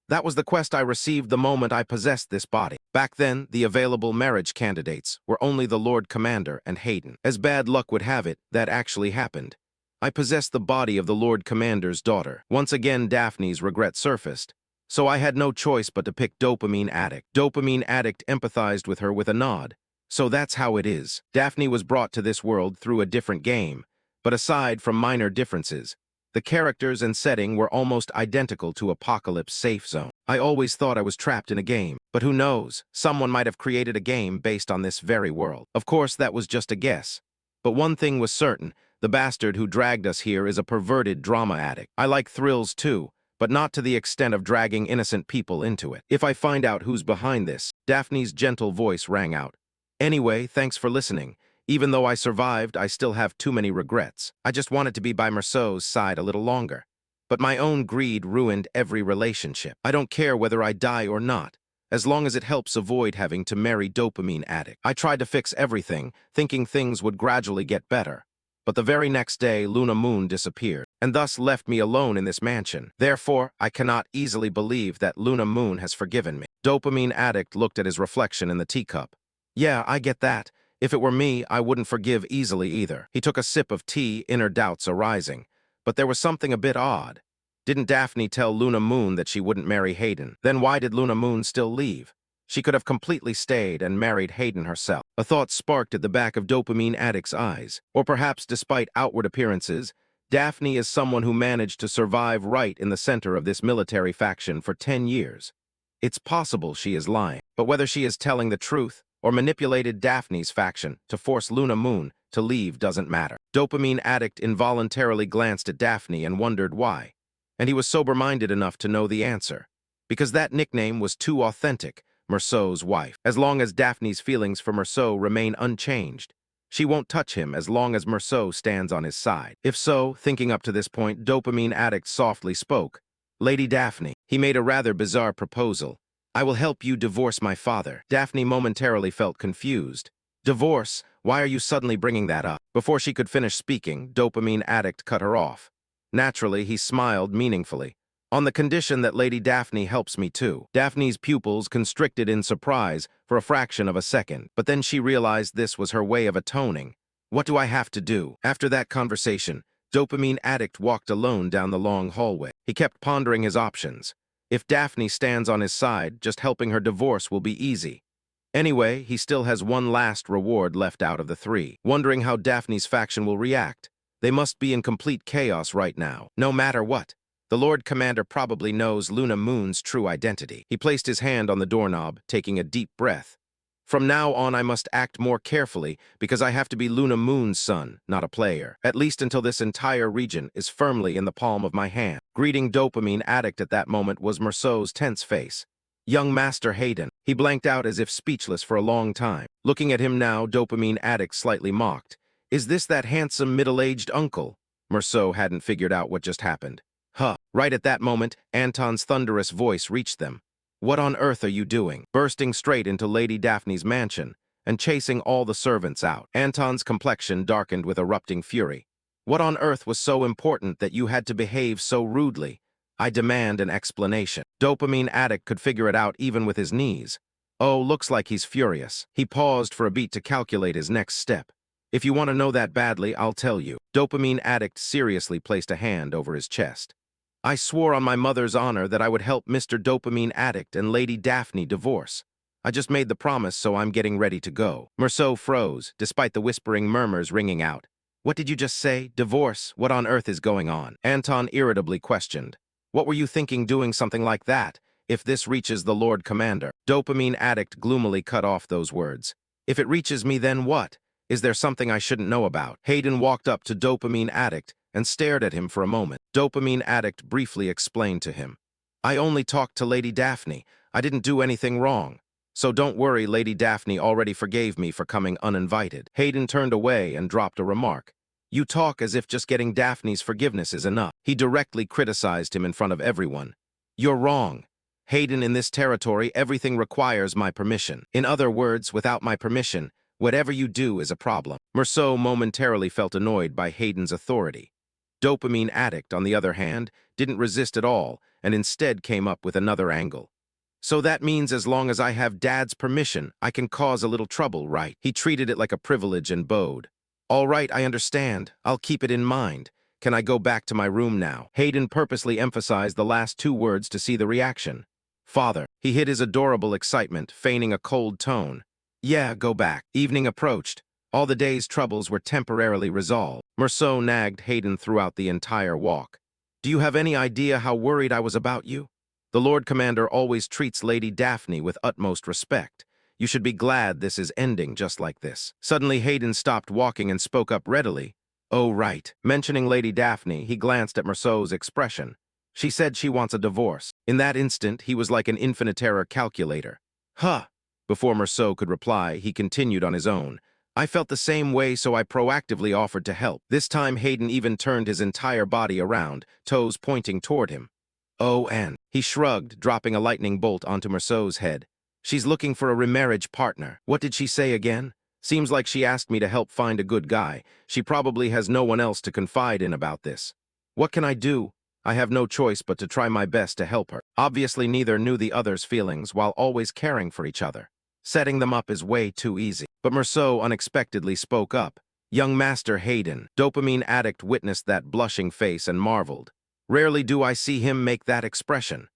That was the quest I received the moment I possessed this body. Back then, the available marriage candidates were only the Lord Commander and Hayden. As bad luck would have it, that actually happened. I possessed the body of the Lord Commander's daughter. Once again, Daphne's regret surfaced. So I had no choice but to pick Dopamine Addict. Dopamine Addict empathized with her with a nod. So that's how it is. Daphne was brought to this world through a different game. But aside from minor differences, the characters and setting were almost identical to Apocalypse Safe Zone. I always thought I was trapped in a game, but who knows, someone might have created a game based on this very world. Of course, that was just a guess. But one thing was certain, the bastard who dragged us here is a perverted drama addict. I like thrills too, but not to the extent of dragging innocent people into it. If I find out who's behind this, Daphne's gentle voice rang out. Anyway, thanks for listening. Even though I survived, I still have too many regrets. I just wanted to be by Merceau's side a little longer. But my own greed ruined every relationship. I don't care whether I die or not, as long as it helps avoid having to marry Dopamine Addict. I tried to fix everything, thinking things would gradually get better. But the very next day, Luna Moon disappeared, and thus left me alone in this mansion. Therefore, I cannot easily believe that Luna Moon has forgiven me. Dopamine Addict looked at his reflection in the teacup. Yeah, I get that. If it were me, I wouldn't forgive easily either. He took a sip of tea, inner doubts arising. But there was something a bit odd. Didn't Daphne tell Luna Moon that she wouldn't marry Hayden? Then why did Luna Moon still leave? She could have completely stayed and married Hayden herself. A thought sparked at the back of Dopamine Addict's eyes. Or perhaps, despite outward appearances, Daphne is someone who managed to survive right in the center of this military faction for 10 years. It's possible she is lying, but whether she is telling the truth or manipulated Daphne's faction to force Luna Moon to leave doesn't matter. Dopamine Addict involuntarily glanced at Daphne and wondered why. And he was sober-minded enough to know the answer. Because that nickname was too authentic, Merceau's wife. As long as Daphne's feelings for Merceau remain unchanged, She won't touch him as long as Merceau stands on his side. If so, thinking up to this point, dopamine addict softly spoke. Lady Daphne. He made a rather bizarre proposal. I will help you divorce my father. Daphne momentarily felt confused. Divorce? Why are you suddenly bringing that up? Before she could finish speaking, dopamine addict cut her off. Naturally, he smiled meaningfully. On the condition that Lady Daphne helps me too. Daphne's pupils constricted in surprise for a fraction of a second, but then she realized this was her way of atoning. What do I have to do? After that conversation, dopamine addict walked alone down the long hallway. He kept pondering his options. If Daphne stands on his side, just helping her divorce will be easy. Anyway, he still has one last reward left out of the three. Wondering how Daphne's faction will react. They must be in complete chaos right now, no matter what. The Lord Commander probably knows Luna Moon's true identity. He placed his hand on the doorknob, taking a deep breath. From now on, I must act more carefully because I have to be Luna Moon's son, not a player. At least until this entire region is firmly in the palm of my hand. Greeting dopamine addict at that moment was Merceau's tense face. Young Master Hayden. He blanked out as if speechless for a long time. Looking at him now, dopamine addict slightly mocked. Is this that handsome middle-aged uncle? Merceau hadn't figured out what just happened. Huh. Right at that moment, Anton's thunderous voice reached them. What on earth are you doing? Bursting straight into Lady Daphne's mansion and chasing all the servants out. Anton's complexion darkened with erupting fury. What on earth was so important that you had to behave so rudely? I demand an explanation. Dopamine addict could figure it out even with his knees. Oh, looks like he's furious. He paused for a beat to calculate his next step. If you want to know that badly, I'll tell you. Dopamine addict seriously placed a hand over his chest. I swore on my mother's honor that I would help Mr. Dopamine Addict and Lady Daphne divorce. I just made the promise, so I'm getting ready to go. Merceau froze, despite the whispering murmurs ringing out. What did you just say? Divorce? What on earth is going on? Anton irritably questioned. What were you thinking doing something like that, if this reaches the Lord Commander? Dopamine Addict gloomily cut off those words. If it reaches me, then what? Is there something I shouldn't know about? Hayden walked up to Dopamine Addict and stared at him for a moment. Dopamine Addict briefly explained to him. I only talked to Lady Daphne. I didn't do anything wrong. So don't worry, Lady Daphne already forgave me for coming uninvited. Hayden turned away and dropped a remark. You talk as if just getting Daphne's forgiveness is enough. He directly criticized him in front of everyone. You're wrong. Hayden, in this territory, everything requires my permission. In other words, without my permission, whatever you do is a problem. Merceau momentarily felt annoyed by Hayden's authority. Dopamine Addict, on the other hand, didn't resist at all and instead came up with another angle. So that means as long as I have Dad's permission, I can cause a little trouble, right? He treated it like a privilege and bowed. All right, I understand. I'll keep it in mind. Can I go back to my room now? Hayden purposely emphasized the last two words to see the reaction. Father. He hid his adorable excitement, feigning a cold tone. Yeah, go back. Evening approached. All the day's troubles were temporarily resolved. Merceau nagged Hayden throughout the entire walk. Do you have any idea how worried I was about you? The Lord Commander always treats Lady Daphne with utmost respect. You should be glad this is ending just like this. Suddenly Hayden stopped walking and spoke up readily. Oh, right. Mentioning Lady Daphne, he glanced at Merceau's expression. She said she wants a divorce. In that instant, he was like an infinite error calculator. Huh. Before Merceau could reply, he continued on his own. I felt the same way, so I proactively offered to help. This time, Hayden even turned his entire body around, toes pointing toward him. Oh, and he shrugged, dropping a lightning bolt onto Merceau's head. She's looking for a remarriage partner. What did she say again? Seems like she asked me to help find a good guy. She probably has no one else to confide in about this. What can I do? I have no choice but to try my best to help her. Obviously, neither knew the other's feelings while always caring for each other. Setting them up is way too easy. But Merceau unexpectedly spoke up. Young Master Hayden. Dopamine Addict witnessed that blushing face and marveled. Rarely do I see him make that expression.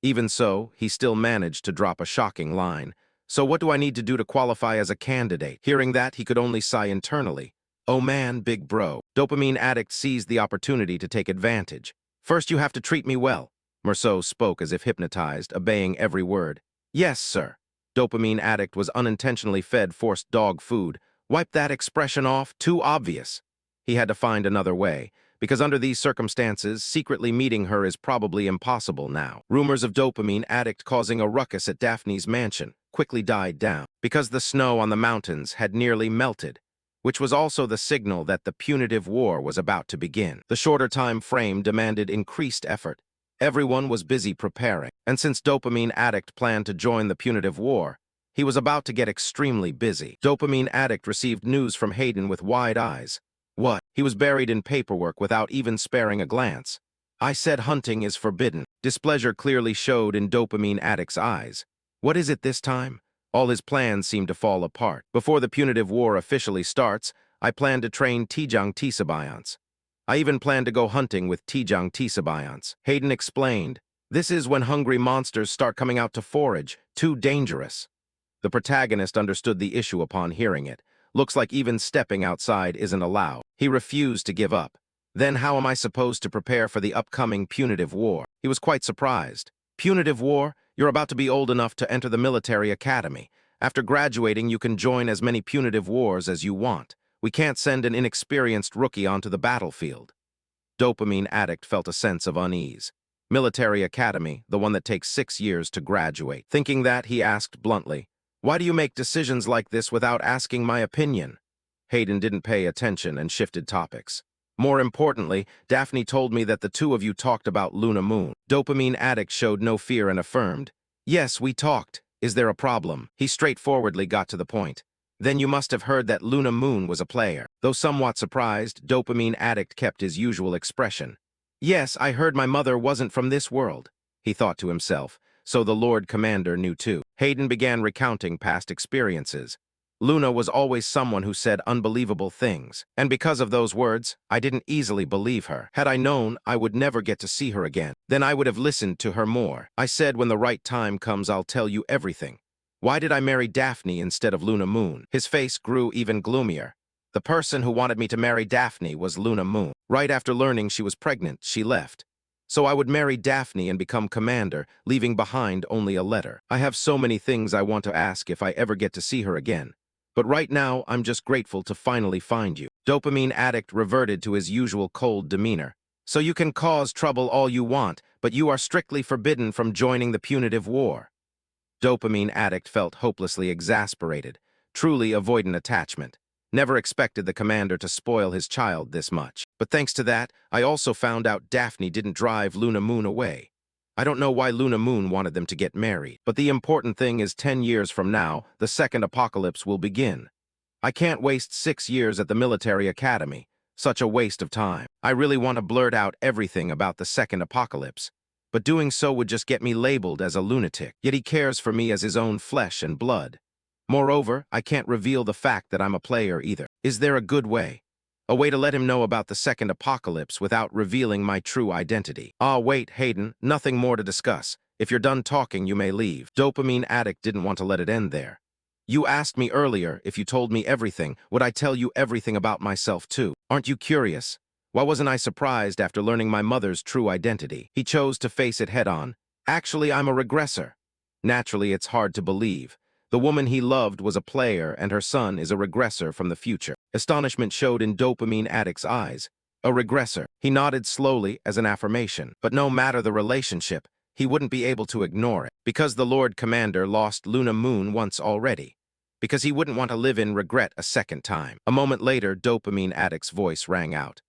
Even so, he still managed to drop a shocking line. So what do I need to do to qualify as a candidate? Hearing that, he could only sigh internally. Oh man, big bro. Dopamine Addict seized the opportunity to take advantage. First, you have to treat me well. Merceau spoke as if hypnotized, obeying every word. Yes, sir. Dopamine Addict was unintentionally fed forced dog food. Wipe that expression off, too obvious. He had to find another way, because under these circumstances, secretly meeting her is probably impossible now. Rumors of Dopamine Addict causing a ruckus at Daphne's mansion quickly died down, because the snow on the mountains had nearly melted. which was also the signal that the punitive war was about to begin. The shorter time frame demanded increased effort. Everyone was busy preparing, and since Dopamine Addict planned to join the punitive war, he was about to get extremely busy. Dopamine Addict received news from Hayden with wide eyes. What? He was buried in paperwork without even sparing a glance. I said hunting is forbidden. Displeasure clearly showed in Dopamine Addict's eyes. What is it this time? All his plans seemed to fall apart. Before the punitive war officially starts, I plan to train Tijang Tisabayans. I even plan to go hunting with Tijang Tisabayans. Hayden explained, this is when hungry monsters start coming out to forage, too dangerous. The protagonist understood the issue upon hearing it. Looks like even stepping outside isn't allowed. He refused to give up. Then how am I supposed to prepare for the upcoming punitive war? He was quite surprised. Punitive war? You're about to be old enough to enter the military academy. After graduating, you can join as many punitive wars as you want. We can't send an inexperienced rookie onto the battlefield. Dopamine Addict felt a sense of unease. Military academy, the one that takes 6 years to graduate. Thinking that, he asked bluntly, why do you make decisions like this without asking my opinion? Hayden didn't pay attention and shifted topics. More importantly, Daphne told me that the two of you talked about Luna Moon. Dopamine Addict showed no fear and affirmed, yes, we talked. Is there a problem? He straightforwardly got to the point. Then you must have heard that Luna Moon was a player. Though somewhat surprised, Dopamine Addict kept his usual expression. Yes, I heard my mother wasn't from this world, he thought to himself, so the Lord Commander knew too. Hayden began recounting past experiences. Luna was always someone who said unbelievable things, and because of those words, I didn't easily believe her. Had I known I would never get to see her again, then I would have listened to her more. I said when the right time comes I'll tell you everything. Why did I marry Daphne instead of Luna Moon? His face grew even gloomier. The person who wanted me to marry Daphne was Luna Moon. Right after learning she was pregnant, she left. So I would marry Daphne and become commander, leaving behind only a letter. I have so many things I want to ask if I ever get to see her again. But right now, I'm just grateful to finally find you. Dopamine Addict reverted to his usual cold demeanor. So you can cause trouble all you want, but you are strictly forbidden from joining the punitive war. Dopamine Addict felt hopelessly exasperated, truly avoidant attachment. Never expected the commander to spoil his child this much. But thanks to that, I also found out Daphne didn't drive Luna Moon away. I don't know why Luna Moon wanted them to get married, but the important thing is 10 years from now, the second apocalypse will begin. I can't waste 6 years at the military academy. Such a waste of time. I really want to blurt out everything about the second apocalypse, but doing so would just get me labeled as a lunatic. Yet he cares for me as his own flesh and blood. Moreover, I can't reveal the fact that I'm a player either. Is there a good way? A way to let him know about the second apocalypse without revealing my true identity. Ah, wait, Hayden, nothing more to discuss. If you're done talking, you may leave. Dopamine Addict didn't want to let it end there. You asked me earlier if you told me everything, would I tell you everything about myself too? Aren't you curious? Why wasn't I surprised after learning my mother's true identity? He chose to face it head-on. Actually, I'm a regressor. Naturally, it's hard to believe. The woman he loved was a player, and her son is a regressor from the future. Astonishment showed in Dopamine Addict's eyes. A regressor. He nodded slowly as an affirmation. But no matter the relationship, he wouldn't be able to ignore it. Because the Lord Commander lost Luna Moon once already. Because he wouldn't want to live in regret a second time. A moment later, Dopamine Addict's voice rang out.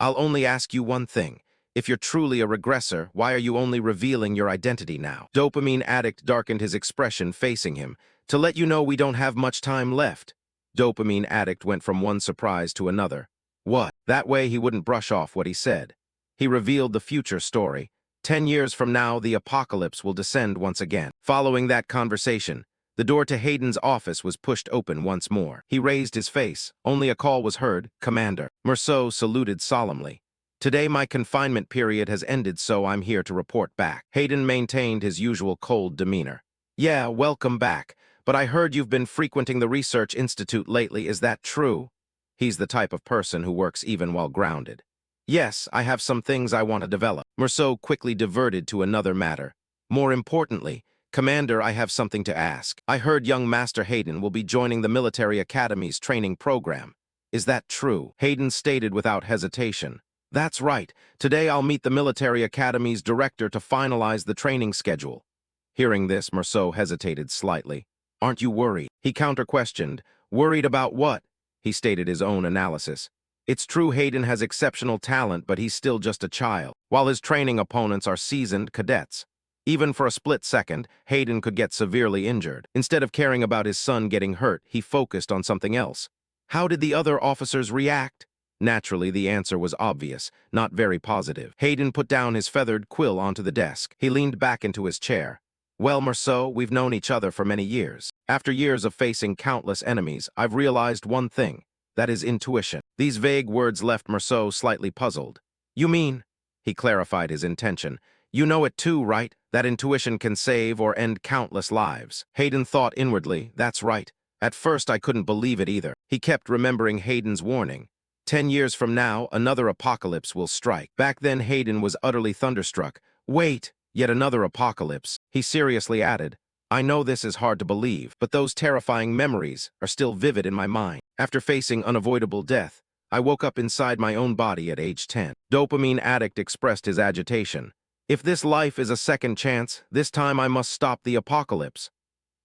I'll only ask you one thing. If you're truly a regressor, why are you only revealing your identity now? Dopamine Addict darkened his expression, facing him. To let you know we don't have much time left. Dopamine Addict went from one surprise to another. What? That way he wouldn't brush off what he said. He revealed the future story. 10 years from now, the apocalypse will descend once again. Following that conversation, the door to Hayden's office was pushed open once more. He raised his face. Only a call was heard. Commander. Merceau saluted solemnly. Today my confinement period has ended, so I'm here to report back. Hayden maintained his usual cold demeanor. Yeah, welcome back. But I heard you've been frequenting the research institute lately, is that true? He's the type of person who works even while grounded. Yes, I have some things I want to develop. Merceau quickly diverted to another matter. More importantly, Commander, I have something to ask. I heard young Master Hayden will be joining the military academy's training program. Is that true? Hayden stated without hesitation. That's right. Today I'll meet the military academy's director to finalize the training schedule. Hearing this, Merceau hesitated slightly. Aren't you worried? He counter-questioned. Worried about what? he stated his own analysis. It's true Hayden has exceptional talent, but he's still just a child, while his training opponents are seasoned cadets. Even for a split second, Hayden could get severely injured. Instead of caring about his son getting hurt, he focused on something else. How did the other officers react? Naturally, the answer was obvious, not very positive. Hayden put down his feathered quill onto the desk. He leaned back into his chair. Well, Merceau, we've known each other for many years. After years of facing countless enemies, I've realized one thing. That is intuition. These vague words left Merceau slightly puzzled. You mean? He clarified his intention. You know it too, right? That intuition can save or end countless lives. Hayden thought inwardly, that's right. At first, I couldn't believe it either. He kept remembering Hayden's warning. 10 years from now, another apocalypse will strike. Back then, Hayden was utterly thunderstruck. Wait, yet another apocalypse. He seriously added, I know this is hard to believe, but those terrifying memories are still vivid in my mind. After facing unavoidable death, I woke up inside my own body at age 10. Dopamine addict expressed his agitation. If this life is a second chance, this time I must stop the apocalypse.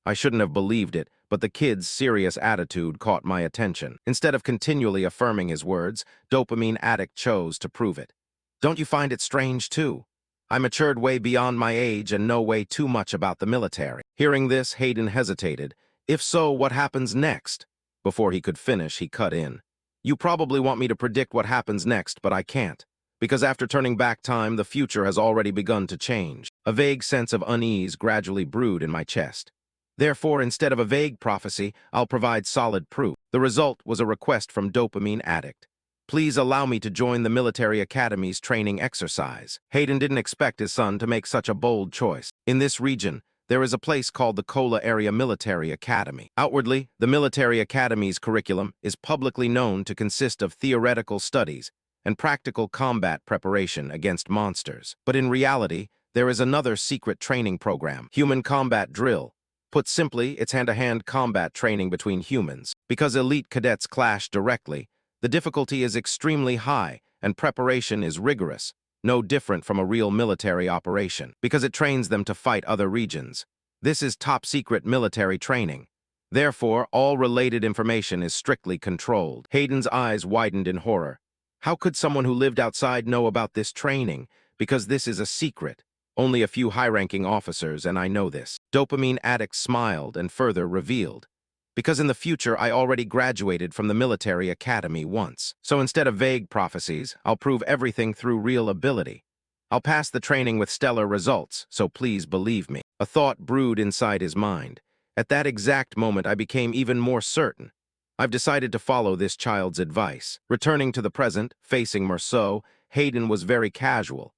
I shouldn't have believed it, but the kid's serious attitude caught my attention. Instead of continually affirming his words, Dopamine addict chose to prove it. Don't you find it strange, too? I matured way beyond my age and know way too much about the military. Hearing this, Hayden hesitated. If so, what happens next? Before he could finish, he cut in. You probably want me to predict what happens next, but I can't. Because after turning back time, the future has already begun to change. A vague sense of unease gradually brewed in my chest. Therefore, instead of a vague prophecy, I'll provide solid proof. The result was a request from Dopamine Addict. Please allow me to join the military academy's training exercise. Hayden didn't expect his son to make such a bold choice. In this region, there is a place called the Kola Area Military Academy. Outwardly, the military academy's curriculum is publicly known to consist of theoretical studies and practical combat preparation against monsters. But in reality, there is another secret training program, human combat drill. Put simply, it's hand-to-hand combat training between humans. Because elite cadets clash directly, the difficulty is extremely high and preparation is rigorous, no different from a real military operation, because it trains them to fight other regions. This is top-secret military training. Therefore, all related information is strictly controlled. Hayden's eyes widened in horror. How could someone who lived outside know about this training? Because this is a secret. Only a few high-ranking officers, and I know this. Dopamine Addict smiled and further revealed. Because in the future, I already graduated from the military academy once. So instead of vague prophecies, I'll prove everything through real ability. I'll pass the training with stellar results, so please believe me. A thought brewed inside his mind. At that exact moment, I became even more certain. I've decided to follow this child's advice. Returning to the present, facing Merceau, Hayden was very casual.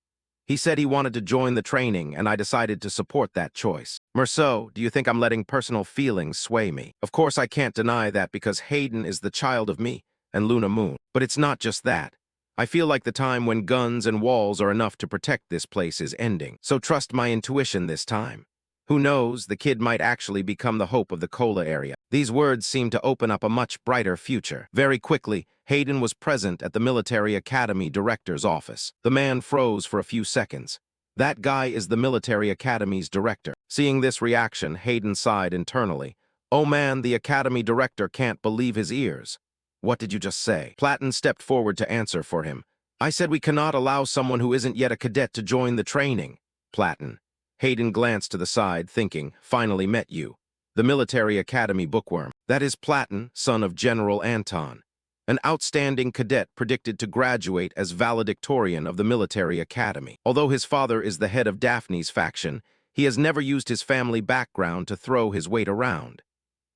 He said he wanted to join the training, and I decided to support that choice. Merceau, do you think I'm letting personal feelings sway me? Of course, I can't deny that because Hayden is the child of me and Luna Moon. But it's not just that. I feel like the time when guns and walls are enough to protect this place is ending. So trust my intuition this time. Who knows, the kid might actually become the hope of the Kola area. These words seemed to open up a much brighter future. Very quickly, Hayden was present at the military academy director's office. The man froze for a few seconds. That guy is the military academy's director. Seeing this reaction, Hayden sighed internally. Oh man, the academy director can't believe his ears. What did you just say? Platten stepped forward to answer for him. I said we cannot allow someone who isn't yet a cadet to join the training. Platten. Hayden glanced to the side, thinking, finally met you. The military academy bookworm. That is Platten, son of General Anton. An outstanding cadet predicted to graduate as valedictorian of the military academy. Although his father is the head of Daphne's faction, he has never used his family background to throw his weight around.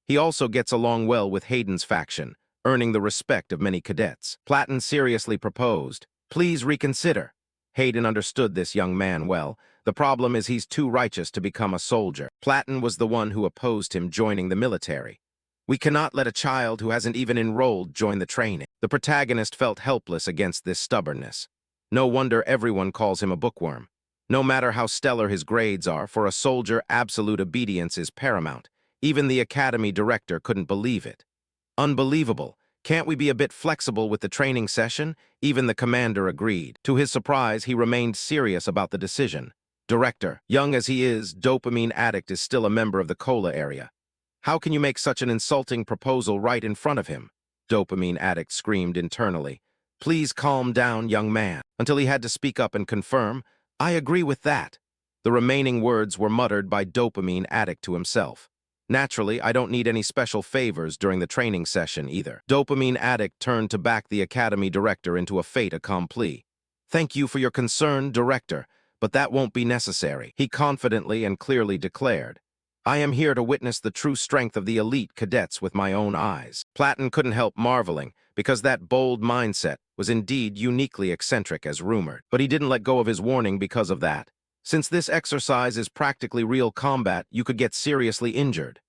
He also gets along well with Hayden's faction, earning the respect of many cadets. Platten seriously proposed, please reconsider. Hayden understood this young man well. The problem is he's too righteous to become a soldier. Platten was the one who opposed him joining the military. We cannot let a child who hasn't even enrolled join the training. The protagonist felt helpless against this stubbornness. No wonder everyone calls him a bookworm. No matter how stellar his grades are, for a soldier, absolute obedience is paramount. Even the academy director couldn't believe it. Unbelievable. Can't we be a bit flexible with the training session? Even the commander agreed. To his surprise, he remained serious about the decision. Director, young as he is, Dopamine Addict is still a member of the Kola area. How can you make such an insulting proposal right in front of him? Dopamine addict screamed internally. Please calm down, young man, until he had to speak up and confirm, I agree with that. The remaining words were muttered by Dopamine addict to himself. Naturally, I don't need any special favors during the training session either. Dopamine addict turned to back the academy director into a fait accompli. Thank you for your concern, director, but that won't be necessary, he confidently and clearly declared. I am here to witness the true strength of the elite cadets with my own eyes. Platon couldn't help marveling, because that bold mindset was indeed uniquely eccentric as rumored. But he didn't let go of his warning because of that. Since this exercise is practically real combat, you could get seriously injured.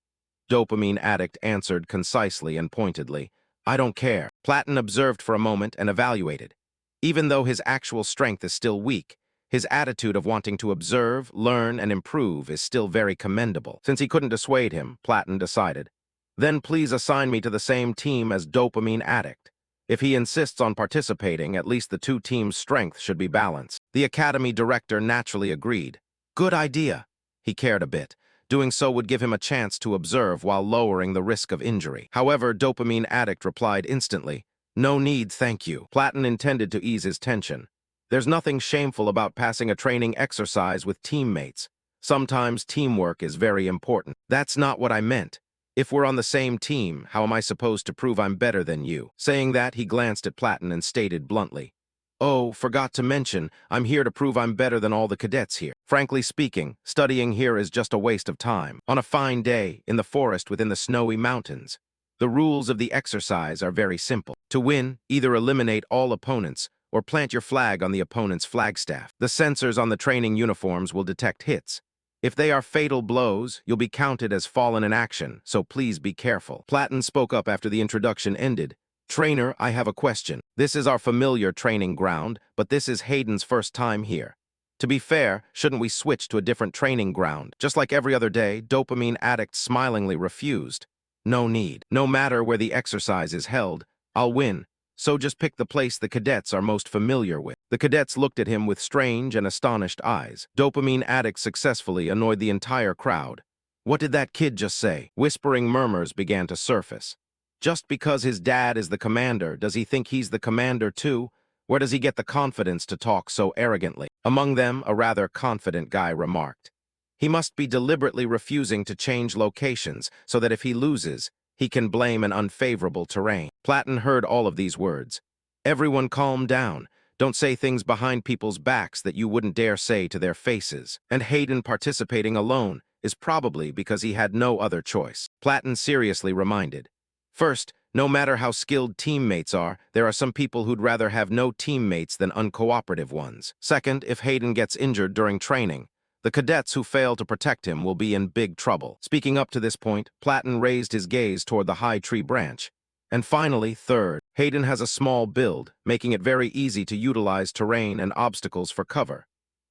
Dopamine addict answered concisely and pointedly. I don't care. Platon observed for a moment and evaluated. Even though his actual strength is still weak, his attitude of wanting to observe, learn, and improve is still very commendable. Since he couldn't dissuade him, Platon decided. Then please assign me to the same team as Dopamine addict. If he insists on participating, at least the two teams' strength should be balanced. The academy director naturally agreed. Good idea. He cared a bit. Doing so would give him a chance to observe while lowering the risk of injury. However, Dopamine addict replied instantly, No need, thank you. Platon intended to ease his tension. There's nothing shameful about passing a training exercise with teammates. Sometimes teamwork is very important. That's not what I meant. If we're on the same team, how am I supposed to prove I'm better than you? Saying that, he glanced at Platon and stated bluntly, Oh, forgot to mention, I'm here to prove I'm better than all the cadets here. Frankly speaking, studying here is just a waste of time. On a fine day, in the forest within the snowy mountains. The rules of the exercise are very simple. To win, either eliminate all opponents, or plant your flag on the opponent's flagstaff. The sensors on the training uniforms will detect hits. If they are fatal blows, you'll be counted as fallen in action, so please be careful. Platon spoke up after the introduction ended. Trainer, I have a question. This is our familiar training ground, but this is Hayden's first time here. To be fair, shouldn't we switch to a different training ground? Just like every other day, Dopamine addict smilingly refused. No need. No matter where the exercise is held, I'll win. So just pick the place the cadets are most familiar with. The cadets looked at him with strange and astonished eyes. Dopamine addict successfully annoyed the entire crowd. What did that kid just say? Whispering murmurs began to surface. Just because his dad is the commander, does he think he's the commander too? Where does he get the confidence to talk so arrogantly? Among them, a rather confident guy remarked. He must be deliberately refusing to change locations so that if he loses, he can blame an unfavorable terrain. Platon heard all of these words. Everyone calm down. Don't say things behind people's backs that you wouldn't dare say to their faces. And Hayden participating alone is probably because he had no other choice. Platon seriously reminded. First, no matter how skilled teammates are, there are some people who'd rather have no teammates than uncooperative ones. Second, if Hayden gets injured during training, the cadets who fail to protect him will be in big trouble. Speaking up to this point, Platon raised his gaze toward the high tree branch. And finally, third, Hayden has a small build, making it very easy to utilize terrain and obstacles for cover.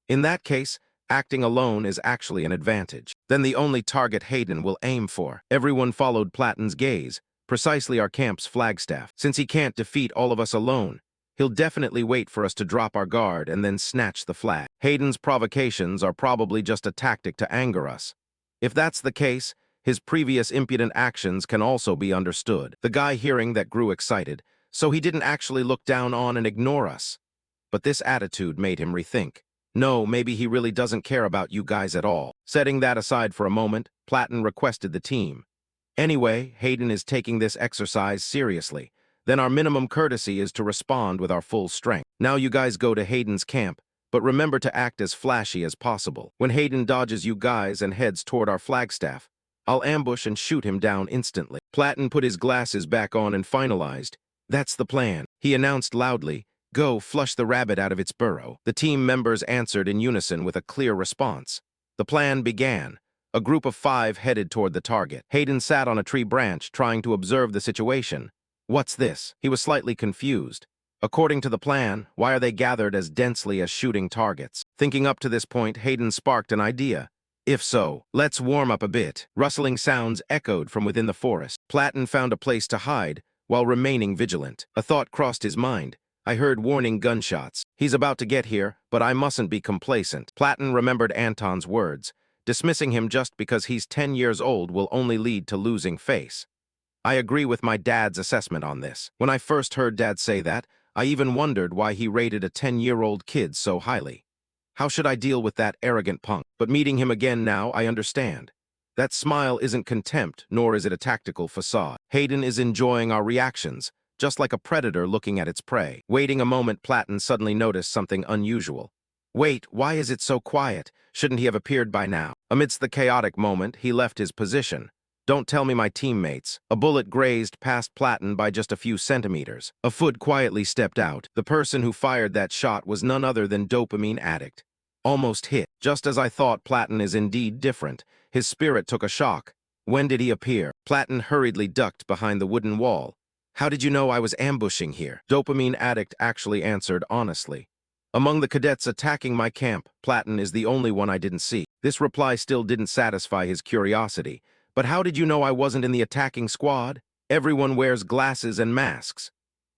In that case, acting alone is actually an advantage. Then the only target Hayden will aim for. Everyone followed Platon's gaze, precisely our camp's flagstaff. Since he can't defeat all of us alone, he'll definitely wait for us to drop our guard and then snatch the flag. Hayden's provocations are probably just a tactic to anger us. If that's the case, his previous impudent actions can also be understood. The guy hearing that grew excited, so he didn't actually look down on and ignore us. But this attitude made him rethink. No, maybe he really doesn't care about you guys at all. Setting that aside for a moment, Platon requested the team. Anyway, Hayden is taking this exercise seriously. Then our minimum courtesy is to respond with our full strength. Now you guys go to Hayden's camp, but remember to act as flashy as possible. When Hayden dodges you guys and heads toward our flagstaff, I'll ambush and shoot him down instantly. Platon put his glasses back on and finalized. That's the plan. He announced loudly, Go, flush the rabbit out of its burrow. The team members answered in unison with a clear response. The plan began. A group of 5 headed toward the target. Hayden sat on a tree branch, trying to observe the situation. What's this? He was slightly confused. According to the plan, why are they gathered as densely as shooting targets? Thinking up to this point, Hayden sparked an idea. If so, let's warm up a bit. Rustling sounds echoed from within the forest. Platon found a place to hide, while remaining vigilant. A thought crossed his mind. I heard warning gunshots. He's about to get here, but I mustn't be complacent. Platon remembered Anton's words. Dismissing him just because he's 10 years old will only lead to losing face. I agree with my dad's assessment on this. When I first heard Dad say that, I even wondered why he rated a 10-year-old kid so highly. How should I deal with that arrogant punk? But meeting him again now, I understand. That smile isn't contempt, nor is it a tactical facade. Hayden is enjoying our reactions, just like a predator looking at its prey. Waiting a moment, Platten suddenly noticed something unusual. Wait, why is it so quiet? Shouldn't he have appeared by now? Amidst the chaotic moment, he left his position. Don't tell me my teammates. A bullet grazed past Platten by just a few centimeters. A foot quietly stepped out. The person who fired that shot was none other than dopamine addict. Almost hit. Just as I thought, Platten is indeed different. His spirit took a shock. When did he appear? Platten hurriedly ducked behind the wooden wall. How did you know I was ambushing here? Dopamine addict actually answered honestly. Among the cadets attacking my camp, Platten is the only one I didn't see. This reply still didn't satisfy his curiosity. But how did you know I wasn't in the attacking squad? Everyone wears glasses and masks.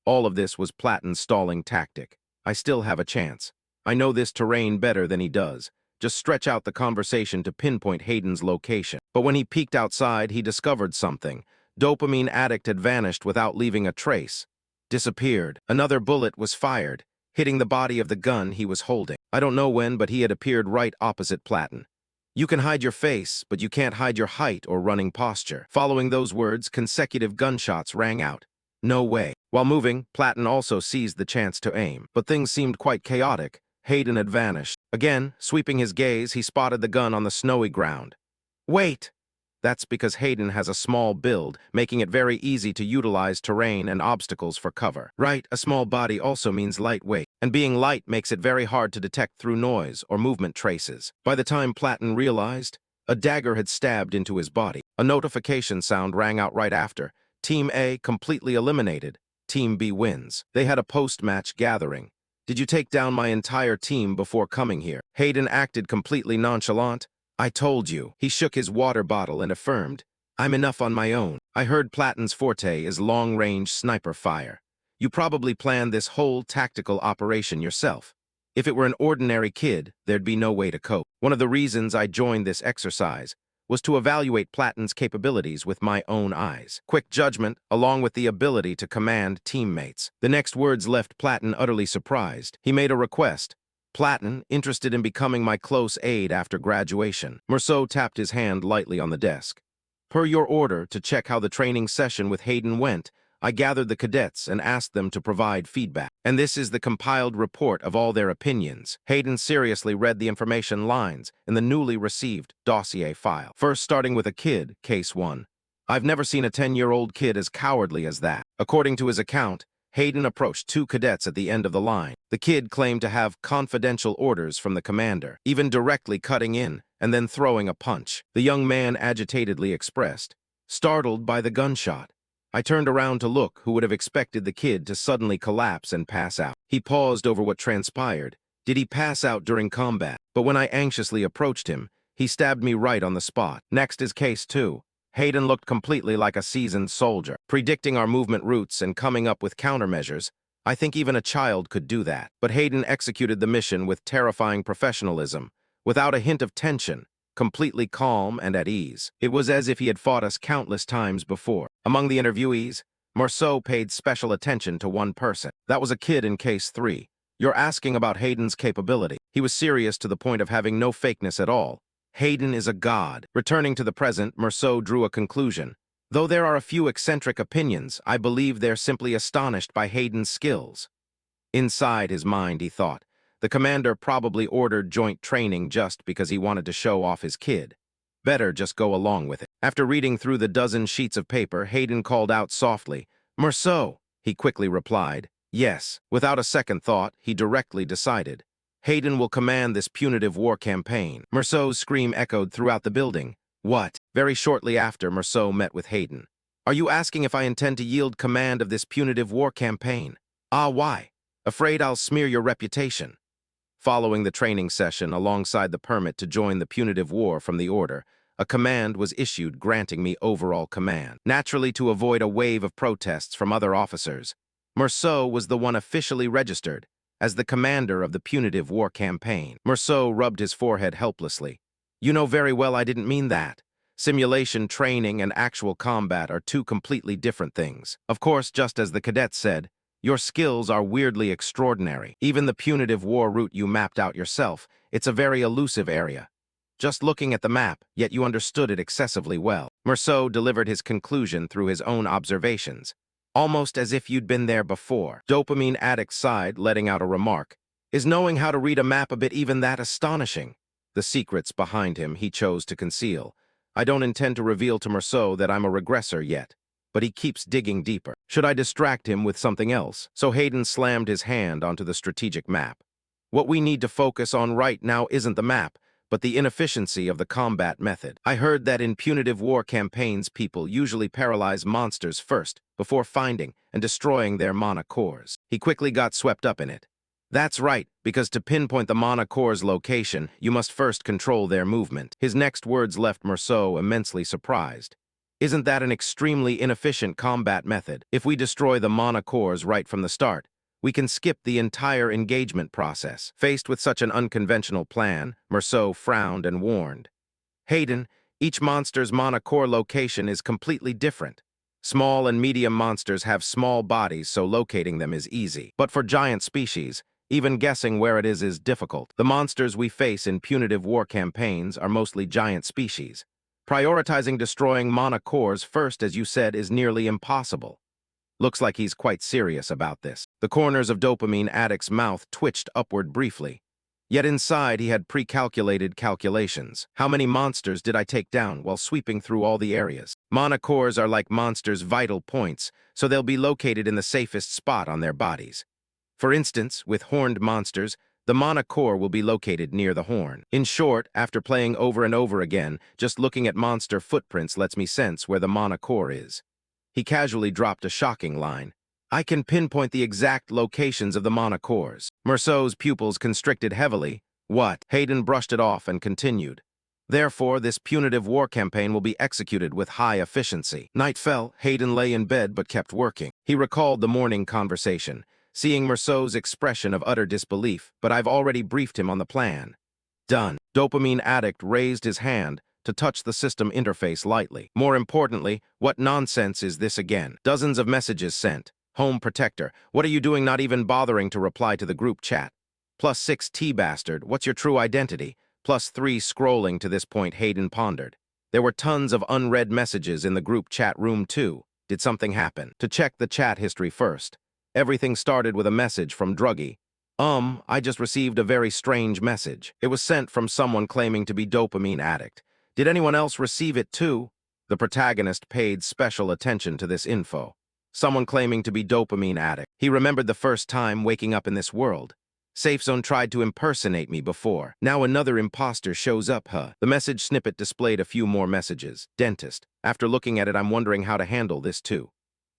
All of this was Platten's stalling tactic. I still have a chance. I know this terrain better than he does. Just stretch out the conversation to pinpoint Hayden's location. But when he peeked outside, he discovered something. Dopamine addict had vanished without leaving a trace. Disappeared. Another bullet was fired, hitting the body of the gun he was holding. I don't know when, but he had appeared right opposite Platten. You can hide your face, but you can't hide your height or running posture. Following those words, consecutive gunshots rang out. No way. While moving, Platten also seized the chance to aim. But things seemed quite chaotic. Hayden had vanished. Again, sweeping his gaze, he spotted the gun on the snowy ground. Wait! That's because Hayden has a small build, making it very easy to utilize terrain and obstacles for cover. Right, a small body also means lightweight, and being light makes it very hard to detect through noise or movement traces. By the time Platten realized, a dagger had stabbed into his body. A notification sound rang out right after. Team A completely eliminated. Team B wins. They had a post-match gathering. Did you take down my entire team before coming here? Hayden acted completely nonchalant. I told you. He shook his water bottle and affirmed, I'm enough on my own. I heard Platten's forte is long-range sniper fire. You probably planned this whole tactical operation yourself. If it were an ordinary kid, there'd be no way to cope. One of the reasons I joined this exercise was to evaluate Platten's capabilities with my own eyes. Quick judgment, along with the ability to command teammates. The next words left Platten utterly surprised. He made a request. Platten, interested in becoming my close aide after graduation. Merceau tapped his hand lightly on the desk. Per your order to check how the training session with Hayden went, I gathered the cadets and asked them to provide feedback. And this is the compiled report of all their opinions. Hayden seriously read the information lines in the newly received dossier file. First, starting with a kid, case 1. I've never seen a 10-year-old kid as cowardly as that. According to his account, Hayden approached 2 cadets at the end of the line. The kid claimed to have confidential orders from the commander, even directly cutting in and then throwing a punch. The young man agitatedly expressed, startled by the gunshot. I turned around to look. Who would have expected the kid to suddenly collapse and pass out? He paused over what transpired. Did he pass out during combat? But when I anxiously approached him, he stabbed me right on the spot. Next is case 2. Hayden looked completely like a seasoned soldier, predicting our movement routes and coming up with countermeasures. I think even a child could do that. But Hayden executed the mission with terrifying professionalism, without a hint of tension, completely calm and at ease. It was as if he had fought us countless times before. Among the interviewees, Merceau paid special attention to one person. That was a kid in case 3. You're asking about Hayden's capability. He was serious to the point of having no fakeness at all. Hayden is a god. Returning to the present, Merceau drew a conclusion. Though there are a few eccentric opinions, I believe they're simply astonished by Hayden's skills. Inside his mind, he thought, the commander probably ordered joint training just because he wanted to show off his kid. Better just go along with it. After reading through the dozen sheets of paper, Hayden called out softly, Merceau. He quickly replied, yes. Without a second thought, he directly decided, Hayden will command this punitive war campaign. Merceau's scream echoed throughout the building. What? Very shortly after, Merceau met with Hayden. Are you asking if I intend to yield command of this punitive war campaign? Ah, why? Afraid I'll smear your reputation. Following the training session alongside the permit to join the punitive war from the order, a command was issued granting me overall command. Naturally, to avoid a wave of protests from other officers, Merceau was the one officially registered as the commander of the punitive war campaign. Merceau rubbed his forehead helplessly. You know very well I didn't mean that. Simulation training and actual combat are two completely different things. Of course, just as the cadet said, your skills are weirdly extraordinary. Even the punitive war route you mapped out yourself, it's a very elusive area. Just looking at the map, yet you understood it excessively well. Merceau delivered his conclusion through his own observations, almost as if you'd been there before. Dopamine Addict sighed, letting out a remark. Is knowing how to read a map a bit even that astonishing? The secrets behind him he chose to conceal. I don't intend to reveal to Merceau that I'm a regressor yet, but he keeps digging deeper. Should I distract him with something else? So Hayden slammed his hand onto the strategic map. What we need to focus on right now isn't the map, but the inefficiency of the combat method. I heard that in punitive war campaigns, people usually paralyze monsters first, before finding and destroying their mana cores. He quickly got swept up in it. That's right, because to pinpoint the mana core's location, you must first control their movement. His next words left Merceau immensely surprised. Isn't that an extremely inefficient combat method? If we destroy the mana cores right from the start, we can skip the entire engagement process. Faced with such an unconventional plan, Merceau frowned and warned. Hayden, each monster's mana core location is completely different. Small and medium monsters have small bodies, so locating them is easy. But for giant species, even guessing where it is difficult. The monsters we face in punitive war campaigns are mostly giant species. Prioritizing destroying mana cores first, as you said, is nearly impossible. Looks like he's quite serious about this. The corners of Dopamine Addict's mouth twitched upward briefly. Yet inside he had pre-calculated calculations. How many monsters did I take down while sweeping through all the areas? Mana cores are like monsters' vital points, so they'll be located in the safest spot on their bodies. For instance, with horned monsters, the mana core will be located near the horn. In short, after playing over and over again, just looking at monster footprints lets me sense where the mana core is. He casually dropped a shocking line. I can pinpoint the exact locations of the mana cores. Merceau's pupils constricted heavily. What? Hayden brushed it off and continued. Therefore, this punitive war campaign will be executed with high efficiency. Night fell. Hayden lay in bed but kept working. He recalled the morning conversation, seeing Merceau's expression of utter disbelief, but I've already briefed him on the plan. Done. Dopamine Addict raised his hand to touch the system interface lightly. More importantly, what nonsense is this again? Dozens of messages sent. Home Protector, what are you doing not even bothering to reply to the group chat? +6 T-Bastard, what's your true identity? +3 scrolling to this point, Hayden pondered. There were tons of unread messages in the group chat room too. Did something happen? To check the chat history first. Everything started with a message from Druggy. I just received a very strange message. It was sent from someone claiming to be Dopamine Addict. Did anyone else receive it too? The protagonist paid special attention to this info. Someone claiming to be Dopamine Addict. He remembered the first time waking up in this world. Safe Zone tried to impersonate me before. Now another imposter shows up, huh? The message snippet displayed a few more messages. Dentist. After looking at it, I'm wondering how to handle this too.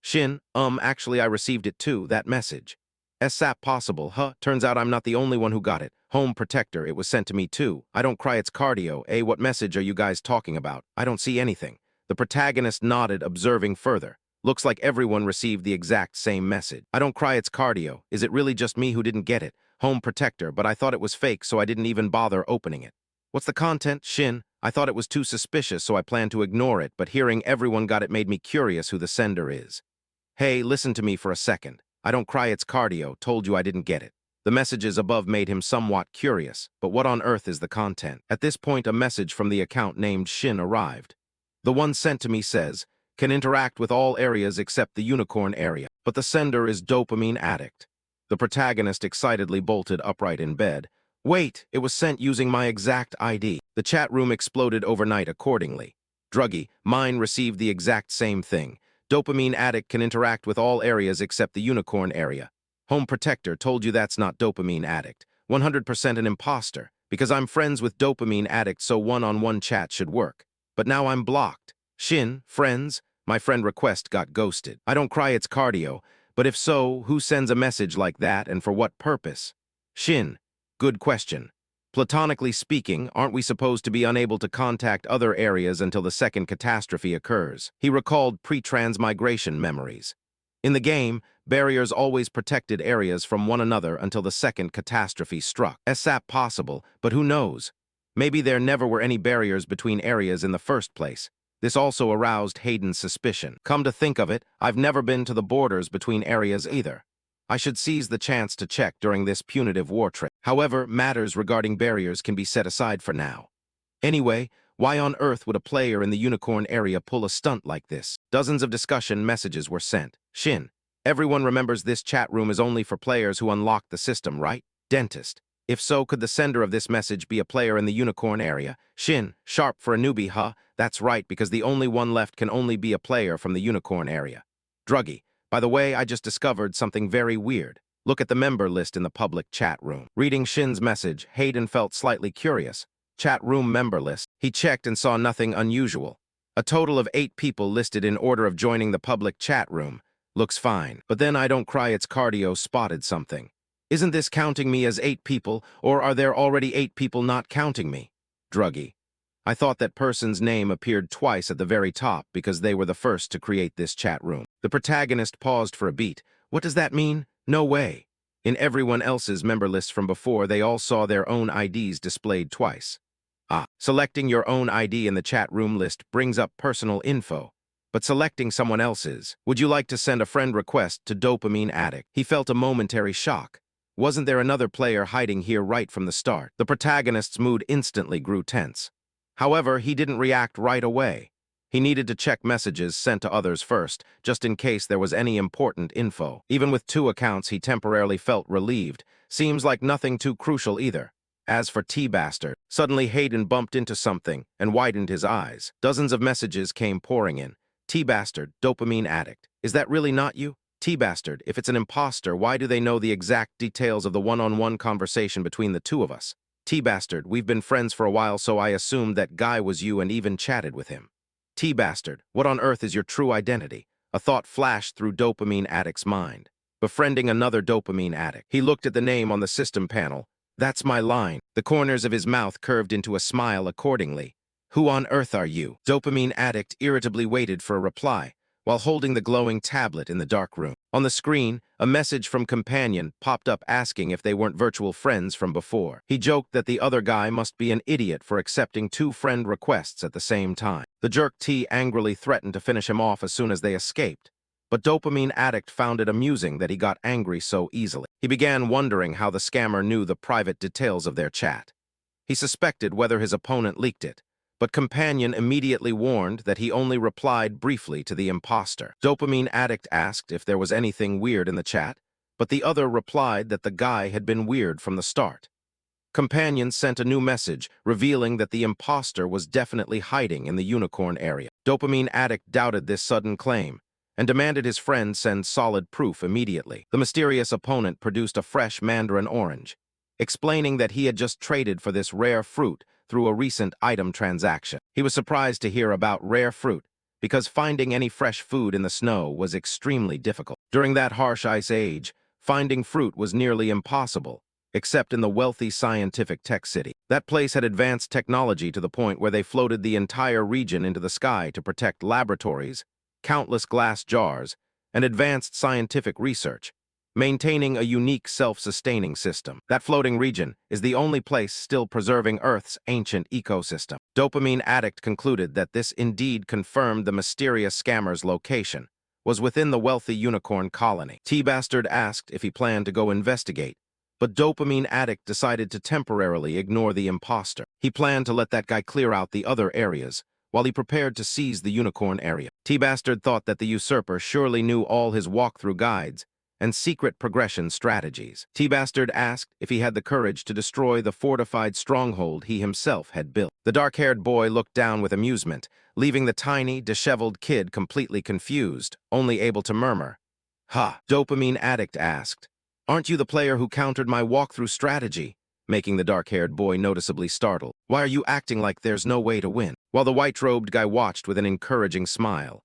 Shin, actually I received it too, that message. SAP possible, huh? Turns out I'm not the only one who got it. Home Protector, it was sent to me too. I don't cry, it's cardio. What message are you guys talking about? I don't see anything. The protagonist nodded, observing further. Looks like everyone received the exact same message. I don't cry, it's cardio. Is it really just me who didn't get it? Home Protector, but I thought it was fake, so I didn't even bother opening it. What's the content? Shin, I thought it was too suspicious, so I planned to ignore it, but hearing everyone got it made me curious who the sender is. Hey, listen to me for a second. I don't cry, it's cardio. Told you I didn't get it. The messages above made him somewhat curious, but what on earth is the content? At this point, a message from the account named Shin arrived. The one sent to me says, can interact with all areas except the unicorn area, but the sender is Dopamine Addict. The protagonist excitedly bolted upright in bed. Wait, it was sent using my exact ID. The chat room exploded overnight accordingly. Druggy, mine received the exact same thing. Dopamine Addict can interact with all areas except the unicorn area. Home Protector told you that's not Dopamine Addict. 100% an imposter, because I'm friends with Dopamine Addict, so one-on-one chat should work. But now I'm blocked. Shin, friends, my friend request got ghosted. I don't cry, it's cardio, but if so, who sends a message like that and for what purpose? Shin, good question. Platonically speaking, aren't we supposed to be unable to contact other areas until the second catastrophe occurs? He recalled pre-transmigration memories. In the game, barriers always protected areas from one another until the second catastrophe struck. SAP possible, but who knows? Maybe there never were any barriers between areas in the first place. This also aroused Hayden's suspicion. Come to think of it, I've never been to the borders between areas either. I should seize the chance to check during this punitive war trip. However, matters regarding barriers can be set aside for now. Anyway, why on earth would a player in the unicorn area pull a stunt like this? Dozens of discussion messages were sent. Shin, everyone remembers this chat room is only for players who unlock the system, right? Dentist. If so, could the sender of this message be a player in the unicorn area? Shin, sharp for a newbie, huh? That's right, because the only one left can only be a player from the unicorn area. Druggy. By the way, I just discovered something very weird. Look at the member list in the public chat room. Reading Shin's message, Hayden felt slightly curious. Chat room member list. He checked and saw nothing unusual. A total of 8 people listed in order of joining the public chat room. Looks fine. But then I don't cry it's cardio spotted something. Isn't this counting me as 8 people, or are there already 8 people not counting me? Druggy. I thought that person's name appeared twice at the very top because they were the first to create this chat room. The protagonist paused for a beat. What does that mean? No way. In everyone else's member list from before, they all saw their own IDs displayed twice. Selecting your own ID in the chat room list brings up personal info, but selecting someone else's, would you like to send a friend request to Dopamine Addict? He felt a momentary shock. Wasn't there another player hiding here right from the start? The protagonist's mood instantly grew tense. However, he didn't react right away. He needed to check messages sent to others first, just in case there was any important info. Even with 2 accounts, he temporarily felt relieved. Seems like nothing too crucial either. As for T-Bastard, suddenly Hayden bumped into something and widened his eyes. Dozens of messages came pouring in. T-Bastard, Dopamine Addict. Is that really not you? T-Bastard, if it's an imposter, why do they know the exact details of the one-on-one conversation between the two of us? T-Bastard, we've been friends for a while, so I assumed that guy was you and even chatted with him. T-Bastard, what on earth is your true identity? A thought flashed through Dopamine Addict's mind. Befriending another Dopamine Addict. He looked at the name on the system panel. That's my line. The corners of his mouth curved into a smile accordingly. Who on earth are you? Dopamine Addict irritably waited for a reply, while holding the glowing tablet in the dark room. On the screen, a message from Companion popped up asking if they weren't virtual friends from before. He joked that the other guy must be an idiot for accepting 2 friend requests at the same time. The jerk T angrily threatened to finish him off as soon as they escaped. But Dopamine Addict found it amusing that he got angry so easily. He began wondering how the scammer knew the private details of their chat. He suspected whether his opponent leaked it, but Companion immediately warned that he only replied briefly to the imposter. Dopamine Addict asked if there was anything weird in the chat, but the other replied that the guy had been weird from the start. Companion sent a new message, revealing that the imposter was definitely hiding in the unicorn area. Dopamine Addict doubted this sudden claim, and demanded his friend send solid proof immediately. The mysterious opponent produced a fresh mandarin orange, explaining that he had just traded for this rare fruit through a recent item transaction. He was surprised to hear about rare fruit, because finding any fresh food in the snow was extremely difficult. During that harsh ice age, finding fruit was nearly impossible, except in the wealthy scientific tech city. That place had advanced technology to the point where they floated the entire region into the sky to protect laboratories, countless glass jars, and advanced scientific research, maintaining a unique self-sustaining system. That floating region is the only place still preserving Earth's ancient ecosystem. Dopamine Addict concluded that this indeed confirmed the mysterious scammer's location was within the wealthy unicorn colony. T-Bastard asked if he planned to go investigate, but Dopamine Addict decided to temporarily ignore the imposter. He planned to let that guy clear out the other areas, while he prepared to seize the unicorn area. T-Bastard thought that the usurper surely knew all his walkthrough guides and secret progression strategies. T-Bastard asked if he had the courage to destroy the fortified stronghold he himself had built. The dark-haired boy looked down with amusement, leaving the tiny, disheveled kid completely confused, only able to murmur, "Ha!" Dopamine Addict asked, "Aren't you the player who countered my walkthrough strategy?" Making the dark-haired boy noticeably startled. "Why are you acting like there's no way to win?" While the white-robed guy watched with an encouraging smile.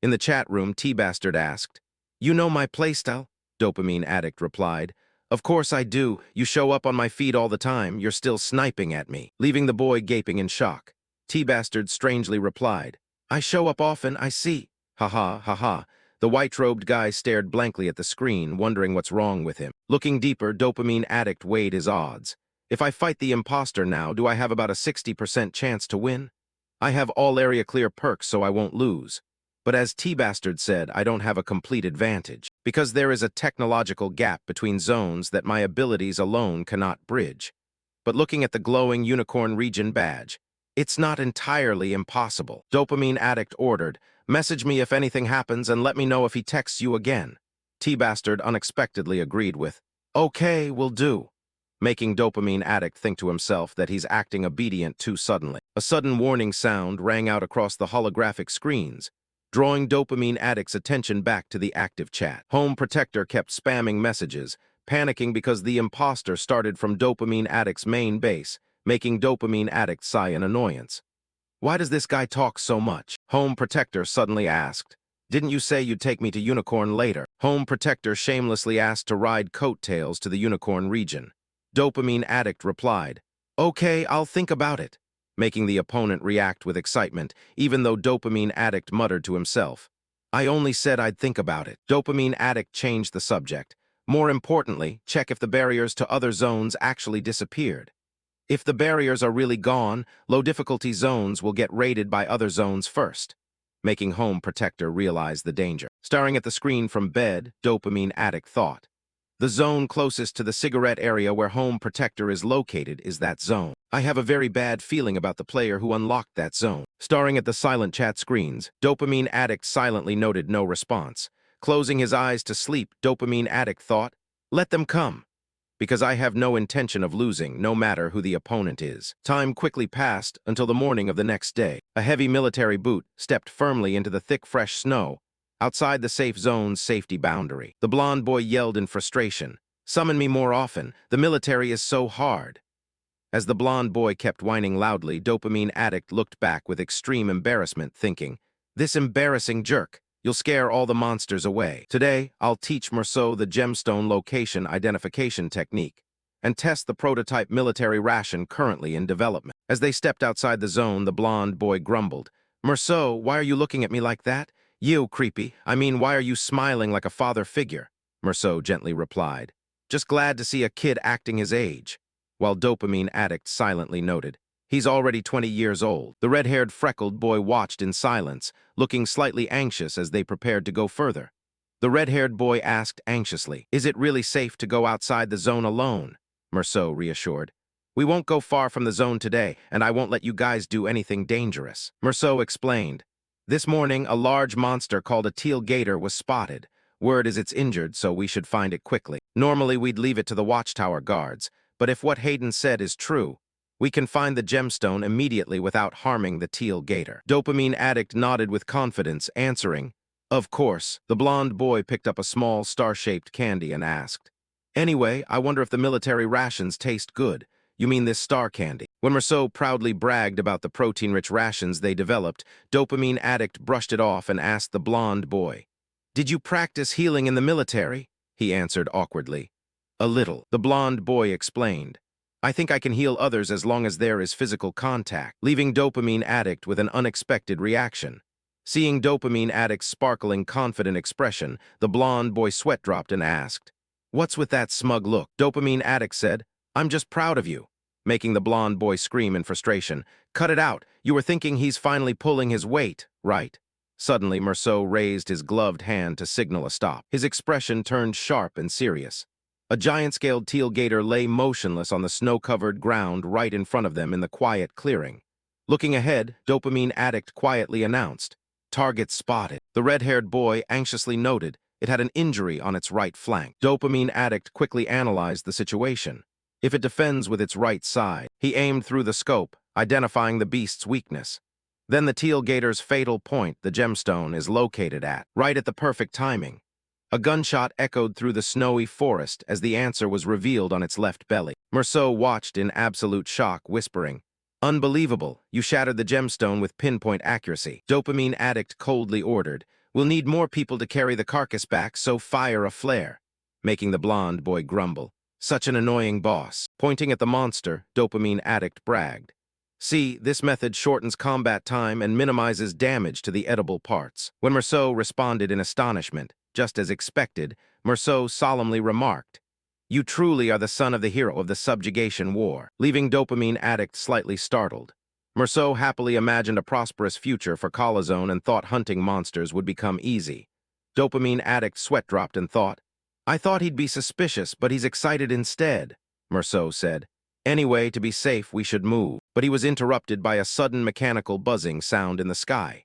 In the chat room, T-Bastard asked, "You know my playstyle?" Dopamine Addict replied, "Of course I do. You show up on my feed all the time. You're still sniping at me." Leaving the boy gaping in shock, T-Bastard strangely replied, "I show up often, I see." Ha ha, ha ha. The white-robed guy stared blankly at the screen, wondering what's wrong with him. Looking deeper, Dopamine Addict weighed his odds. If I fight the imposter now, do I have about a 60% chance to win? I have all area clear perks so I won't lose. But as T-Bastard said, I don't have a complete advantage, because there is a technological gap between zones that my abilities alone cannot bridge. But looking at the glowing Unicorn Region badge, it's not entirely impossible. Dopamine Addict ordered, message me if anything happens and let me know if he texts you again. T-Bastard unexpectedly agreed with, okay, will do, making Dopamine Addict think to himself that he's acting obedient too suddenly. A sudden warning sound rang out across the holographic screens, drawing Dopamine Addict's attention back to the active chat. Home Protector kept spamming messages, panicking because the imposter started from Dopamine Addict's main base, making Dopamine Addict sigh in annoyance. Why does this guy talk so much? Home Protector suddenly asked. Didn't you say you'd take me to Unicorn later? Home Protector shamelessly asked to ride coattails to the Unicorn region. Dopamine Addict replied, okay, I'll think about it, making the opponent react with excitement, even though Dopamine Addict muttered to himself. I only said I'd think about it. Dopamine Addict changed the subject. More importantly, check if the barriers to other zones actually disappeared. If the barriers are really gone, low-difficulty zones will get raided by other zones first, making Home Protector realize the danger. Staring at the screen from bed, Dopamine Addict thought. The zone closest to the cigarette area where Home Protector is located is that zone. I have a very bad feeling about the player who unlocked that zone. Staring at the silent chat screens, Dopamine Addict silently noted no response. Closing his eyes to sleep, Dopamine Addict thought, let them come, because I have no intention of losing, no matter who the opponent is. Time quickly passed until the morning of the next day. A heavy military boot stepped firmly into the thick, fresh snow, outside the safe zone's safety boundary. The blonde boy yelled in frustration, summon me more often, the military is so hard. As the blonde boy kept whining loudly, Dopamine Addict looked back with extreme embarrassment, thinking, this embarrassing jerk, you'll scare all the monsters away. Today, I'll teach Merceau the gemstone location identification technique and test the prototype military ration currently in development. As they stepped outside the zone, the blonde boy grumbled, Merceau, why are you looking at me like that? You, creepy. I mean, why are you smiling like a father figure? Merceau gently replied. Just glad to see a kid acting his age. While Dopamine Addict silently noted, he's already 20 years old. The red-haired freckled boy watched in silence, looking slightly anxious as they prepared to go further. The red-haired boy asked anxiously, is it really safe to go outside the zone alone? Merceau reassured. We won't go far from the zone today, and I won't let you guys do anything dangerous. Merceau explained. This morning, a large monster called a teal gator was spotted. Word is it's injured, so we should find it quickly. Normally, we'd leave it to the watchtower guards, but if what Hayden said is true, we can find the gemstone immediately without harming the teal gator. Dopamine Addict nodded with confidence, answering, of course. The blonde boy picked up a small star-shaped candy and asked, anyway, I wonder if the military rations taste good. You mean this star candy? When Merceau proudly bragged about the protein-rich rations they developed, Dopamine Addict brushed it off and asked the blonde boy, did you practice healing in the military? He answered awkwardly. A little, the blonde boy explained. I think I can heal others as long as there is physical contact, leaving Dopamine Addict with an unexpected reaction. Seeing Dopamine Addict's sparkling, confident expression, the blonde boy sweat dropped and asked, what's with that smug look? Dopamine Addict said, I'm just proud of you, making the blonde boy scream in frustration. Cut it out. You were thinking he's finally pulling his weight, right? Suddenly, Merceau raised his gloved hand to signal a stop. His expression turned sharp and serious. A giant-scaled teal gator lay motionless on the snow-covered ground right in front of them in the quiet clearing. Looking ahead, Dopamine Addict quietly announced, target spotted. The red-haired boy anxiously noted it had an injury on its right flank. Dopamine Addict quickly analyzed the situation. If it defends with its right side, he aimed through the scope, identifying the beast's weakness. Then the teal gator's fatal point, the gemstone, is located at, right at the perfect timing. A gunshot echoed through the snowy forest as the answer was revealed on its left belly. Merceau watched in absolute shock, whispering, unbelievable, you shattered the gemstone with pinpoint accuracy. Dopamine Addict coldly ordered, we'll need more people to carry the carcass back, so fire a flare, making the blonde boy grumble. Such an annoying boss. Pointing at the monster, Dopamine Addict bragged. See, this method shortens combat time and minimizes damage to the edible parts. When Merceau responded in astonishment, just as expected, Merceau solemnly remarked, You truly are the son of the hero of the subjugation war, leaving dopamine addict slightly startled. Merceau happily imagined a prosperous future for Colazone and thought hunting monsters would become easy. Dopamine addict sweat dropped and thought, I thought he'd be suspicious, but he's excited instead, Merceau said. Anyway, to be safe, we should move. But he was interrupted by a sudden mechanical buzzing sound in the sky.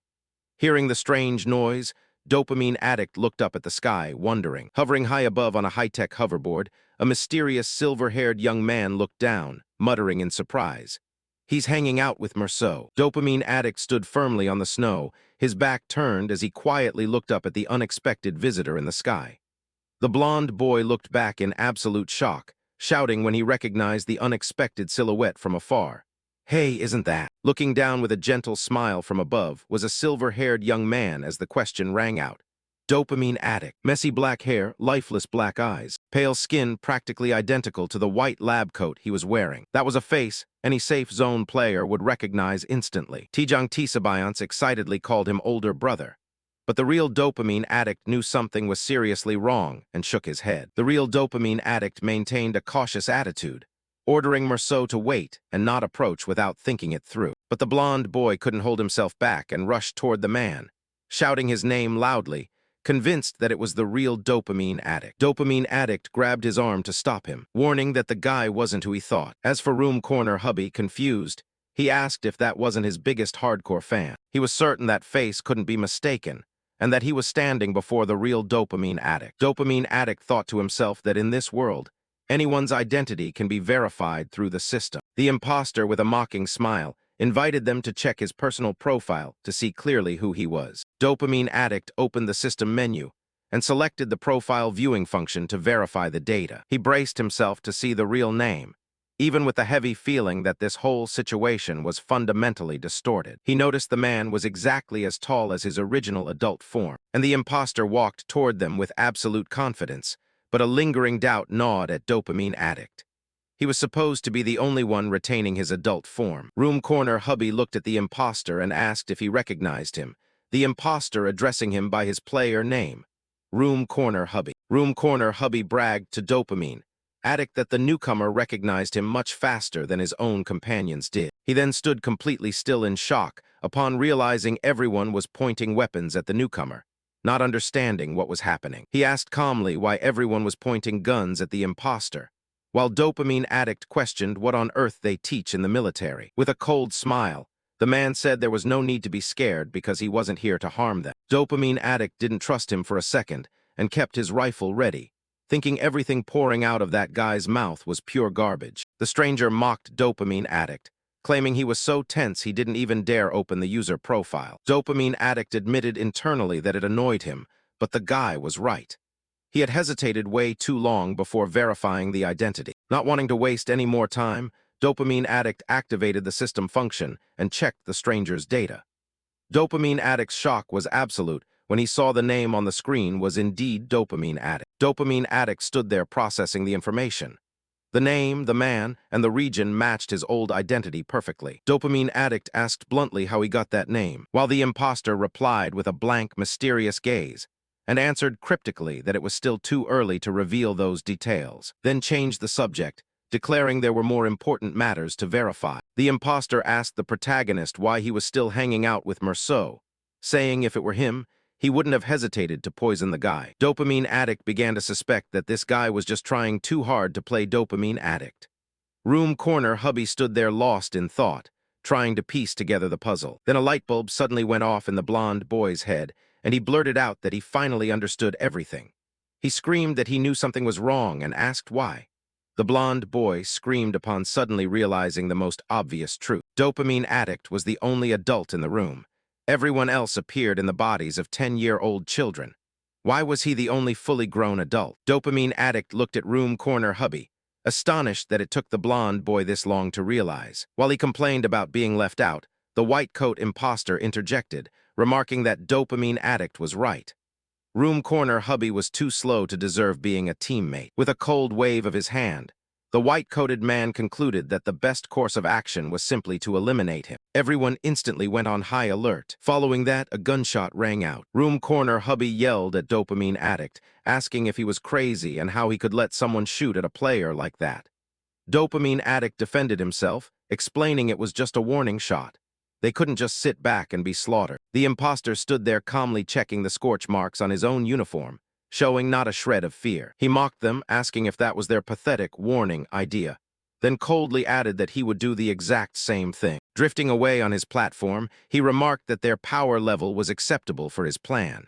Hearing the strange noise, dopamine addict looked up at the sky, wondering. Hovering high above on a high-tech hoverboard, a mysterious silver-haired young man looked down, muttering in surprise. He's hanging out with Merceau. Dopamine addict stood firmly on the snow, his back turned as he quietly looked up at the unexpected visitor in the sky. The blond boy looked back in absolute shock, shouting when he recognized the unexpected silhouette from afar. Hey, isn't that? Looking down with a gentle smile from above was a silver-haired young man as the question rang out. Dopamine addict, messy black hair, lifeless black eyes, pale skin practically identical to the white lab coat he was wearing. That was a face any safe zone player would recognize instantly. Tijang Tisabayance excitedly called him older brother. But the real dopamine addict knew something was seriously wrong and shook his head. The real dopamine addict maintained a cautious attitude, ordering Merceau to wait and not approach without thinking it through. But the blond boy couldn't hold himself back and rushed toward the man, shouting his name loudly, convinced that it was the real dopamine addict. Dopamine addict grabbed his arm to stop him, warning that the guy wasn't who he thought. As for room corner hubby, confused, he asked if that wasn't his biggest hardcore fan. He was certain that face couldn't be mistaken, and that he was standing before the real dopamine addict. Dopamine addict thought to himself that in this world, anyone's identity can be verified through the system. The imposter, with a mocking smile, invited them to check his personal profile to see clearly who he was. Dopamine addict opened the system menu and selected the profile viewing function to verify the data. He braced himself to see the real name, even with the heavy feeling that this whole situation was fundamentally distorted. He noticed the man was exactly as tall as his original adult form, and the imposter walked toward them with absolute confidence, but a lingering doubt gnawed at dopamine addict. He was supposed to be the only one retaining his adult form. Room corner hubby looked at the imposter and asked if he recognized him, the imposter addressing him by his player name, Room corner hubby. Room corner hubby bragged to dopamine addict that the newcomer recognized him much faster than his own companions did. He then stood completely still in shock upon realizing everyone was pointing weapons at the newcomer, not understanding what was happening. He asked calmly why everyone was pointing guns at the imposter, while dopamine addict questioned what on earth they teach in the military. With a cold smile, the man said there was no need to be scared because he wasn't here to harm them. Dopamine addict didn't trust him for a second and kept his rifle ready, thinking everything pouring out of that guy's mouth was pure garbage. The stranger mocked dopamine addict, claiming he was so tense he didn't even dare open the user profile. Dopamine addict admitted internally that it annoyed him, but the guy was right. He had hesitated way too long before verifying the identity. Not wanting to waste any more time, dopamine addict activated the system function and checked the stranger's data. Dopamine addict's shock was absolute when he saw the name on the screen was indeed dopamine addict. Dopamine addict stood there processing the information. The name, the man, and the region matched his old identity perfectly. Dopamine addict asked bluntly how he got that name, while the imposter replied with a blank, mysterious gaze, and answered cryptically that it was still too early to reveal those details, then changed the subject, declaring there were more important matters to verify. The imposter asked the protagonist why he was still hanging out with Merceau, saying if it were him, he wouldn't have hesitated to poison the guy. Dopamine addict began to suspect that this guy was just trying too hard to play dopamine addict. Room corner hubby stood there lost in thought, trying to piece together the puzzle. Then a light bulb suddenly went off in the blonde boy's head, and he blurted out that he finally understood everything. He screamed that he knew something was wrong and asked why. The blonde boy screamed upon suddenly realizing the most obvious truth. Dopamine addict was the only adult in the room. Everyone else appeared in the bodies of 10-year-old children. Why was he the only fully grown adult? Dopamine addict looked at room corner hubby, astonished that it took the blonde boy this long to realize. While he complained about being left out, the white coat imposter interjected, remarking that dopamine addict was right. Room corner hubby was too slow to deserve being a teammate. With a cold wave of his hand, The white-coated man concluded that the best course of action was simply to eliminate him. Everyone instantly went on high alert. Following that, a gunshot rang out. Room corner hubby yelled at Dopamine Addict, asking if he was crazy and how he could let someone shoot at a player like that. Dopamine Addict defended himself, explaining it was just a warning shot. They couldn't just sit back and be slaughtered. The imposter stood there calmly checking the scorch marks on his own uniform, showing not a shred of fear. He mocked them, asking if that was their pathetic warning idea, then coldly added that he would do the exact same thing. Drifting away on his platform, he remarked that their power level was acceptable for his plan.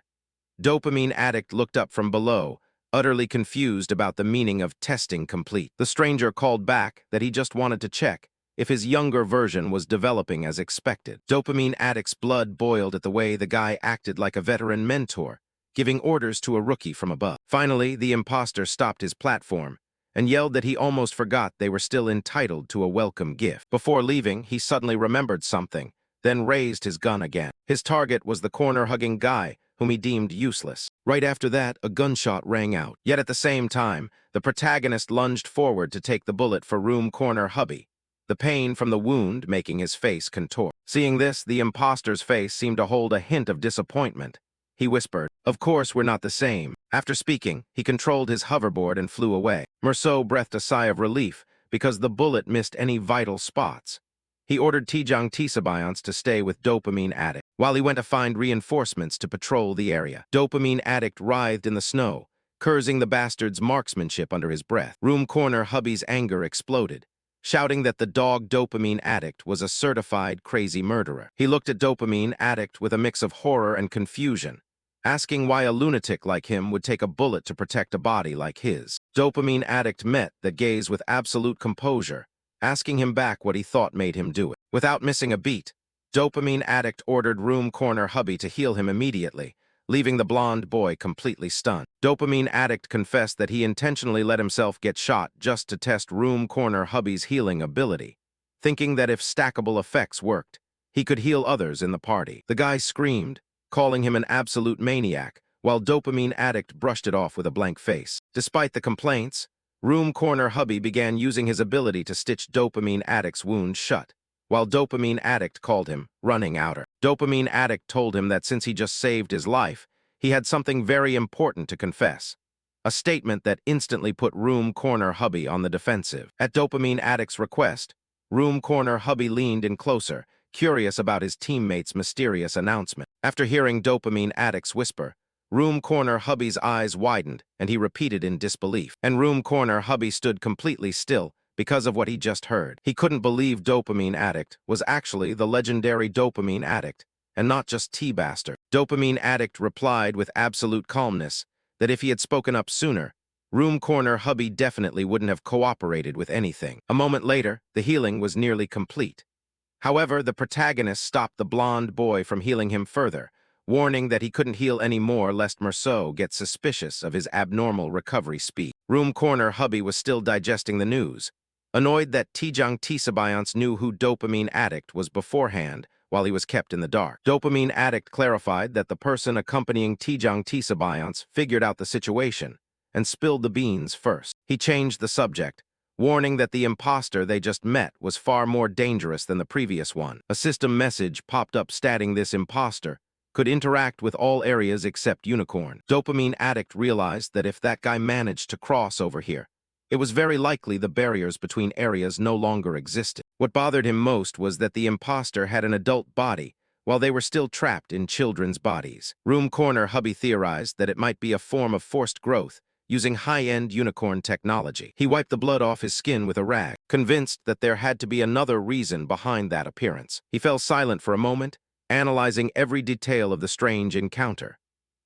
Dopamine Addict looked up from below, utterly confused about the meaning of testing complete. The stranger called back that he just wanted to check if his younger version was developing as expected. Dopamine Addict's blood boiled at the way the guy acted like a veteran mentor, giving orders to a rookie from above. Finally, the imposter stopped his platform and yelled that he almost forgot they were still entitled to a welcome gift. Before leaving, he suddenly remembered something, then raised his gun again. His target was the corner-hugging guy, whom he deemed useless. Right after that, a gunshot rang out. Yet at the same time, the protagonist lunged forward to take the bullet for room corner hubby, the pain from the wound making his face contort. Seeing this, the imposter's face seemed to hold a hint of disappointment. He whispered, "Of course we're not the same." After speaking, he controlled his hoverboard and flew away. Merceau breathed a sigh of relief because the bullet missed any vital spots. He ordered Tijang Tisabayans to stay with Dopamine Addict, while he went to find reinforcements to patrol the area. Dopamine Addict writhed in the snow, cursing the bastard's marksmanship under his breath. Room corner hubby's anger exploded, shouting that the dog Dopamine Addict was a certified crazy murderer. He looked at Dopamine Addict with a mix of horror and confusion, asking why a lunatic like him would take a bullet to protect a body like his. Dopamine Addict met that gaze with absolute composure, asking him back what he thought made him do it. Without missing a beat, Dopamine Addict ordered room corner hubby to heal him immediately, leaving the blonde boy completely stunned. Dopamine Addict confessed that he intentionally let himself get shot just to test room corner hubby's healing ability, thinking that if stackable effects worked, he could heal others in the party. The guy screamed, calling him an absolute maniac, while Dopamine Addict brushed it off with a blank face. Despite the complaints, room corner hubby began using his ability to stitch Dopamine Addict's wound shut, while Dopamine Addict called him running outer. Dopamine Addict told him that since he just saved his life, he had something very important to confess, a statement that instantly put room corner hubby on the defensive. At Dopamine Addict's request, room corner hubby leaned in closer, curious about his teammate's mysterious announcement. After hearing Dopamine Addict's whisper, room corner hubby's eyes widened and he repeated in disbelief. And room corner hubby stood completely still, because of what he just heard. He couldn't believe Dopamine Addict was actually the legendary Dopamine Addict, and not just T-Bastard. Dopamine Addict replied with absolute calmness that if he had spoken up sooner, room corner hubby definitely wouldn't have cooperated with anything. A moment later, the healing was nearly complete. However, the protagonist stopped the blonde boy from healing him further, warning that he couldn't heal any more lest Merceau get suspicious of his abnormal recovery speed. Room corner hubby was still digesting the news, annoyed that Tijang Tisabayans knew who Dopamine Addict was beforehand while he was kept in the dark. Dopamine Addict clarified that the person accompanying Tijang Tisabayans figured out the situation and spilled the beans first. He changed the subject, warning that the imposter they just met was far more dangerous than the previous one. A system message popped up stating this imposter could interact with all areas except Unicorn. Dopamine Addict realized that if that guy managed to cross over here, it was very likely the barriers between areas no longer existed. What bothered him most was that the imposter had an adult body, while they were still trapped in children's bodies. Room corner hubby theorized that it might be a form of forced growth, using high-end unicorn technology. He wiped the blood off his skin with a rag, convinced that there had to be another reason behind that appearance. He fell silent for a moment, analyzing every detail of the strange encounter.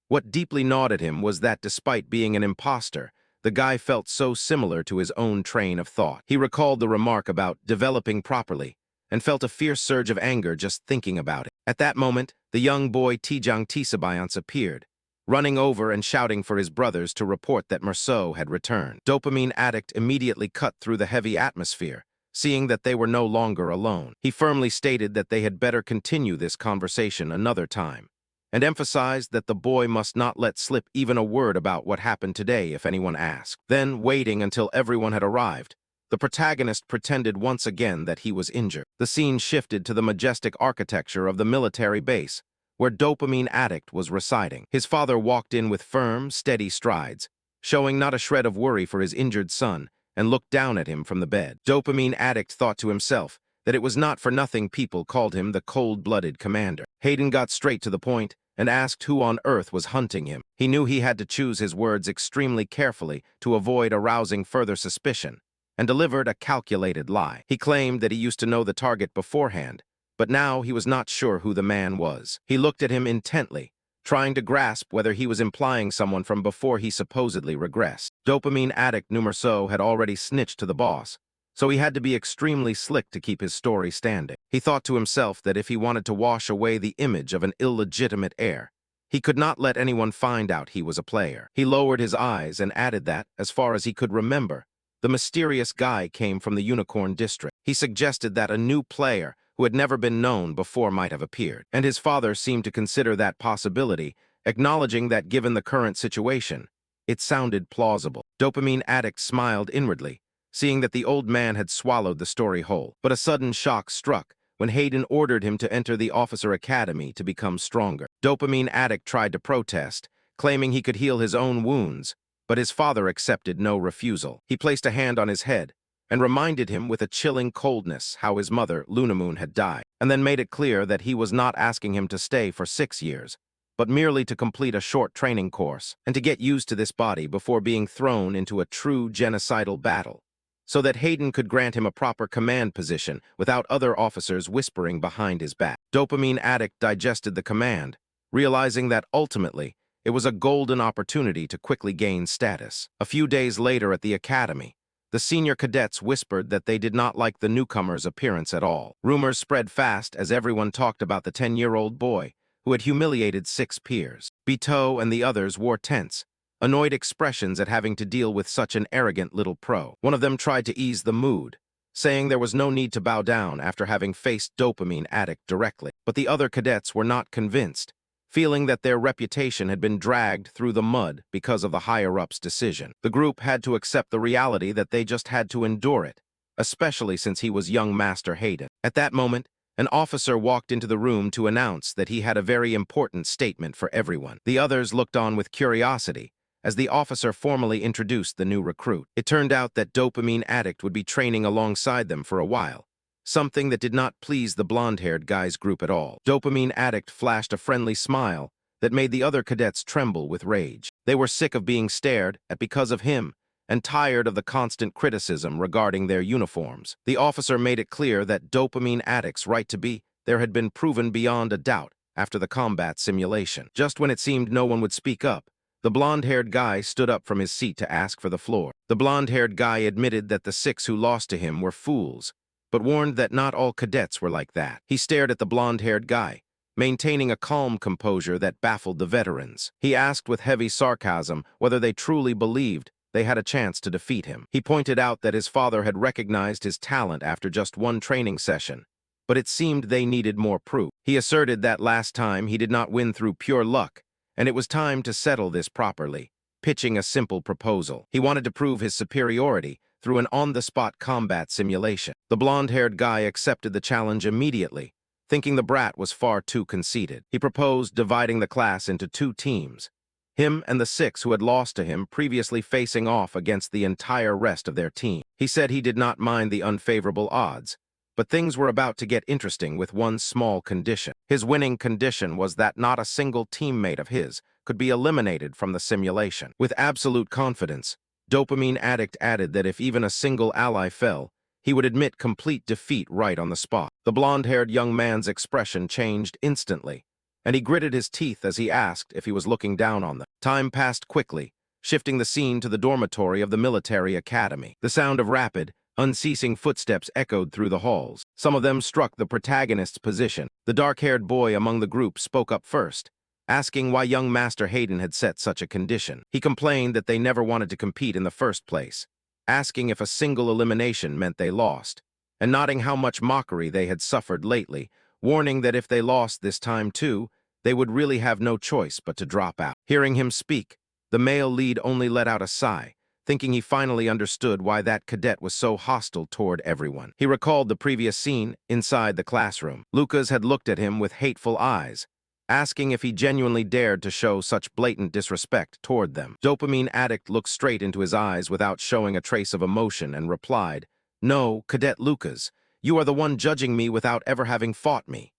What deeply gnawed at him was that despite being an imposter, the guy felt so similar to his own train of thought. He recalled the remark about developing properly and felt a fierce surge of anger just thinking about it. At that moment, the young boy Tijang Tisabayans appeared, running over and shouting for his brothers to report that Merceau had returned. Dopamine Addict immediately cut through the heavy atmosphere, seeing that they were no longer alone. He firmly stated that they had better continue this conversation another time, and emphasized that the boy must not let slip even a word about what happened today if anyone asked. Then, waiting until everyone had arrived, The protagonist pretended once again that he was injured. The scene shifted to the majestic architecture of the military base, where Dopamine Addict was residing. His father walked in with firm, steady strides, showing not a shred of worry for his injured son, and looked down at him from the bed. Dopamine Addict thought to himself that it was not for nothing people called him the cold-blooded commander. Hayden got straight to the point and asked who on earth was hunting him. He knew he had to choose his words extremely carefully to avoid arousing further suspicion, and delivered a calculated lie. He claimed that he used to know the target beforehand, but now he was not sure who the man was. He looked at him intently, trying to grasp whether he was implying someone from before he supposedly regressed. Dopamine Addict Numerso had already snitched to the boss, so he had to be extremely slick to keep his story standing. He thought to himself that if he wanted to wash away the image of an illegitimate heir, he could not let anyone find out he was a player. He lowered his eyes and added that, as far as he could remember, the mysterious guy came from the Unicorn District. He suggested that a new player who had never been known before might have appeared, and his father seemed to consider that possibility, acknowledging that given the current situation, it sounded plausible. Dopamine Addict smiled inwardly, seeing that the old man had swallowed the story whole. But a sudden shock struck when Hayden ordered him to enter the officer academy to become stronger. Dopamine Addict tried to protest, claiming he could heal his own wounds, but his father accepted no refusal. He placed a hand on his head and reminded him with a chilling coldness how his mother, Lunamoon, had died, and then made it clear that he was not asking him to stay for 6 years, but merely to complete a short training course and to get used to this body before being thrown into a true genocidal battle, so that Hayden could grant him a proper command position without other officers whispering behind his back. Dopamine Addict digested the command, realizing that ultimately it was a golden opportunity to quickly gain status. A few days later at the academy, the senior cadets whispered that they did not like the newcomer's appearance at all. Rumors spread fast as everyone talked about the 10-year-old boy who had humiliated 6 peers. Bito and the others wore tense, annoyed expressions at having to deal with such an arrogant little pro. One of them tried to ease the mood, saying there was no need to bow down after having faced Dopamine Addict directly. But the other cadets were not convinced, feeling that their reputation had been dragged through the mud because of the higher-ups' decision. The group had to accept the reality that they just had to endure it, especially since he was young Master Hayden. At that moment, an officer walked into the room to announce that he had a very important statement for everyone. The others looked on with curiosity as the officer formally introduced the new recruit. It turned out that Dopamine Addict would be training alongside them for a while, something that did not please the blonde-haired guy's group at all. Dopamine Addict flashed a friendly smile that made the other cadets tremble with rage. They were sick of being stared at because of him and tired of the constant criticism regarding their uniforms. The officer made it clear that Dopamine Addict's right to be there had been proven beyond a doubt after the combat simulation. Just when it seemed no one would speak up, the blonde-haired guy stood up from his seat to ask for the floor. The blonde-haired guy admitted that the 6 who lost to him were fools, but warned that not all cadets were like that. He stared at the blonde-haired guy, maintaining a calm composure that baffled the veterans. He asked with heavy sarcasm whether they truly believed they had a chance to defeat him. He pointed out that his father had recognized his talent after just one training session, but it seemed they needed more proof. He asserted that last time he did not win through pure luck, and it was time to settle this properly, pitching a simple proposal. He wanted to prove his superiority through an on-the-spot combat simulation. The blonde-haired guy accepted the challenge immediately, thinking the brat was far too conceited. He proposed dividing the class into 2 teams, him and the 6 who had lost to him previously facing off against the entire rest of their team. He said he did not mind the unfavorable odds, but things were about to get interesting with one small condition. His winning condition was that not a single teammate of his could be eliminated from the simulation. With absolute confidence, Dopamine Addict added that if even a single ally fell, he would admit complete defeat right on the spot. The blonde-haired young man's expression changed instantly, and he gritted his teeth as he asked if he was looking down on them. Time passed quickly, shifting the scene to the dormitory of the military academy. The sound of rapid, unceasing footsteps echoed through the halls. Some of them struck the protagonist's position. The dark-haired boy among the group spoke up first, asking why young Master Hayden had set such a condition. He complained that they never wanted to compete in the first place, asking if a single elimination meant they lost, and noting how much mockery they had suffered lately, warning that if they lost this time too, they would really have no choice but to drop out. Hearing him speak, the male lead only let out a sigh, thinking he finally understood why that cadet was so hostile toward everyone. He recalled the previous scene inside the classroom. Lucas had looked at him with hateful eyes, asking if he genuinely dared to show such blatant disrespect toward them. Dopamine Addict looked straight into his eyes without showing a trace of emotion and replied, "No, Cadet Lucas, you are the one judging me without ever having fought me."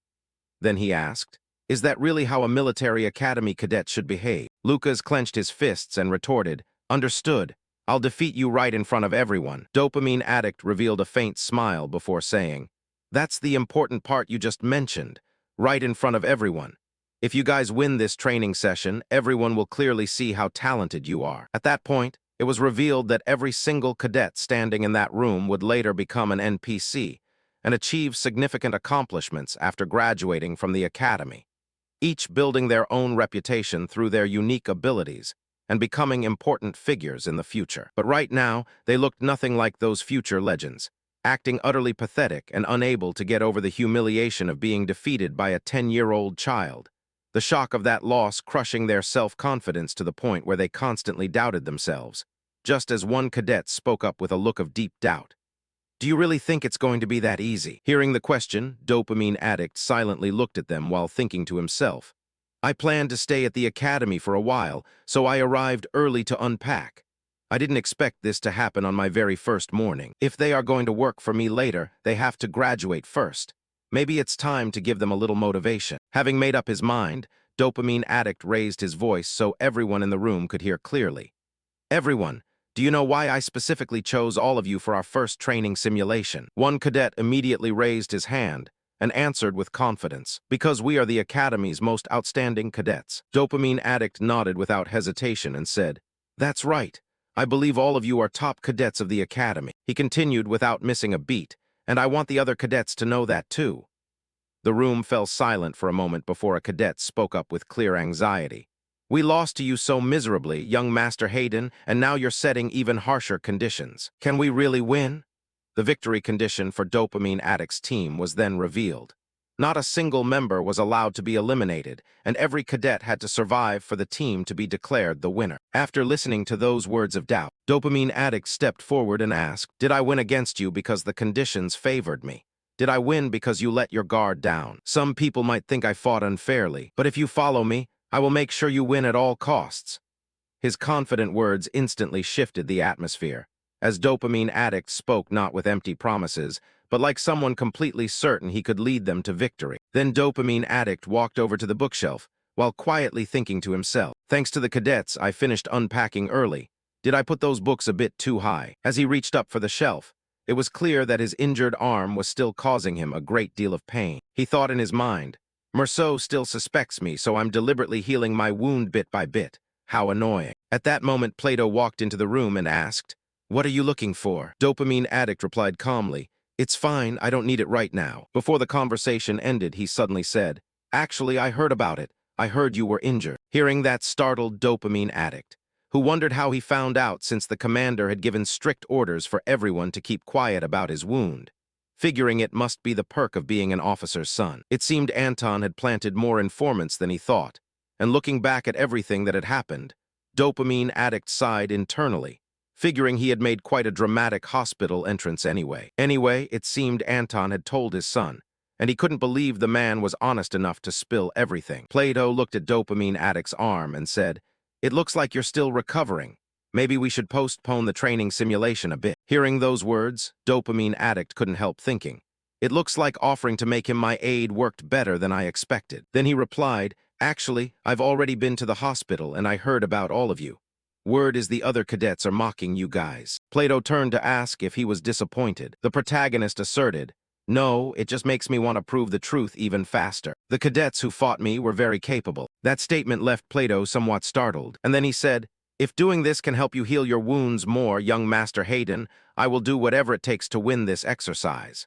Then he asked, "Is that really how a military academy cadet should behave?" Lucas clenched his fists and retorted, "Understood. I'll defeat you right in front of everyone." Dopamine Addict revealed a faint smile before saying, "That's the important part you just mentioned, right in front of everyone. If you guys win this training session, everyone will clearly see how talented you are." At that point, it was revealed that every single cadet standing in that room would later become an NPC and achieve significant accomplishments after graduating from the academy, each building their own reputation through their unique abilities and becoming important figures in the future. But right now, they looked nothing like those future legends, acting utterly pathetic and unable to get over the humiliation of being defeated by a 10-year-old child. The shock of that loss crushing their self-confidence to the point where they constantly doubted themselves, just as one cadet spoke up with a look of deep doubt. "Do you really think it's going to be that easy?" Hearing the question, Dopamine Addict silently looked at them while thinking to himself, "I planned to stay at the academy for a while, so I arrived early to unpack. I didn't expect this to happen on my very first morning. If they are going to work for me later, they have to graduate first. Maybe it's time to give them a little motivation." Having made up his mind, Dopamine Addict raised his voice so everyone in the room could hear clearly. "Everyone, do you know why I specifically chose all of you for our first training simulation?" One cadet immediately raised his hand and answered with confidence, "Because we are the Academy's most outstanding cadets." Dopamine Addict nodded without hesitation and said, "That's right. I believe all of you are top cadets of the Academy." He continued without missing a beat, "And I want the other cadets to know that too." The room fell silent for a moment before a cadet spoke up with clear anxiety. "We lost to you so miserably, young Master Hayden, and now you're setting even harsher conditions. Can we really win?" The victory condition for Dopamine Addict's team was then revealed. Not a single member was allowed to be eliminated, and every cadet had to survive for the team to be declared the winner. After listening to those words of doubt, Dopamine Addict stepped forward and asked, "Did I win against you because the conditions favored me? Did I win because you let your guard down? Some people might think I fought unfairly, but if you follow me, I will make sure you win at all costs." His confident words instantly shifted the atmosphere, as Dopamine Addict spoke not with empty promises, but like someone completely certain he could lead them to victory. Then Dopamine Addict walked over to the bookshelf, while quietly thinking to himself, "Thanks to the cadets, I finished unpacking early. Did I put those books a bit too high?" As he reached up for the shelf, it was clear that his injured arm was still causing him a great deal of pain. He thought in his mind, "Merceau still suspects me, so I'm deliberately healing my wound bit by bit. How annoying." At that moment, Plato walked into the room and asked, "What are you looking for?" Dopamine Addict replied calmly, "It's fine, I don't need it right now." Before the conversation ended, he suddenly said, "Actually, I heard about it. I heard you were injured." Hearing that startled Dopamine Addict, who wondered how he found out since the commander had given strict orders for everyone to keep quiet about his wound, figuring it must be the perk of being an officer's son. It seemed Anton had planted more informants than he thought, and looking back at everything that had happened, Dopamine Addict sighed internally, figuring he had made quite a dramatic hospital entrance anyway. Anyway, it seemed Anton had told his son, and he couldn't believe the man was honest enough to spill everything. Plato looked at Dopamine Addict's arm and said, "It looks like you're still recovering. Maybe we should postpone the training simulation a bit." Hearing those words, Dopamine Addict couldn't help thinking, "It looks like offering to make him my aide worked better than I expected." Then he replied, "Actually, I've already been to the hospital and I heard about all of you. Word is the other cadets are mocking you guys." Plato turned to ask if he was disappointed. The protagonist asserted, "No, it just makes me want to prove the truth even faster. The cadets who fought me were very capable." That statement left Plato somewhat startled, and then he said, "If doing this can help you heal your wounds more, young Master Hayden, I will do whatever it takes to win this exercise."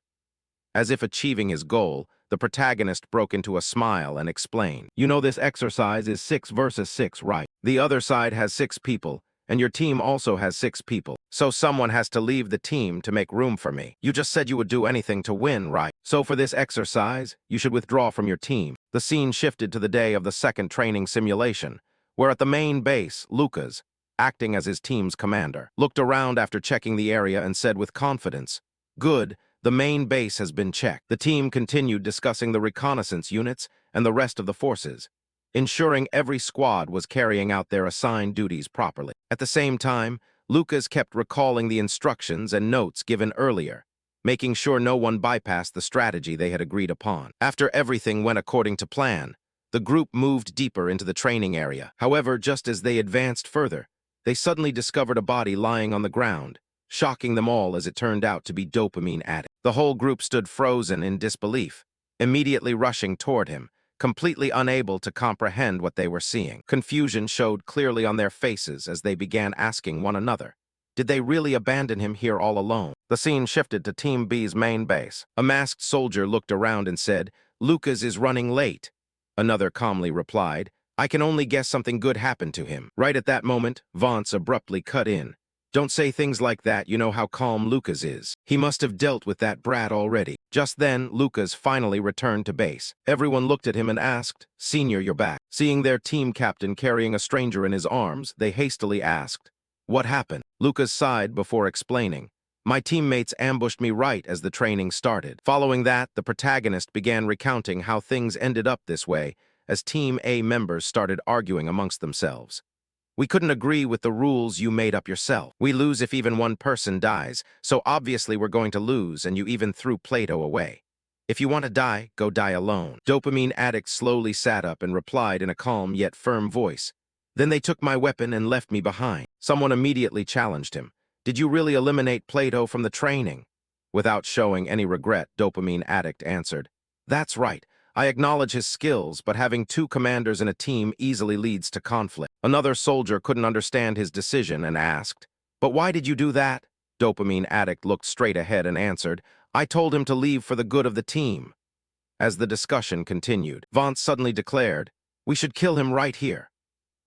As if achieving his goal, the protagonist broke into a smile and explained, "You know this exercise is 6 versus 6, right? The other side has 6 people, and your team also has 6 people. So someone has to leave the team to make room for me. You just said you would do anything to win, right? So for this exercise, you should withdraw from your team." The scene shifted to the day of the second training simulation, where at the main base, Lucas, acting as his team's commander, looked around after checking the area and said with confidence, "Good, the main base has been checked." The team continued discussing the reconnaissance units and the rest of the forces, ensuring every squad was carrying out their assigned duties properly. At the same time, Lucas kept recalling the instructions and notes given earlier, making sure no one bypassed the strategy they had agreed upon. After everything went according to plan, the group moved deeper into the training area. However, just as they advanced further, they suddenly discovered a body lying on the ground, shocking them all as it turned out to be Dopamine Addict. The whole group stood frozen in disbelief, immediately rushing toward him, completely unable to comprehend what they were seeing. Confusion showed clearly on their faces as they began asking one another, did they really abandon him here all alone? The scene shifted to Team B's main base. A masked soldier looked around and said, "Lucas is running late." Another calmly replied, "I can only guess something good happened to him." Right at that moment, Vance abruptly cut in. "Don't say things like that, you know how calm Lucas is. He must have dealt with that brat already." Just then, Lucas finally returned to base. Everyone looked at him and asked, "Senior, you're back." Seeing their team captain carrying a stranger in his arms, they hastily asked, "What happened?" Lucas sighed before explaining, "My teammates ambushed me right as the training started." Following that, the protagonist began recounting how things ended up this way as Team A members started arguing amongst themselves. "We couldn't agree with the rules you made up yourself. We lose if even one person dies, so obviously we're going to lose, and you even threw Plato away. If you want to die, go die alone." Dopamine Addict slowly sat up and replied in a calm yet firm voice, "Then they took my weapon and left me behind." Someone immediately challenged him, "Did you really eliminate Plato from the training?" Without showing any regret, Dopamine Addict answered, "That's right. I acknowledge his skills, but having two commanders in a team easily leads to conflict." Another soldier couldn't understand his decision and asked, "But why did you do that?" Dopamine Addict looked straight ahead and answered, "I told him to leave for the good of the team." As the discussion continued, Vance suddenly declared, "We should kill him right here."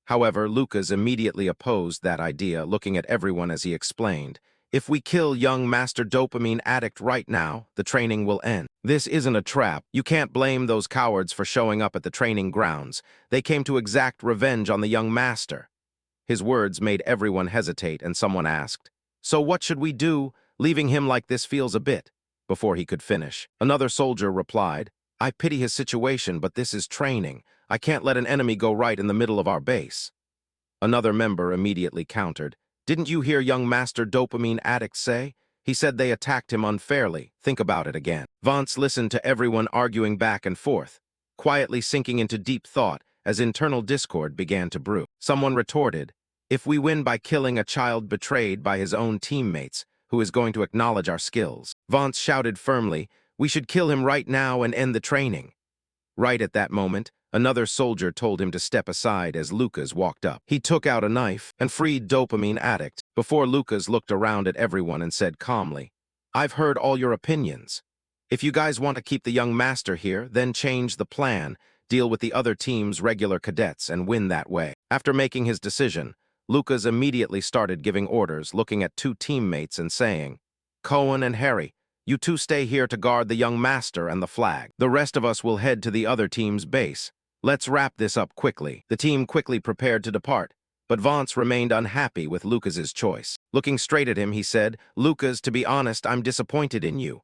However, Lucas immediately opposed that idea, looking at everyone as he explained, "If we kill young Master Dopamine Addict right now, the training will end. This isn't a trap. You can't blame those cowards for showing up at the training grounds. They came to exact revenge on the young master." His words made everyone hesitate, and someone asked, "So what should we do? Leaving him like this feels a bit." Before he could finish, another soldier replied, "I pity his situation, but this is training. I can't let an enemy go right in the middle of our base." Another member immediately countered, "Didn't you hear young Master Dopamine Addict say? He said they attacked him unfairly. Think about it again." Vance listened to everyone arguing back and forth, quietly sinking into deep thought as internal discord began to brew. Someone retorted, "If we win by killing a child betrayed by his own teammates, who is going to acknowledge our skills?" Vance shouted firmly, "We should kill him right now and end the training." Right at that moment, another soldier told him to step aside as Lucas walked up. He took out a knife and freed Dopamine Addict before Lucas looked around at everyone and said calmly, "I've heard all your opinions. If you guys want to keep the young master here, then change the plan, deal with the other team's regular cadets, and win that way." After making his decision, Lucas immediately started giving orders, looking at two teammates and saying, "Cohen and Harry, you two stay here to guard the young master and the flag. The rest of us will head to the other team's base. Let's wrap this up quickly." The team quickly prepared to depart, but Vance remained unhappy with Lucas's choice. Looking straight at him, he said, "Lucas, to be honest, I'm disappointed in you."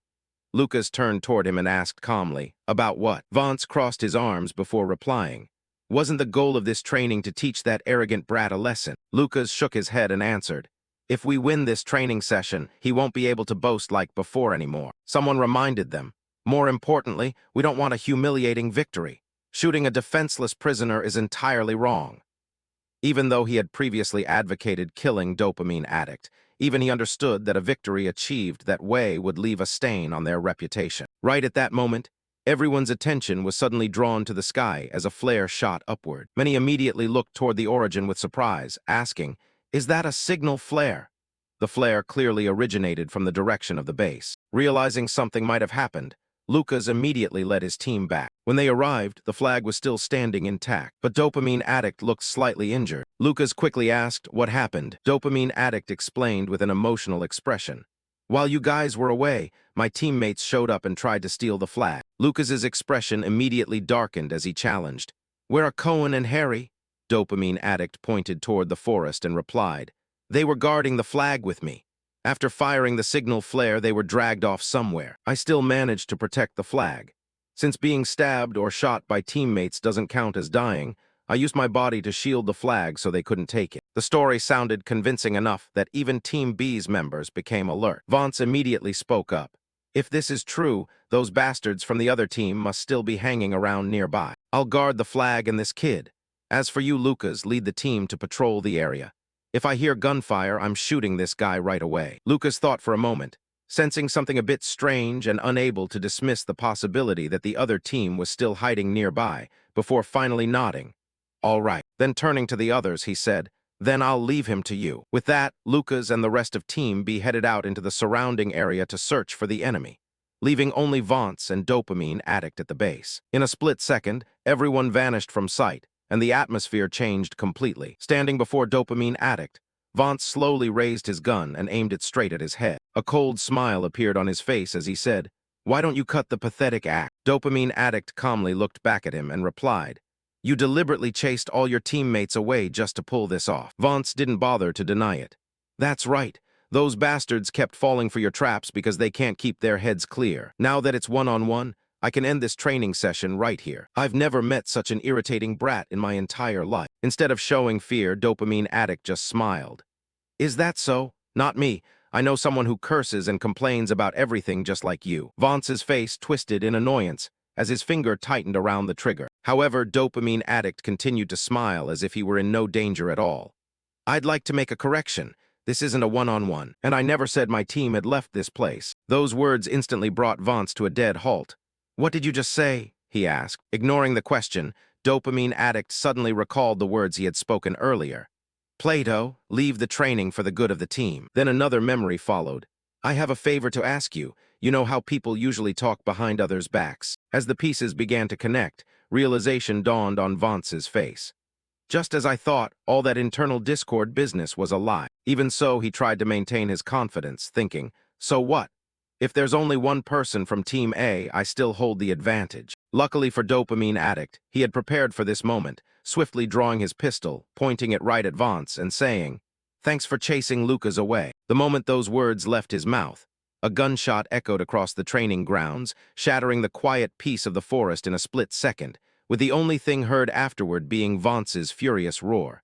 Lucas turned toward him and asked calmly, "About what?" Vance crossed his arms before replying, "Wasn't the goal of this training to teach that arrogant brat a lesson?" Lucas shook his head and answered, "If we win this training session, he won't be able to boast like before anymore." Someone reminded them, "More importantly, we don't want a humiliating victory. Shooting a defenseless prisoner is entirely wrong." Even though he had previously advocated killing Dopamine Addict, even he understood that a victory achieved that way would leave a stain on their reputation. Right at that moment, everyone's attention was suddenly drawn to the sky as a flare shot upward. Many immediately looked toward the origin with surprise, asking, "Is that a signal flare?" The flare clearly originated from the direction of the base. Realizing something might have happened, Lucas immediately led his team back. When they arrived, the flag was still standing intact, but Dopamine Addict looked slightly injured. Lucas quickly asked, "What happened?" Dopamine Addict explained with an emotional expression, "While you guys were away, my teammates showed up and tried to steal the flag." Lucas's expression immediately darkened as he challenged, "Where are Cohen and Harry?" Dopamine Addict pointed toward the forest and replied. They were guarding the flag with me. After firing the signal flare, they were dragged off somewhere. I still managed to protect the flag. Since being stabbed or shot by teammates doesn't count as dying, I used my body to shield the flag so they couldn't take it. The story sounded convincing enough that even Team B's members became alert. Vance immediately spoke up. If this is true, those bastards from the other team must still be hanging around nearby. I'll guard the flag and this kid. As for you, Lucas, lead the team to patrol the area. If I hear gunfire, I'm shooting this guy right away. Lucas thought for a moment, sensing something a bit strange and unable to dismiss the possibility that the other team was still hiding nearby, before finally nodding. All right. Then turning to the others, he said, then I'll leave him to you. With that, Lucas and the rest of Team B headed out into the surrounding area to search for the enemy, leaving only Vance and Dopamine Addict at the base. In a split second, everyone vanished from sight, and the atmosphere changed completely. Standing before Dopamine Addict, Vance slowly raised his gun and aimed it straight at his head. A cold smile appeared on his face as he said, "Why don't you cut the pathetic act?" Dopamine Addict calmly looked back at him and replied, "You deliberately chased all your teammates away just to pull this off." Vance didn't bother to deny it. "That's right. Those bastards kept falling for your traps because they can't keep their heads clear. Now that it's one-on-one, I can end this training session right here. I've never met such an irritating brat in my entire life." Instead of showing fear, Dopamine Addict just smiled. "Is that so? Not me. I know someone who curses and complains about everything just like you." Vance's face twisted in annoyance as his finger tightened around the trigger. However, Dopamine Addict continued to smile as if he were in no danger at all. "I'd like to make a correction. This isn't a one-on-one, and I never said my team had left this place." Those words instantly brought Vance to a dead halt. "What did you just say?" he asked. Ignoring the question, Dopamine Addict suddenly recalled the words he had spoken earlier. "Plato, leave the training for the good of the team." Then another memory followed. "I have a favor to ask you. You know how people usually talk behind others' backs." As the pieces began to connect, realization dawned on Vance's face. Just as I thought, all that internal discord business was a lie. Even so, he tried to maintain his confidence, thinking, so what? If there's only one person from Team A, I still hold the advantage. Luckily for Dopamine Addict, he had prepared for this moment, swiftly drawing his pistol, pointing it right at Vance and saying, "Thanks for chasing Lucas away." The moment those words left his mouth, a gunshot echoed across the training grounds, shattering the quiet peace of the forest in a split second, with the only thing heard afterward being Vance's furious roar.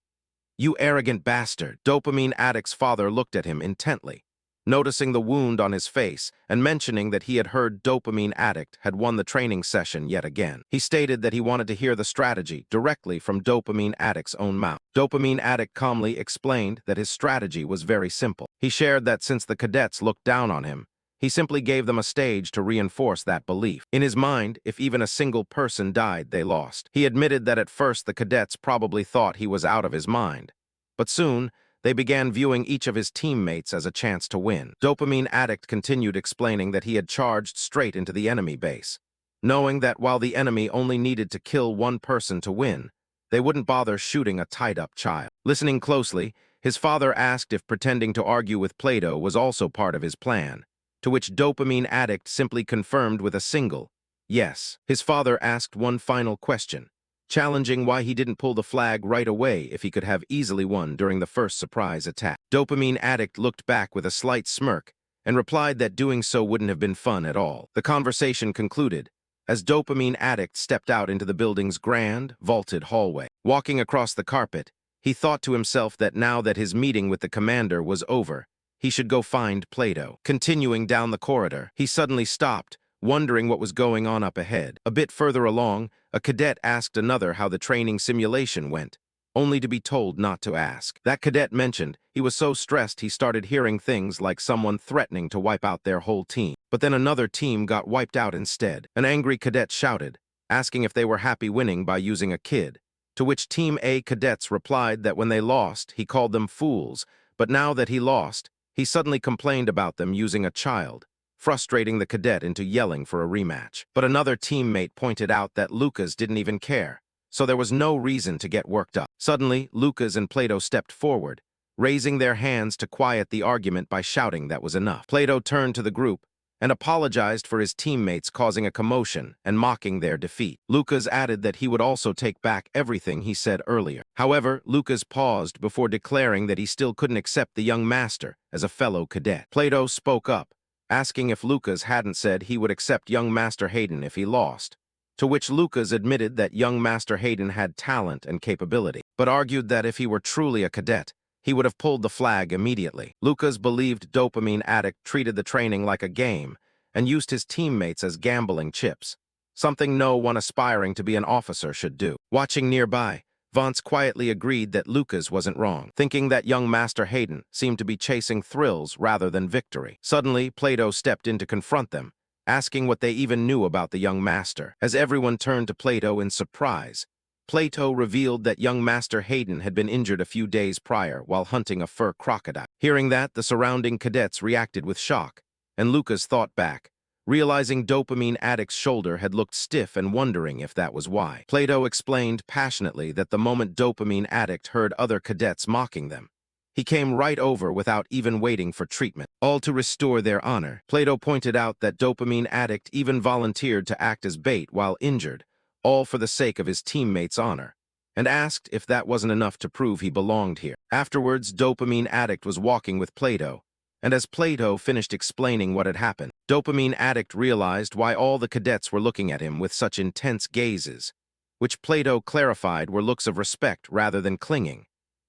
"You arrogant bastard!" Dopamine Addict's father looked at him intently, noticing the wound on his face and mentioning that he had heard Dopamine Addict had won the training session yet again. He stated that he wanted to hear the strategy directly from Dopamine Addict's own mouth. Dopamine Addict calmly explained that his strategy was very simple. He shared that since the cadets looked down on him, he simply gave them a stage to reinforce that belief. In his mind, if even a single person died, they lost. He admitted that at first the cadets probably thought he was out of his mind. But soon, they began viewing each of his teammates as a chance to win. Dopamine Addict continued explaining that he had charged straight into the enemy base, knowing that while the enemy only needed to kill one person to win, they wouldn't bother shooting a tied-up child. Listening closely, his father asked if pretending to argue with Plato was also part of his plan, to which Dopamine Addict simply confirmed with a single yes. His father asked one final question, challenging why he didn't pull the flag right away if he could have easily won during the first surprise attack. Dopamine Addict looked back with a slight smirk and replied that doing so wouldn't have been fun at all. The conversation concluded as Dopamine Addict stepped out into the building's grand, vaulted hallway. Walking across the carpet, he thought to himself that now that his meeting with the commander was over, he should go find Plato. Continuing down the corridor, he suddenly stopped, wondering what was going on up ahead. A bit further along, a cadet asked another how the training simulation went, only to be told not to ask. That cadet mentioned he was so stressed he started hearing things like someone threatening to wipe out their whole team. But then another team got wiped out instead. An angry cadet shouted, asking if they were happy winning by using a kid, to which Team A cadets replied that when they lost, he called them fools, but now that he lost, he suddenly complained about them using a child, frustrating the cadet into yelling for a rematch. But another teammate pointed out that Lucas didn't even care, so there was no reason to get worked up. Suddenly, Lucas and Plato stepped forward, raising their hands to quiet the argument by shouting that was enough. Plato turned to the group and apologized for his teammates causing a commotion and mocking their defeat. Lucas added that he would also take back everything he said earlier. However, Lucas paused before declaring that he still couldn't accept the young master as a fellow cadet. Plato spoke up, asking if Lucas hadn't said he would accept young Master Hayden if he lost, to which Lucas admitted that young Master Hayden had talent and capability, but argued that if he were truly a cadet, he would have pulled the flag immediately. Lucas believed Dopamine Addict treated the training like a game and used his teammates as gambling chips, something no one aspiring to be an officer should do. Watching nearby, Vance quietly agreed that Lucas wasn't wrong, thinking that young Master Hayden seemed to be chasing thrills rather than victory. Suddenly, Plato stepped in to confront them, asking what they even knew about the young master. As everyone turned to Plato in surprise, Plato revealed that young Master Hayden had been injured a few days prior while hunting a fur crocodile. Hearing that, the surrounding cadets reacted with shock, and Lucas thought back, realizing Dopamine Addict's shoulder had looked stiff and wondering if that was why. Plato explained passionately that the moment Dopamine Addict heard other cadets mocking them, he came right over without even waiting for treatment, all to restore their honor. Plato pointed out that Dopamine Addict even volunteered to act as bait while injured, all for the sake of his teammates' honor, and asked if that wasn't enough to prove he belonged here. Afterwards, Dopamine Addict was walking with Plato, and as Plato finished explaining what had happened, Dopamine Addict realized why all the cadets were looking at him with such intense gazes, which Plato clarified were looks of respect rather than clinging,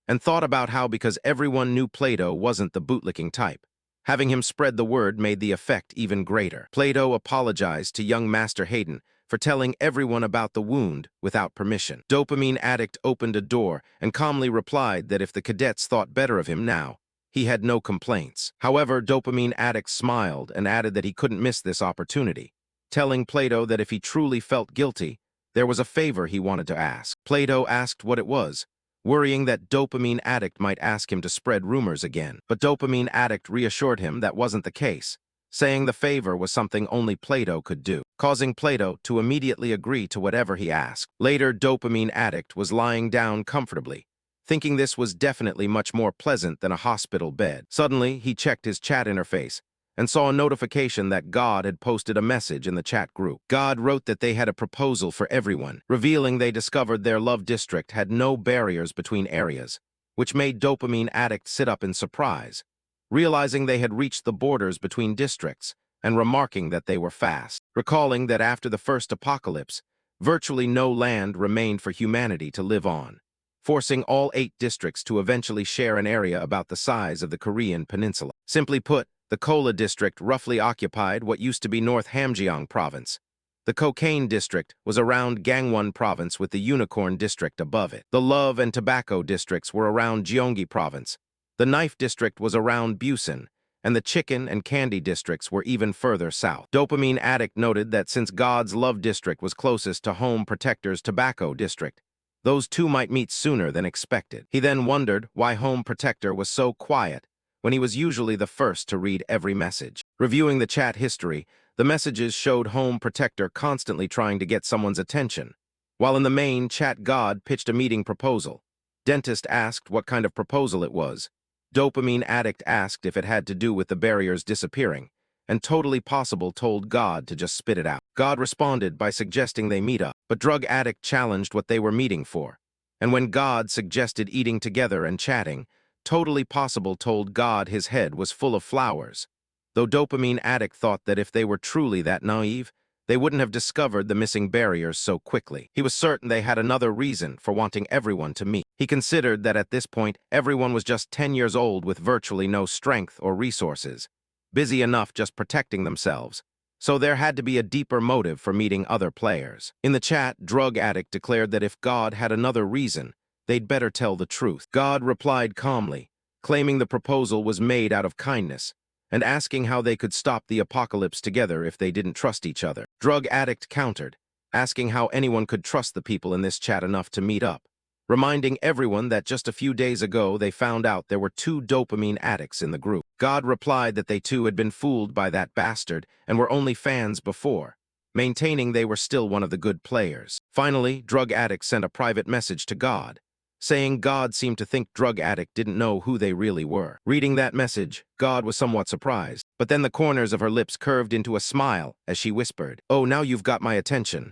and thought about how because everyone knew Plato wasn't the bootlicking type, having him spread the word made the effect even greater. Plato apologized to young Master Hayden for telling everyone about the wound without permission. Dopamine Addict opened a door and calmly replied that if the cadets thought better of him now, he had no complaints. However, Dopamine Addict smiled and added that he couldn't miss this opportunity, telling Plato that if he truly felt guilty, there was a favor he wanted to ask. Plato asked what it was, worrying that Dopamine Addict might ask him to spread rumors again. But Dopamine Addict reassured him that wasn't the case, saying the favor was something only Plato could do, causing Plato to immediately agree to whatever he asked. Later, Dopamine Addict was lying down comfortably, thinking this was definitely much more pleasant than a hospital bed. Suddenly, he checked his chat interface and saw a notification that God had posted a message in the chat group. God wrote that they had a proposal for everyone, revealing they discovered their love district had no barriers between areas, which made Dopamine Addict sit up in surprise, realizing they had reached the borders between districts and remarking that they were fast, recalling that after the first apocalypse, virtually no land remained for humanity to live on, forcing all 8 districts to eventually share an area about the size of the Korean peninsula. Simply put, the Kola district roughly occupied what used to be North Hamgyong province. The Cocaine district was around Gangwon province with the Unicorn district above it. The Love and Tobacco districts were around Gyeonggi province. The Knife district was around Busan, and the Chicken and Candy districts were even further south. Dopamine Addict noted that since God's Love district was closest to Home Protector's Tobacco district, those two might meet sooner than expected. He then wondered why Home Protector was so quiet when he was usually the first to read every message. Reviewing the chat history, the messages showed Home Protector constantly trying to get someone's attention, while in the main chat God pitched a meeting proposal. Dentist asked what kind of proposal it was. Dopamine Addict asked if it had to do with the barriers disappearing, and Totally Possible told God to just spit it out. God responded by suggesting they meet up, but Drug Addict challenged what they were meeting for. And when God suggested eating together and chatting, Totally Possible told God his head was full of flowers, though Dopamine Addict thought that if they were truly that naive, they wouldn't have discovered the missing barriers so quickly. He was certain they had another reason for wanting everyone to meet. He considered that at this point, everyone was just 10 years old with virtually no strength or resources, busy enough just protecting themselves. So there had to be a deeper motive for meeting other players. In the chat, Drug Addict declared that if God had another reason, they'd better tell the truth. God replied calmly, claiming the proposal was made out of kindness, and asking how they could stop the apocalypse together if they didn't trust each other. Drug Addict countered, asking how anyone could trust the people in this chat enough to meet up, reminding everyone that just a few days ago they found out there were 2 dopamine addicts in the group. God replied that they too had been fooled by that bastard and were only fans before, maintaining they were still one of the good players. Finally, Drug Addict sent a private message to God, saying God seemed to think drug addict didn't know who they really were. Reading that message, God was somewhat surprised, but then the corners of her lips curved into a smile as she whispered, "Oh, now you've got my attention.